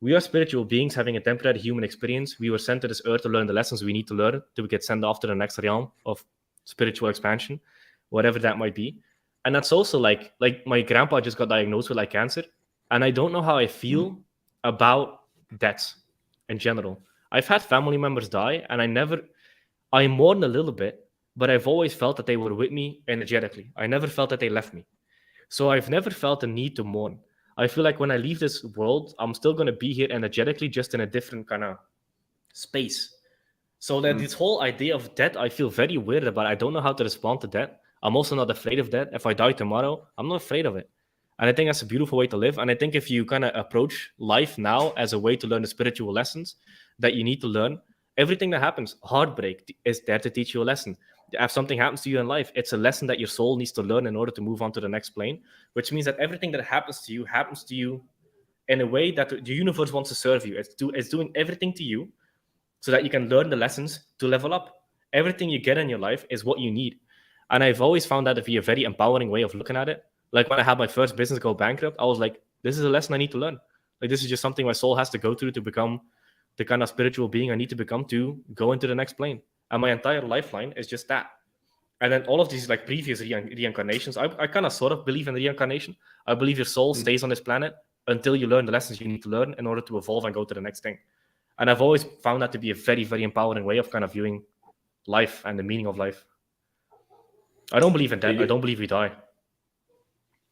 we are spiritual beings having a temporary human experience. We were sent to this earth to learn the lessons we need to learn to get sent off to the next realm of spiritual expansion, whatever that might be. And that's also like my grandpa just got diagnosed with like cancer. And I don't know how I feel about deaths in general. I've had family members die, and I mourn a little bit, but I've always felt that they were with me energetically. I never felt that they left me. So I've never felt the need to mourn. I feel like when I leave this world, I'm still going to be here energetically, just in a different kind of space. So that this whole idea of death, I feel very weird about. I don't know how to respond to that. I'm also not afraid of that. If I die tomorrow, I'm not afraid of it. And I think that's a beautiful way to live. And I think if you kind of approach life now as a way to learn the spiritual lessons that you need to learn, everything that happens, heartbreak is there to teach you a lesson. If something happens to you in life, it's a lesson that your soul needs to learn in order to move on to the next plane, which means that everything that happens to you in a way that the universe wants to serve you. It's doing everything to you so that you can learn the lessons to level up. Everything you get in your life is what you need. And I've always found that to be a very empowering way of looking at it. Like when I had my first business go bankrupt, I was like, this is a lesson I need to learn. Like this is just something my soul has to go through to become the kind of spiritual being I need to become to go into the next plane. And my entire lifeline is just that. And then all of these like previous reincarnations, I kind of sort of believe in reincarnation. I believe your soul stays on this planet until you learn the lessons you need to learn in order to evolve and go to the next thing. And I've always found that to be a very, very empowering way of kind of viewing life and the meaning of life. I don't believe in death. I don't believe we die.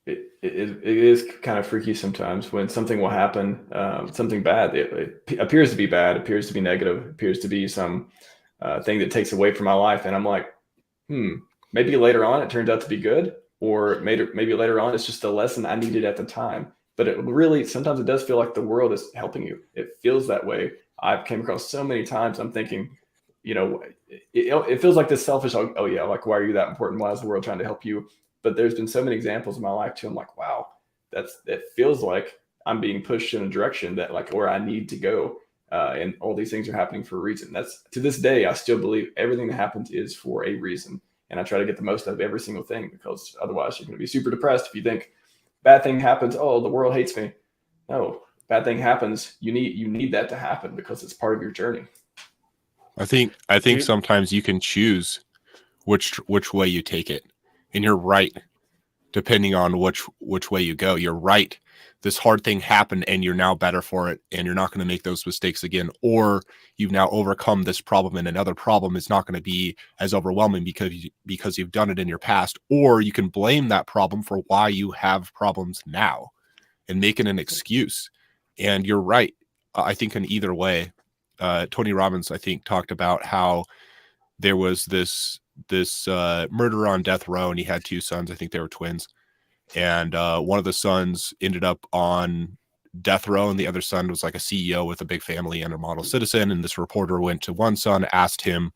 It is kind of freaky sometimes when something will happen, something bad. It appears to be bad, appears to be negative, appears to be some thing that takes away from my life. And I'm like, maybe later on it turns out to be good, or maybe later on it's just a lesson I needed at the time. But it really, sometimes it does feel like the world is helping you. It feels that way. I've came across so many times. I'm thinking, it feels like this selfish, oh yeah, like, why are you that important? Why is the world trying to help you? But there's been so many examples in my life too. I'm like, wow, it feels like I'm being pushed in a direction that like where I need to go. And all these things are happening for a reason. That's, to this day, I still believe everything that happens is for a reason. And I try to get the most out of every single thing, because otherwise you're going to be super depressed if you think bad thing happens, oh, the world hates me. No, bad thing happens. You need that to happen because it's part of your journey. I think sometimes you can choose which way you take it. And you're right, depending on which way you go. You're right. This hard thing happened and you're now better for it, and you're not going to make those mistakes again. Or you've now overcome this problem, and another problem is not going to be as overwhelming because you've done it in your past. Or you can blame that problem for why you have problems now and make it an excuse. And you're right. I think in either way, Tony Robbins, I think, talked about how there was this murderer on death row, and he had two sons. I think they were twins. And one of the sons ended up on death row, and the other son was like a CEO with a big family and a model citizen. And this reporter went to one son, asked him,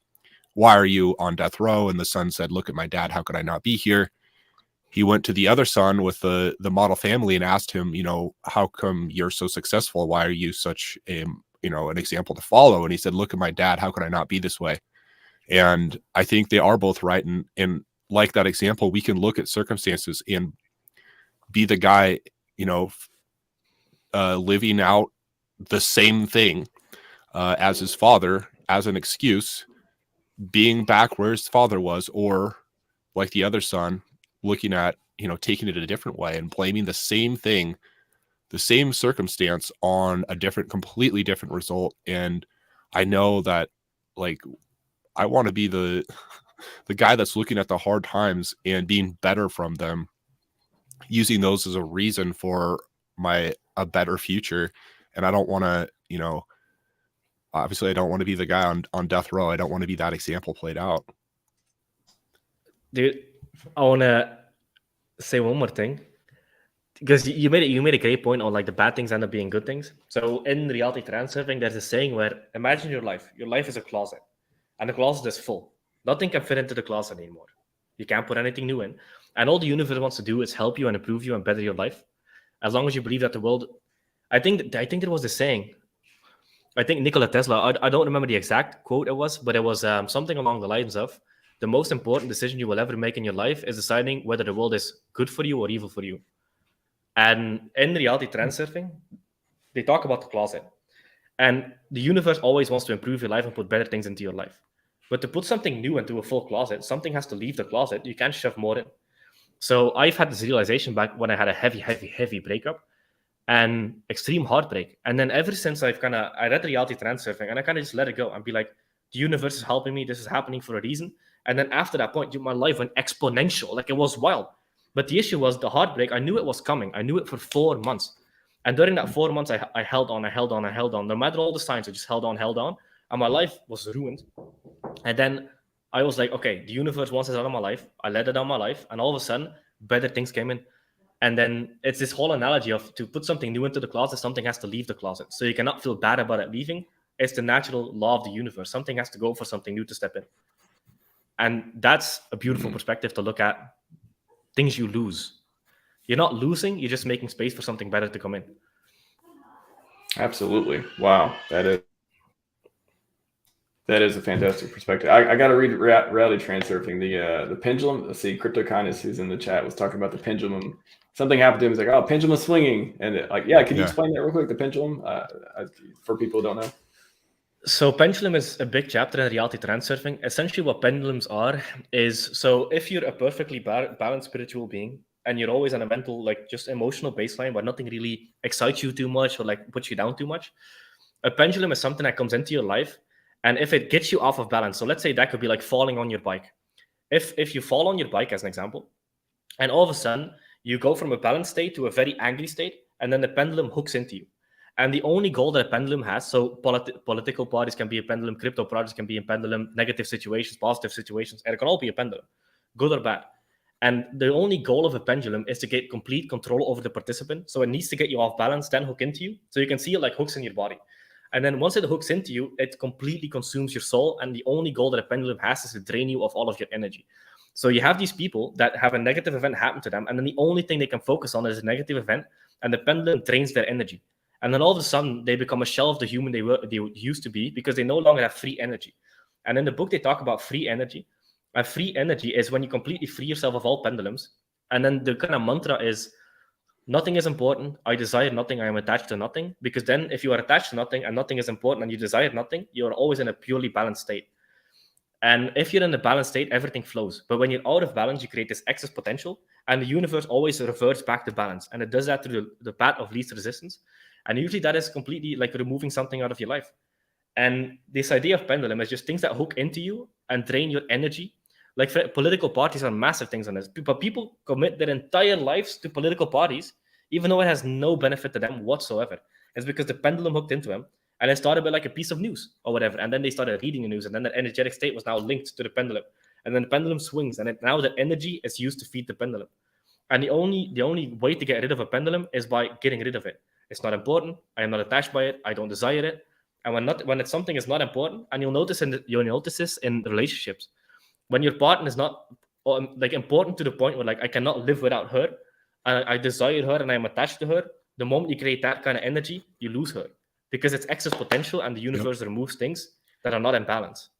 why are you on death row? And the son said, look at my dad. How could I not be here? He went to the other son with the model family and asked him, how come you're so successful? Why are you such an example to follow? And he said, look at my dad. How could I not be this way? And I think they are both right. And like that example, we can look at circumstances and be the guy, living out the same thing as his father as an excuse, being back where his father was, or like the other son, looking at, taking it a different way and blaming the same thing, the same circumstance on a completely different result. And I know that, like, I want to be the guy that's looking at the hard times and being better from them, using those as a reason for a better future. And I don't want to, obviously I don't want to be the guy on death row. I don't want to be that example played out. Dude, I want to say one more thing, because you made a great point on like the bad things end up being good things. So in reality transurfing, there's a saying where, imagine your life is a closet, and the closet is full. Nothing can fit into the closet anymore. You can't put anything new in. And all the universe wants to do is help you and improve you and better your life. As long as you believe that the world, I think there was a saying, I think Nikola Tesla, I don't remember the exact quote it was, but it was something along the lines of, the most important decision you will ever make in your life is deciding whether the world is good for you or evil for you. And in reality transurfing, they talk about the closet. And the universe always wants to improve your life and put better things into your life. But to put something new into a full closet, something has to leave the closet. You can't shove more in. So I've had this realization back when I had a heavy breakup and extreme heartbreak. And then ever since I read reality transurfing, and I kind of just let it go and be like, the universe is helping me. This is happening for a reason. And then after that point, my life went exponential. Like, it was wild. But the issue was the heartbreak. I knew it was coming. I knew it for 4 months. And during that 4 months, I held on. No matter all the signs, I just held on. And my life was ruined. And then I was like, okay, the universe wants this out of my life. I let it out of my life. And all of a sudden, better things came in. And then it's this whole analogy of to put something new into the closet, something has to leave the closet. So you cannot feel bad about it leaving. It's the natural law of the universe. Something has to go for something new to step in. And that's a beautiful perspective to look at things you lose. You're not losing, you're just making space for something better to come in. Absolutely. Wow. That is a fantastic perspective. I got to read Reality Transurfing, the pendulum. Let's see, CryptoKindness, who's in the chat, was talking about the pendulum. Something happened to him. He's like, oh, pendulum is swinging. And can you explain that real quick, the pendulum, for people who don't know? So pendulum is a big chapter in reality transurfing. Essentially what pendulums are is, so if you're a perfectly balanced spiritual being and you're always on a mental, like just emotional baseline where nothing really excites you too much or like puts you down too much, a pendulum is something that comes into your life. And if it gets you off of balance, so let's say that could be like falling on your bike. If you fall on your bike, as an example, and all of a sudden you go from a balanced state to a very angry state, and then the pendulum hooks into you. And the only goal that a pendulum has, so political parties can be a pendulum, crypto projects can be a pendulum, negative situations, positive situations, and it can all be a pendulum, good or bad. And the only goal of a pendulum is to get complete control over the participant. So it needs to get you off balance, then hook into you. So you can see it like hooks in your body. And then once it hooks into you, it completely consumes your soul. And the only goal that a pendulum has is to drain you of all of your energy. So you have these people that have a negative event happen to them, and then the only thing they can focus on is a negative event, and the pendulum drains their energy. And then all of a sudden, they become a shell of the human they used to be because they no longer have free energy. And in the book, they talk about free energy. And free energy is when you completely free yourself of all pendulums. And then the kind of mantra is, nothing is important. I desire nothing. I am attached to nothing. Because then if you are attached to nothing and nothing is important and you desire nothing, you're always in a purely balanced state. And if you're in the balanced state, everything flows. But when you're out of balance, you create this excess potential. And the universe always reverts back to balance. And it does that through the path of least resistance. And usually that is completely like removing something out of your life. And this idea of pendulum is just things that hook into you and drain your energy. Like political parties are massive things on this. But people commit their entire lives to political parties, even though it has no benefit to them whatsoever. It's because the pendulum hooked into them. And it started with like a piece of news or whatever. And then they started reading the news. And then the energetic state was now linked to the pendulum. And then the pendulum swings. And now the energy is used to feed the pendulum. And the only way to get rid of a pendulum is by getting rid of it. It's not important. I am not attached by it. I don't desire it. And when it's something is not important, and you'll notice this in relationships, when your partner is not like important to the point where like I cannot live without her, and I desire her, and I am attached to her. The moment you create that kind of energy, you lose her because it's excess potential, and the universe removes things that are not in balance.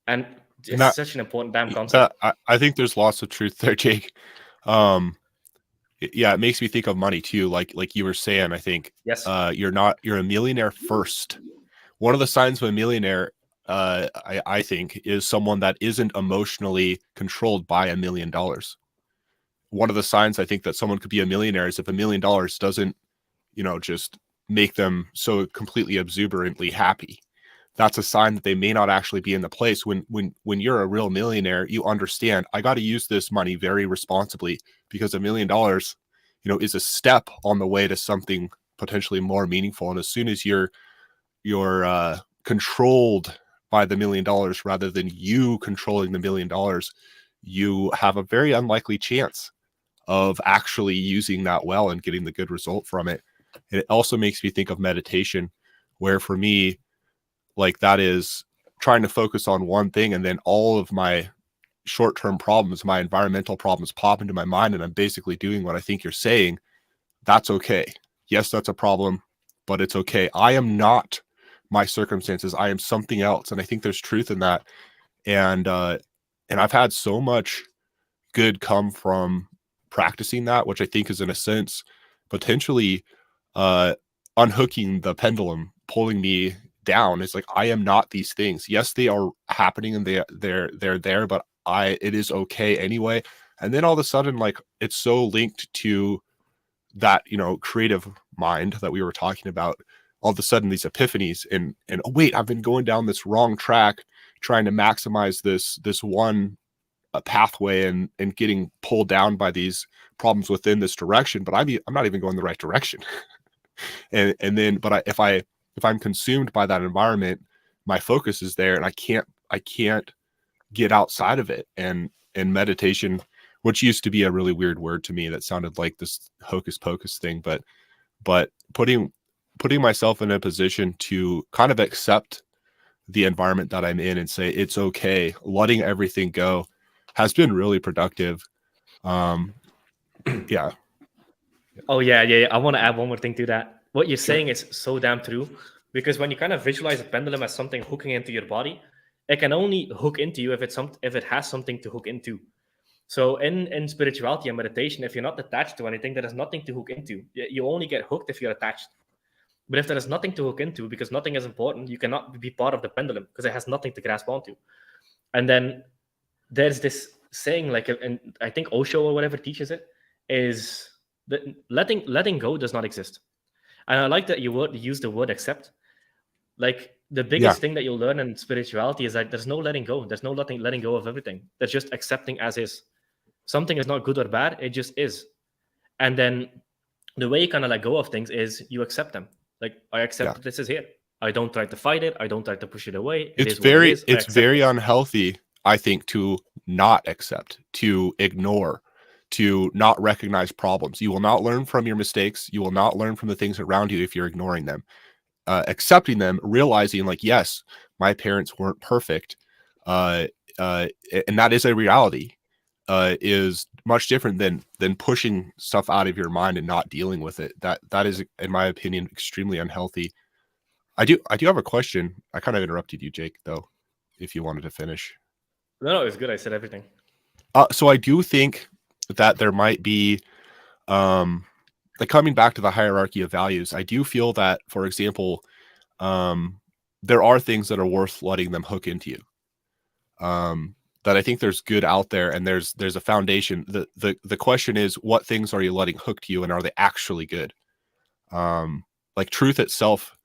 And it's such an important damn concept. I think there's lots of truth there, Jake. Yeah, it makes me think of money too. Like you were saying, I think yes, you're a millionaire first. One of the signs of a millionaire, I think, is someone that isn't emotionally controlled by $1 million. One of the signs I think that someone could be a millionaire is if $1 million doesn't, just make them so completely exuberantly happy. That's a sign that they may not actually be in the place. When you're a real millionaire, you understand I got to use this money very responsibly because $1 million, is a step on the way to something potentially more meaningful. And as soon as you're controlled by the $1 million rather than you controlling the $1 million, you have a very unlikely chance of actually using that well and getting the good result from it. And it also makes me think of meditation, where for me, like that is trying to focus on one thing, and then all of my short-term problems, my environmental problems pop into my mind, and I'm basically doing what I think you're saying. That's okay. Yes, that's a problem, but it's okay. I am not my circumstances. I am something else. And I think there's truth in that. And I've had so much good come from practicing that, which I think is in a sense potentially unhooking the pendulum, pulling me down. It's like I am not these things. Yes, they are happening and they're there, but it is okay anyway. And then all of a sudden, like it's so linked to that, creative mind that we were talking about. All of a sudden, these epiphanies and oh wait, I've been going down this wrong track, trying to maximize this one a pathway and getting pulled down by these problems within this direction, but I'm not even going the right direction. and then, but if I'm consumed by that environment, my focus is there, and I can't get outside of it. And meditation, which used to be a really weird word to me that sounded like this hocus pocus thing, but putting myself in a position to kind of accept the environment that I'm in and say it's okay, letting everything go, has been really productive. Yeah. Oh yeah. I want to add one more thing to that. What you're saying is so damn true, because when you kind of visualize a pendulum as something hooking into your body, it can only hook into you if it has something to hook into. So in spirituality and meditation, if you're not attached to anything, there is nothing to hook into. You only get hooked if you're attached. But if there is nothing to hook into, because nothing is important, you cannot be part of the pendulum because it has nothing to grasp onto. And then there's this saying, like, and I think Osho or whatever teaches it, is that letting go does not exist. And I like that you use the word accept. Like, the biggest thing that you'll learn in spirituality is that there's no letting go. There's no letting go of everything. There's just accepting as is. Something is not good or bad. It just is. And then the way you kind of let go of things is you accept them. Like, I accept that this is here. I don't try to fight it. I don't try to push it away. It's very unhealthy, I think, to not accept, to ignore, to not recognize problems. You will not learn from your mistakes. You will not learn from the things around you if you're ignoring them. Accepting them, realizing, like, yes, my parents weren't perfect, and that is a reality, is much different than pushing stuff out of your mind and not dealing with it. That is, in my opinion, extremely unhealthy. I do have a question. I kind of interrupted you, Jake, though, if you wanted to finish. No, it was good. I said everything. So I do think that there might be, like, coming back to the hierarchy of values, I do feel that, for example, there are things that are worth letting them hook into you. That I think there's good out there, and there's a foundation. The question is, what things are you letting hook to you, and are they actually good? Like, truth itself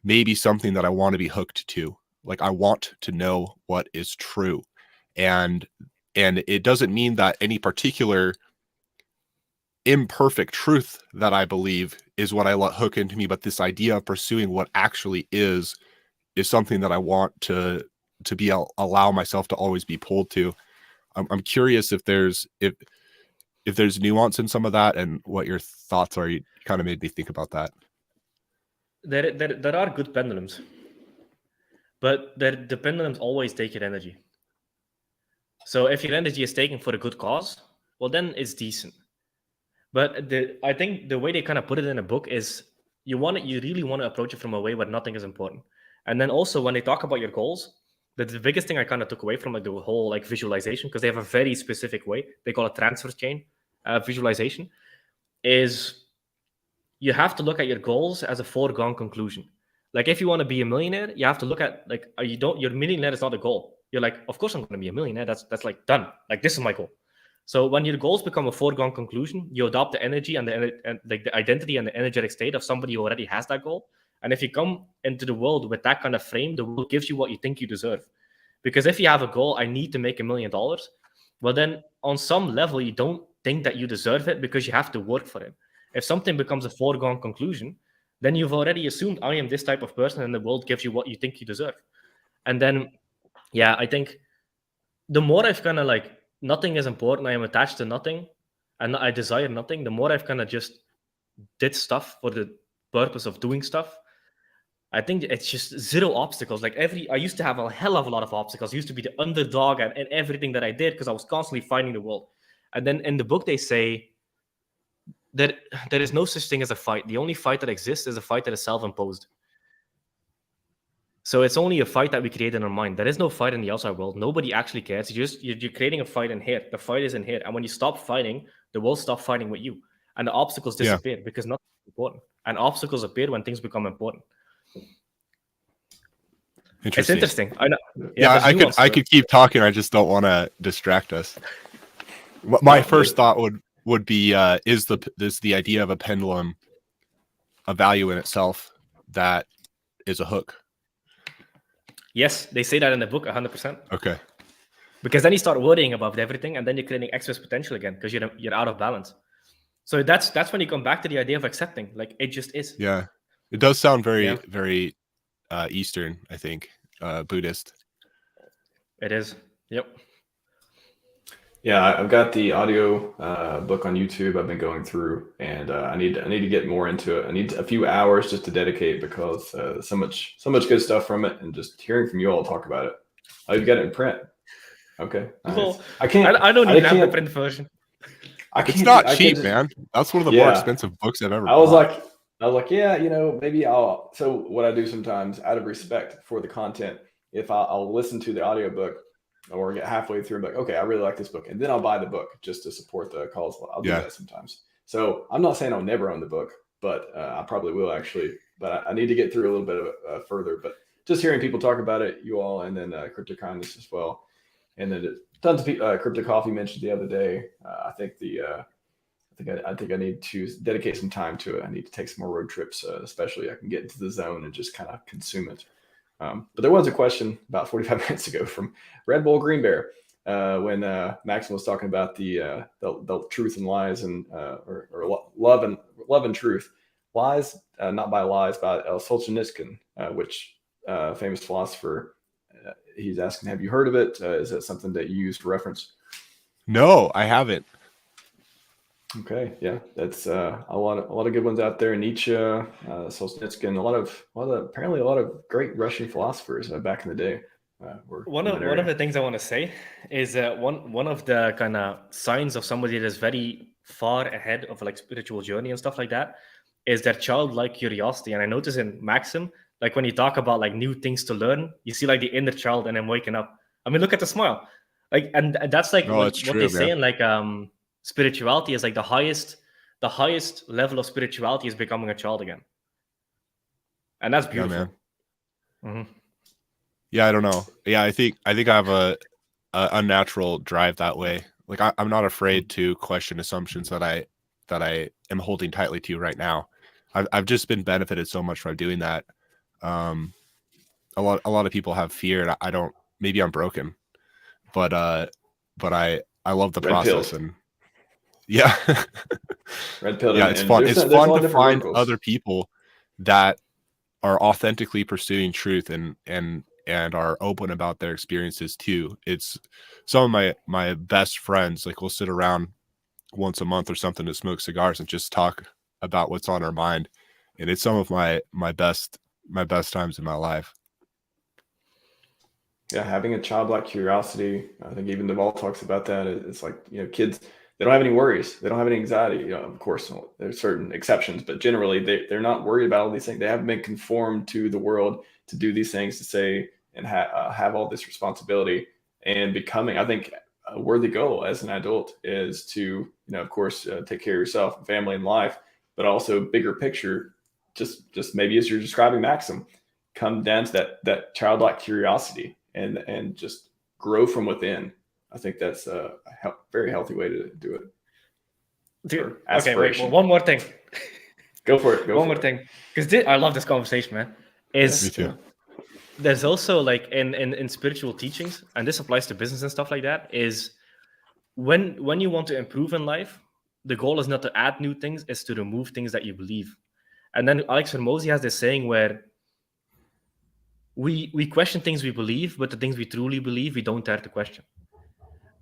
may be something that I want to be hooked to. Like, I want to know what is true, and it doesn't mean that any particular imperfect truth that I believe is what I let hook into me, but this idea of pursuing what actually is something that I want to allow myself to always be pulled to. I'm curious if there's nuance in some of that, and what your thoughts are. You kind of made me think about that. There are good pendulums, but the pendulums always take your energy. So if your energy is taken for a good cause, well, then it's decent. But I think the way they kind of put it in a book is you really want to approach it from a way where nothing is important. And then also, when they talk about your goals, the biggest thing I kind of took away from, like, the whole, like, visualization, because they have a very specific way, they call it transfer chain visualization, is you have to look at your goals as a foregone conclusion. Like, if you want to be a millionaire, you have to look at, like, your millionaire is not a goal. You're like, of course I'm going to be a millionaire. That's like done. Like, this is my goal. So when your goals become a foregone conclusion, you adopt the energy and the identity and the energetic state of somebody who already has that goal. And if you come into the world with that kind of frame, the world gives you what you think you deserve. Because if you have a goal, I need to make $1 million, well, then on some level, you don't think that you deserve it because you have to work for it. If something becomes a foregone conclusion, then you've already assumed, I am this type of person, and the world gives you what you think you deserve. And then, yeah, I think the more I've kind of, like, nothing is important, I am attached to nothing, and I desire nothing, the more I've kind of just did stuff for the purpose of doing stuff, I think it's just zero obstacles. Like, I used to have a hell of a lot of obstacles. I used to be the underdog and everything that I did because I was constantly fighting the world. And then in the book, they say that there is no such thing as a fight. The only fight that exists is a fight that is self-imposed. So it's only a fight that we create in our mind. There is no fight in the outside world. Nobody actually cares. You're creating a fight in here. The fight is in here. And when you stop fighting, the world stops fighting with you. And the obstacles disappear because nothing is important. And obstacles appear when things become important. It's interesting. I know. Yeah, I could keep talking. I just don't want to distract us. My first thought would be is the idea of a pendulum a value in itself that is a hook? Yes, they say that in the book 100%. Okay. Because then you start worrying about everything, and then you're creating excess potential again because you're out of balance. So that's when you come back to the idea of accepting, like it just is. Yeah, it does sound very very Eastern, I think, Buddhist. It is. Yep. Yeah, I've got the audio book on YouTube I've been going through, and I need to get more into it. I need a few hours just to dedicate because so much good stuff from it, and just hearing from you all talk about it. Oh, you've got it in print. Okay. Nice. Well, I can't. I don't even have the print version. It's not cheap, man. That's one of the more expensive books I've ever bought. I was like, yeah, maybe I'll. So what I do sometimes, out of respect for the content, if I'll listen to the audiobook or get halfway through and be like, okay, I really like this book, and then I'll buy the book just to support the cause. I'll do that sometimes. So I'm not saying I'll never own the book, but I probably will actually. But I need to get through a little bit of further. But just hearing people talk about it, you all, and then Crypto Kindness as well. And then tons of people, Crypto Coffee mentioned the other day. I think I need to dedicate some time to it. I need to take some more road trips, especially I can get into the zone and just kind of consume it. But there was a question about 45 minutes ago from Red Bull Green Bear when Maxim was talking about the truth and lies and or love and truth. Lies, not by lies, by Solzhenitsyn, which famous philosopher. He's asking, have you heard of it? Is that something that you use to reference? No, I haven't. Okay, yeah, that's a lot of good ones out there. Nietzsche, Solzhenitsyn, apparently a lot of great Russian philosophers back in the day. One of the things I want to say is one of the kind of signs of somebody that's very far ahead of like spiritual journey and stuff like that is their childlike curiosity. And I notice in Maxim, like when you talk about like new things to learn, you see like the inner child and then waking up. I mean, look at the smile. Like, and that's like what they say in like spirituality is like the highest level of spirituality is becoming a child again. And that's beautiful. Yeah, man. Mm-hmm. Yeah, I don't know. Yeah, I think I have a unnatural drive that way. Like I'm not afraid to question assumptions that I am holding tightly to right now. I've just been benefited so much from doing that. A lot of people have fear, and I don't. Maybe I'm broken, but I love the process, and yeah, red pill. Yeah, it's fun. It's fun to find other people that are authentically pursuing truth and are open about their experiences too. It's some of my best friends. Like we'll sit around once a month or something to smoke cigars and just talk about what's on our mind, and it's some of my best times in my life. Yeah, having a childlike curiosity. I think even Naval talks about that. It's like, kids, they don't have any worries. They don't have any anxiety. Of course, there's certain exceptions, but generally they're not worried about all these things. They haven't been conformed to the world to do these things, to say and have all this responsibility. And becoming, I think, a worthy goal as an adult is to, of course, take care of yourself, family, and life, but also bigger picture. Just maybe as you're describing Maxim, come down to that childlike curiosity and just grow from within. I think that's a very healthy way to do it. Dude, okay, wait. Well, one more thing. Go for it. One more thing, because I love this conversation, man. Me too. There's also like in spiritual teachings, and this applies to business and stuff like that, is when you want to improve in life, the goal is not to add new things, it's to remove things that you believe. And then Alex Hormozi has this saying where we question things we believe, but the things we truly believe, we don't dare to question.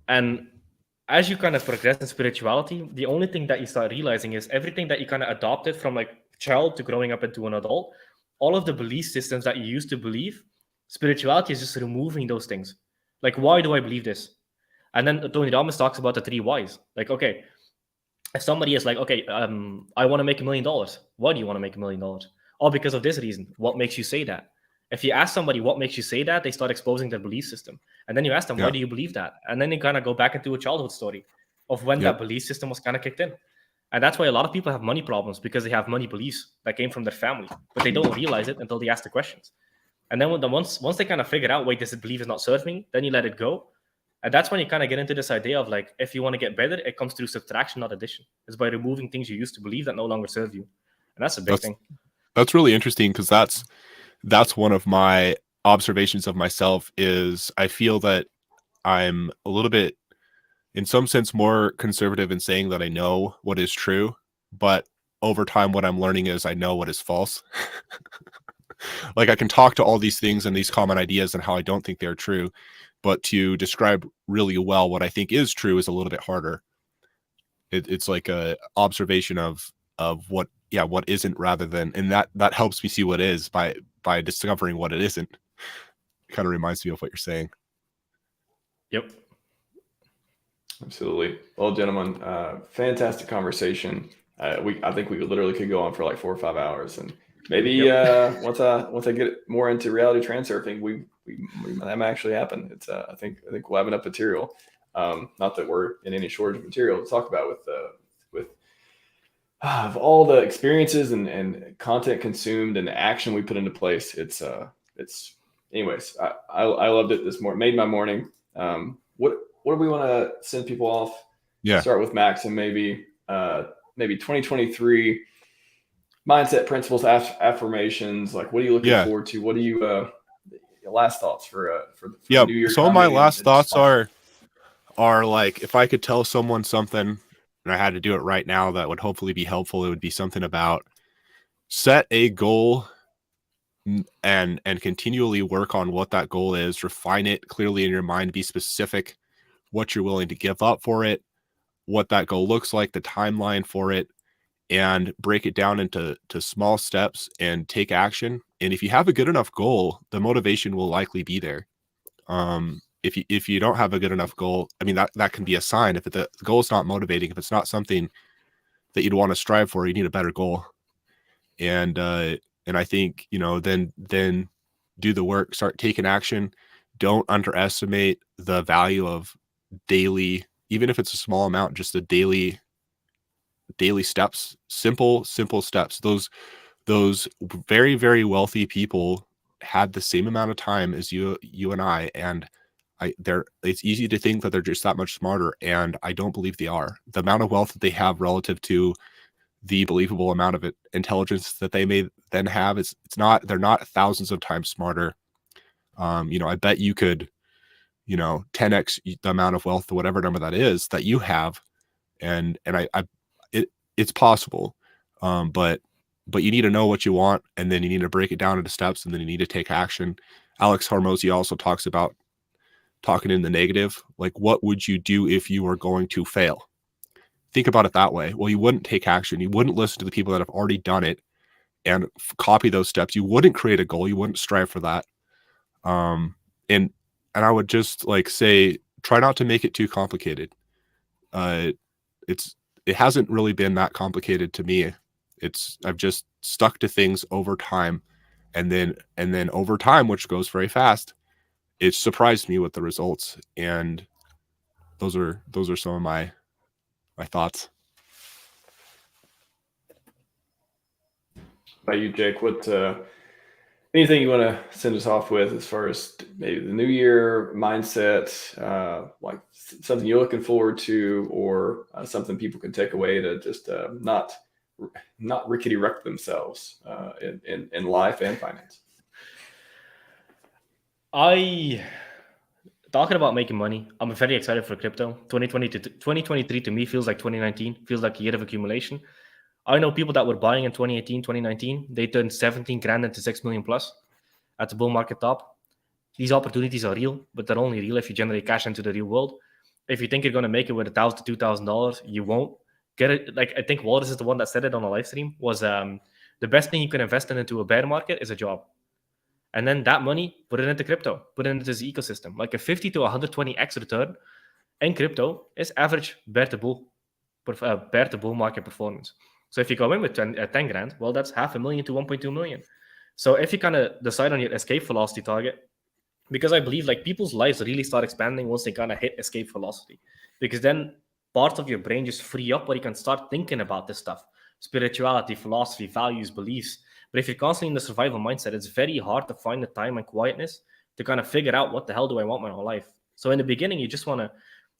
And as you kind of progress in spirituality, the only thing that you start realizing is everything that you kind of adopted from like child to growing up into an adult, all of the belief systems that you used to believe, spirituality is just removing those things. Like, why do I believe this? And then Tony Robbins talks about the 3 whys. Like, okay, if somebody is like, okay, I want to make $1 million. Why do you want to make $1 million? Oh, because of this reason. What makes you say that? If you ask somebody what makes you say that, they start exposing their belief system. And then you ask them, why do you believe that? And then they kind of go back into a childhood story of when that belief system was kind of kicked in. And that's why a lot of people have money problems, because they have money beliefs that came from their family, but they don't realize it until they ask the questions. And then once they kind of figure out, wait, this belief is not serving me, then you let it go. And that's when you kind of get into this idea of like, if you want to get better, it comes through subtraction, not addition. It's by removing things you used to believe that no longer serve you. And that's a big thing. That's really interesting, because that's one of my observations of myself is I feel that I'm a little bit, in some sense, more conservative in saying that I know what is true, but over time, what I'm learning is I know what is false. Like I can talk to all these things and these common ideas and how I don't think they're true, but to describe really well what I think is true is a little bit harder. It's like a observation of what isn't, rather than, and that helps me see what is by discovering what it isn't. It kind of reminds me of what you're saying. Yep. Absolutely. Well, gentlemen, fantastic conversation. I think we literally could go on for like 4 or 5 hours, and maybe once I get more into reality transurfing, we that might actually happen. It's I think we'll have enough material. Not that we're in any shortage of material to talk about with of all the experiences and content consumed and the action we put into place. It's anyways. I loved it this morning. Made my morning. What do we want to send people off? Yeah. Start with Maxim, maybe 2023 mindset principles, affirmations. Like, what are you looking forward to? What do you last thoughts for the new year? So my last thoughts are like, if I could tell someone something and I had to do it right now that would hopefully be helpful, it would be something about set a goal and continually work on what that goal is, refine it clearly in your mind, be specific what you're willing to give up for it, what that goal looks like, the timeline for it, and break it down into small steps and take action. And if you have a good enough goal, the motivation will likely be there. If you don't have a good enough goal, I mean, that can be a sign. If the goal is not motivating, if it's not something that you'd want to strive for, you need a better goal. And I think, then do the work, start taking action. Don't underestimate the value of daily, even if it's a small amount, just the daily steps, simple steps. Those very, very wealthy people had the same amount of time as you and I, and it's easy to think that they're just that much smarter, and I don't believe they are. The amount of wealth that they have relative to the believable amount of intelligence that they may then have, they're not thousands of times smarter. I bet you could 10x the amount of wealth, whatever number that is that you have, and it's possible, but you need to know what you want, and then you need to break it down into steps, and then you need to take action. Alex Hormozy also talks about talking in the negative, like, what would you do if you were going to fail? Think about it that way. Well, you wouldn't take action. You wouldn't listen to the people that have already done it and copy those steps. You wouldn't create a goal. You wouldn't strive for that. And I would just say, try not to make it too complicated. It hasn't really been that complicated to me. I've just stuck to things over time, and then over time, which goes very fast, it surprised me with the results. And those are some of my thoughts. By you, Jake, what anything you want to send us off with as far as maybe the new year mindset, like something you're looking forward to, or something people can take away to just not rickety wreck themselves in life and finance? Talking about making money, I'm very excited for crypto. 2023 to me feels like 2019, feels like a year of accumulation. I know people that were buying in 2018, 2019, they turned 17 grand into 6 million plus at the bull market top. These opportunities are real, but they're only real if you generate cash into the real world. If you think you're going to make it with $1,000 to $2,000, you won't get it. Like, I think Walrus is the one that said it on a live stream, was the best thing you can invest into a bear market is a job. And then that money, put it into crypto, put it into this ecosystem. Like a 50 to 120x return in crypto is average bear to bull market performance. So if you go in with 10 grand, well, that's $500,000 to 1.2 million. So if you kind of decide on your escape velocity target, because I believe people's lives really start expanding once they kind of hit escape velocity, because then parts of your brain just free up where you can start thinking about this stuff, spirituality, philosophy, values, beliefs. But if you're constantly in the survival mindset, it's very hard to find the time and quietness to kind of figure out what the hell do I want my whole life. So in the beginning, you just want to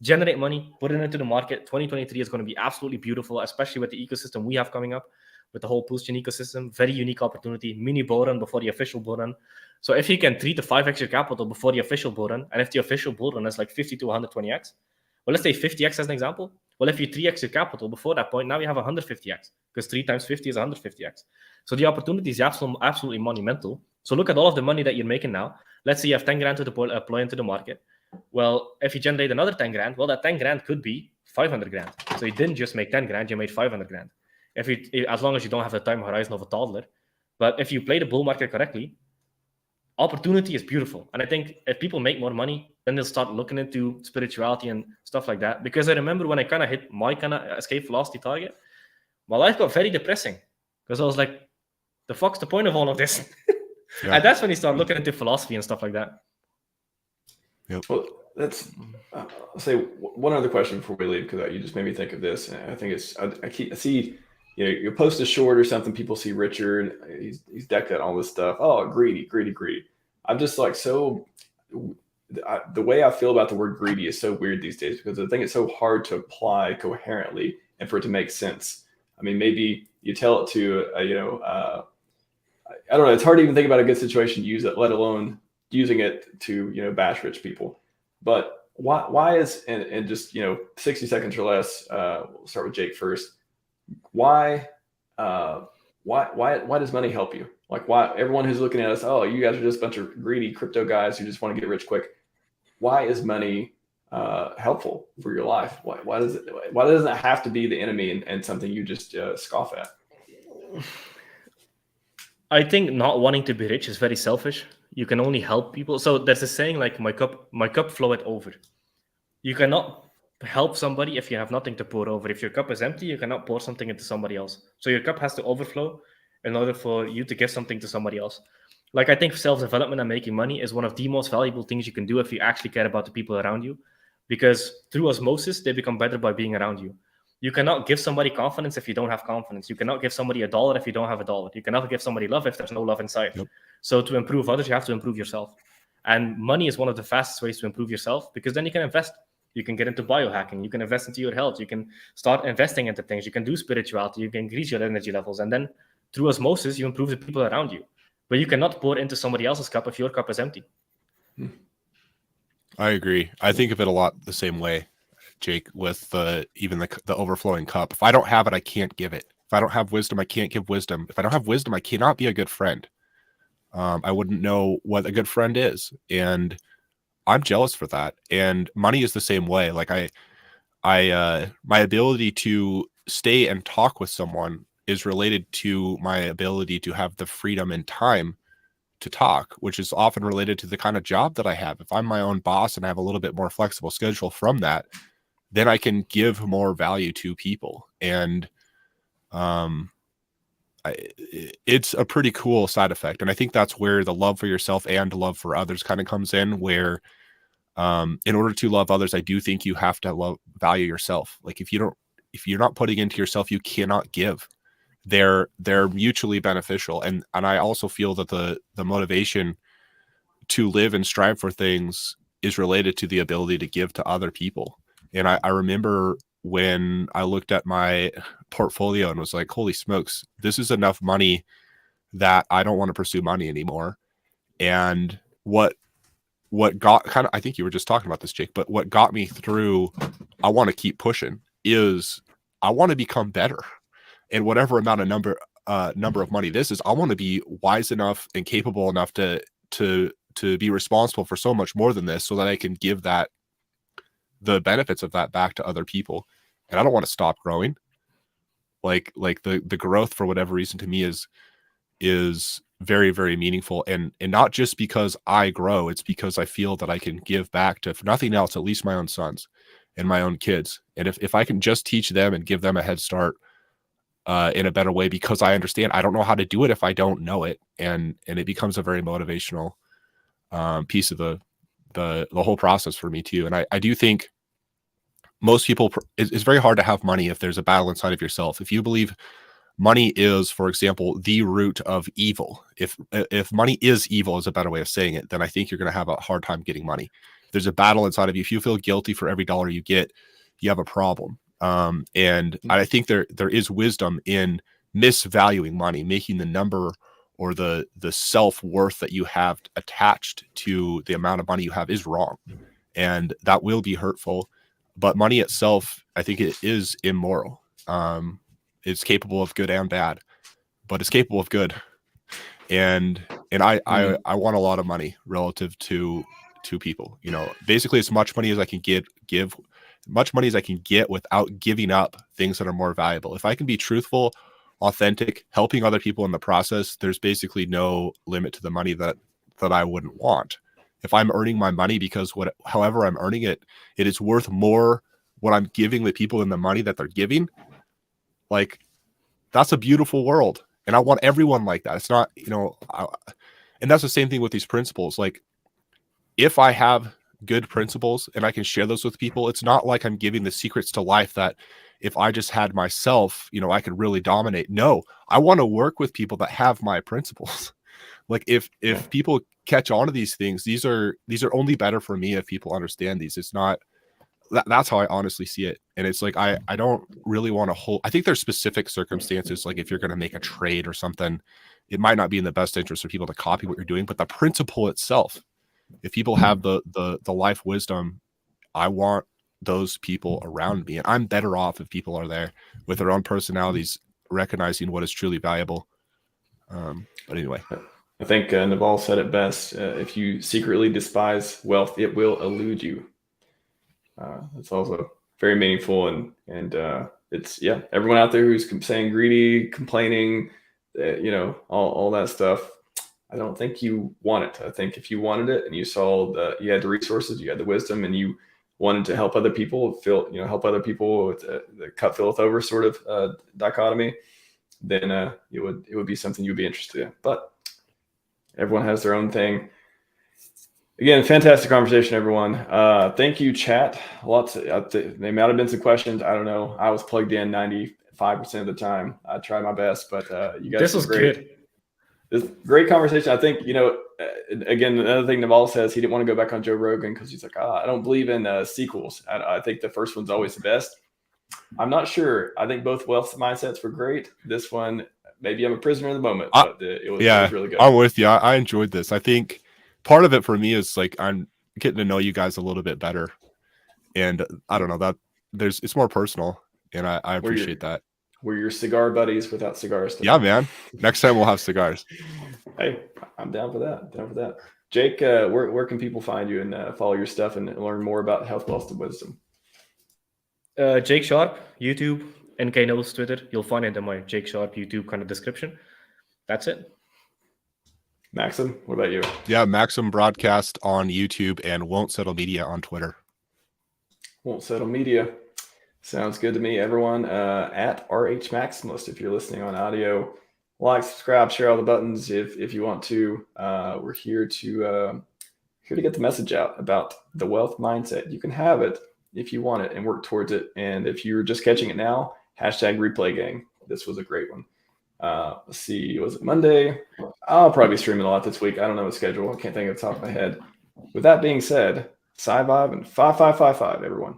generate money, put it into the market. 2023 is going to be absolutely beautiful, especially with the ecosystem we have coming up. with the whole PulseChain ecosystem. Very unique opportunity, mini bull run before the official bull run. So if you can 3 to 5x your capital before the official bull run, and if the official bull run is like 50 to 120x, well, let's say 50x as an example. Well, if you 3x your capital before that point, now you have 150x, because 3 times 50 is 150x. So the opportunity is absolutely monumental. So look at all of the money that you're making now. Let's say you have 10 grand to deploy into the market. Well, if you generate another 10 grand, well, that 10 grand could be 500 grand. So you didn't just make 10 grand, you made 500 grand. As long as you don't have the time horizon of a toddler. But if you play the bull market correctly, opportunity is beautiful. And I think if people make more money, then they'll start looking into spirituality and stuff like that. Because I remember when I kind of hit my kind of escape velocity target, my life got very depressing. Because I was like, the fuck's the point of all of this? Yeah. And that's when you start looking into philosophy and stuff like that. Yep. Well, that's, I'll say one other question before we leave, because you just made me think of this. And I think I see, you post a short or something, people see Richard, he's decked out all this stuff. Oh, greedy. I'm just like, the way I feel about the word greedy is so weird these days, because I think it's so hard to apply coherently and for it to make sense. I mean, maybe you tell it to, I don't know. It's hard to even think about a good situation to use it, let alone using it to, bash rich people. But why is, and just, 60 seconds or less, we'll start with Jake first. Why does money help you? Like, why everyone who's looking at us, oh, you guys are just a bunch of greedy crypto guys who just want to get rich quick. Why is money helpful for your life? Why doesn't it have to be the enemy and something you just scoff at? I think not wanting to be rich is very selfish. You can only help people. So there's a saying like, my cup floweth over. You cannot help somebody if you have nothing to pour over. If your cup is empty, you cannot pour something into somebody else. So your cup has to overflow in order for you to give something to somebody else. Like, I think self-development and making money is one of the most valuable things you can do if you actually care about the people around you, because through osmosis, they become better by being around you. You cannot give somebody confidence if you don't have confidence. You cannot give somebody $1 if you don't have $1. You cannot give somebody love if there's no love inside. Yep. So to improve others, you have to improve yourself. And money is one of the fastest ways to improve yourself, because then you can invest. You can get into biohacking. You can invest into your health. You can start investing into things. You can do spirituality. You can increase your energy levels. And then through osmosis, you improve the people around you. But you cannot pour into somebody else's cup if your cup is empty. I agree. I think of it a lot the same way, Jake, with even the overflowing cup. If I don't have it, I can't give it. If I don't have wisdom, I can't give wisdom. If I don't have wisdom, I cannot be a good friend. I wouldn't know what a good friend is. And I'm jealous for that. And money is the same way. Like my ability to stay and talk with someone is related to my ability to have the freedom and time to talk, which is often related to the kind of job that I have. If I'm my own boss and I have a little bit more flexible schedule from that, then I can give more value to people. And it's a pretty cool side effect. And I think that's where the love for yourself and love for others kind of comes in, where in order to love others, I do think you have to value yourself. Like if you're not putting into yourself, you cannot give. They're mutually beneficial. And I also feel that the motivation to live and strive for things is related to the ability to give to other people. And I remember when I looked at my portfolio and was like, holy smokes, this is enough money that I don't want to pursue money anymore. And what got I think you were just talking about this, Jake, but what got me through, I want to keep pushing, is I want to become better. And whatever amount of number of money this is, I want to be wise enough and capable enough to be responsible for so much more than this, so that I can give the benefits of that back to other people. And I don't want to stop growing. Like the growth, for whatever reason, to me is very, very meaningful. And not just because I grow, it's because I feel that I can give back to, if nothing else, at least my own sons and my own kids. And if I can just teach them and give them a head start in a better way, because I understand I don't know how to do it if I don't know it. And it becomes a very motivational piece of the whole process for me too. And I do think most people, it's very hard to have money if there's a battle inside of yourself. If you believe money is, for example, the root of evil, if money is evil is a better way of saying it, then I think you're going to have a hard time getting money. If there's a battle inside of you, if you feel guilty for every dollar you get, you have a problem. And I think there is wisdom in misvaluing money, making the number or the self-worth that you have attached to the amount of money you have is wrong. And that will be hurtful. But money itself, I think it is immoral. It's capable of good and bad, but it's capable of good. And I want a lot of money relative to people. You know, basically as much money as I can give much money as I can get without giving up things that are more valuable. If I can be truthful, authentic, helping other people in the process, there's basically no limit to the money that I wouldn't want. If I'm earning my money because however I'm earning it, it is worth more what I'm giving the people in the money that they're giving. Like, that's a beautiful world. And I want everyone like that. It's not, you know, and that's the same thing with these principles. Like, if I have good principles and I can share those with people, it's not like I'm giving the secrets to life that if I just had myself, you know, I could really dominate. No, I want to work with people that have my principles. Like, if people catch on to these things, these are only better for me if people understand these. It's not, that's how I honestly see it. And it's like, I don't really want to hold, I think there's specific circumstances, like if you're going to make a trade or something, it might not be in the best interest for people to copy what you're doing, but the principle itself, if people have the life wisdom, I want those people around me, and I'm better off if people are there with their own personalities, recognizing what is truly valuable. But anyway, I think Naval said it best. If you secretly despise wealth, it will elude you. It's also very meaningful, and it's, yeah, everyone out there who's saying greedy, complaining, you know, all that stuff, I don't think you want it. I think if you wanted it and you saw you had the resources, you had the wisdom, and you wanted to help other people help other people with the cup filleth over sort of dichotomy, then it would be something you'd be interested in. But everyone has their own thing. Again, fantastic conversation, everyone. Thank you, chat. There might have been some questions. I don't know. I was plugged in 95% of the time. I tried my best, but you guys. This was great. good. This great conversation. I think, you know, again, another thing Naval says, he didn't want to go back on Joe Rogan because he's like, I don't believe in sequels. I think the first one's always the best. I'm not sure. I think both wealth mindsets were great. This one, maybe I'm a prisoner of the moment, but it was really good. I'm with you. I enjoyed this. I think part of it for me is like I'm getting to know you guys a little bit better, and I don't know that it's more personal, and I appreciate that. We're your cigar buddies without cigars today. Yeah, man. Next time we'll have cigars. Hey, I'm down for that. Jake, where can people find you and follow your stuff and learn more about health, wealth, and wisdom? Jake Sharpe, YouTube, NK Knows, Twitter. You'll find it in my Jake Sharpe YouTube kind of description. That's it. Maxim, what about you? Yeah, Maxim broadcast on YouTube and Won't Settle Media on Twitter. Won't Settle Media. Sounds good to me, everyone. At RHMax, if you're listening on audio, like, subscribe, share all the buttons if you want to. We're here to get the message out about the wealth mindset. You can have it if you want it and work towards it. And if you're just catching it now, #ReplayGang. This was a great one. Let's see, was it Monday? I'll probably be streaming a lot this week. I don't know the schedule. I can't think of the top of my head. With that being said, Scivive and 5555, everyone.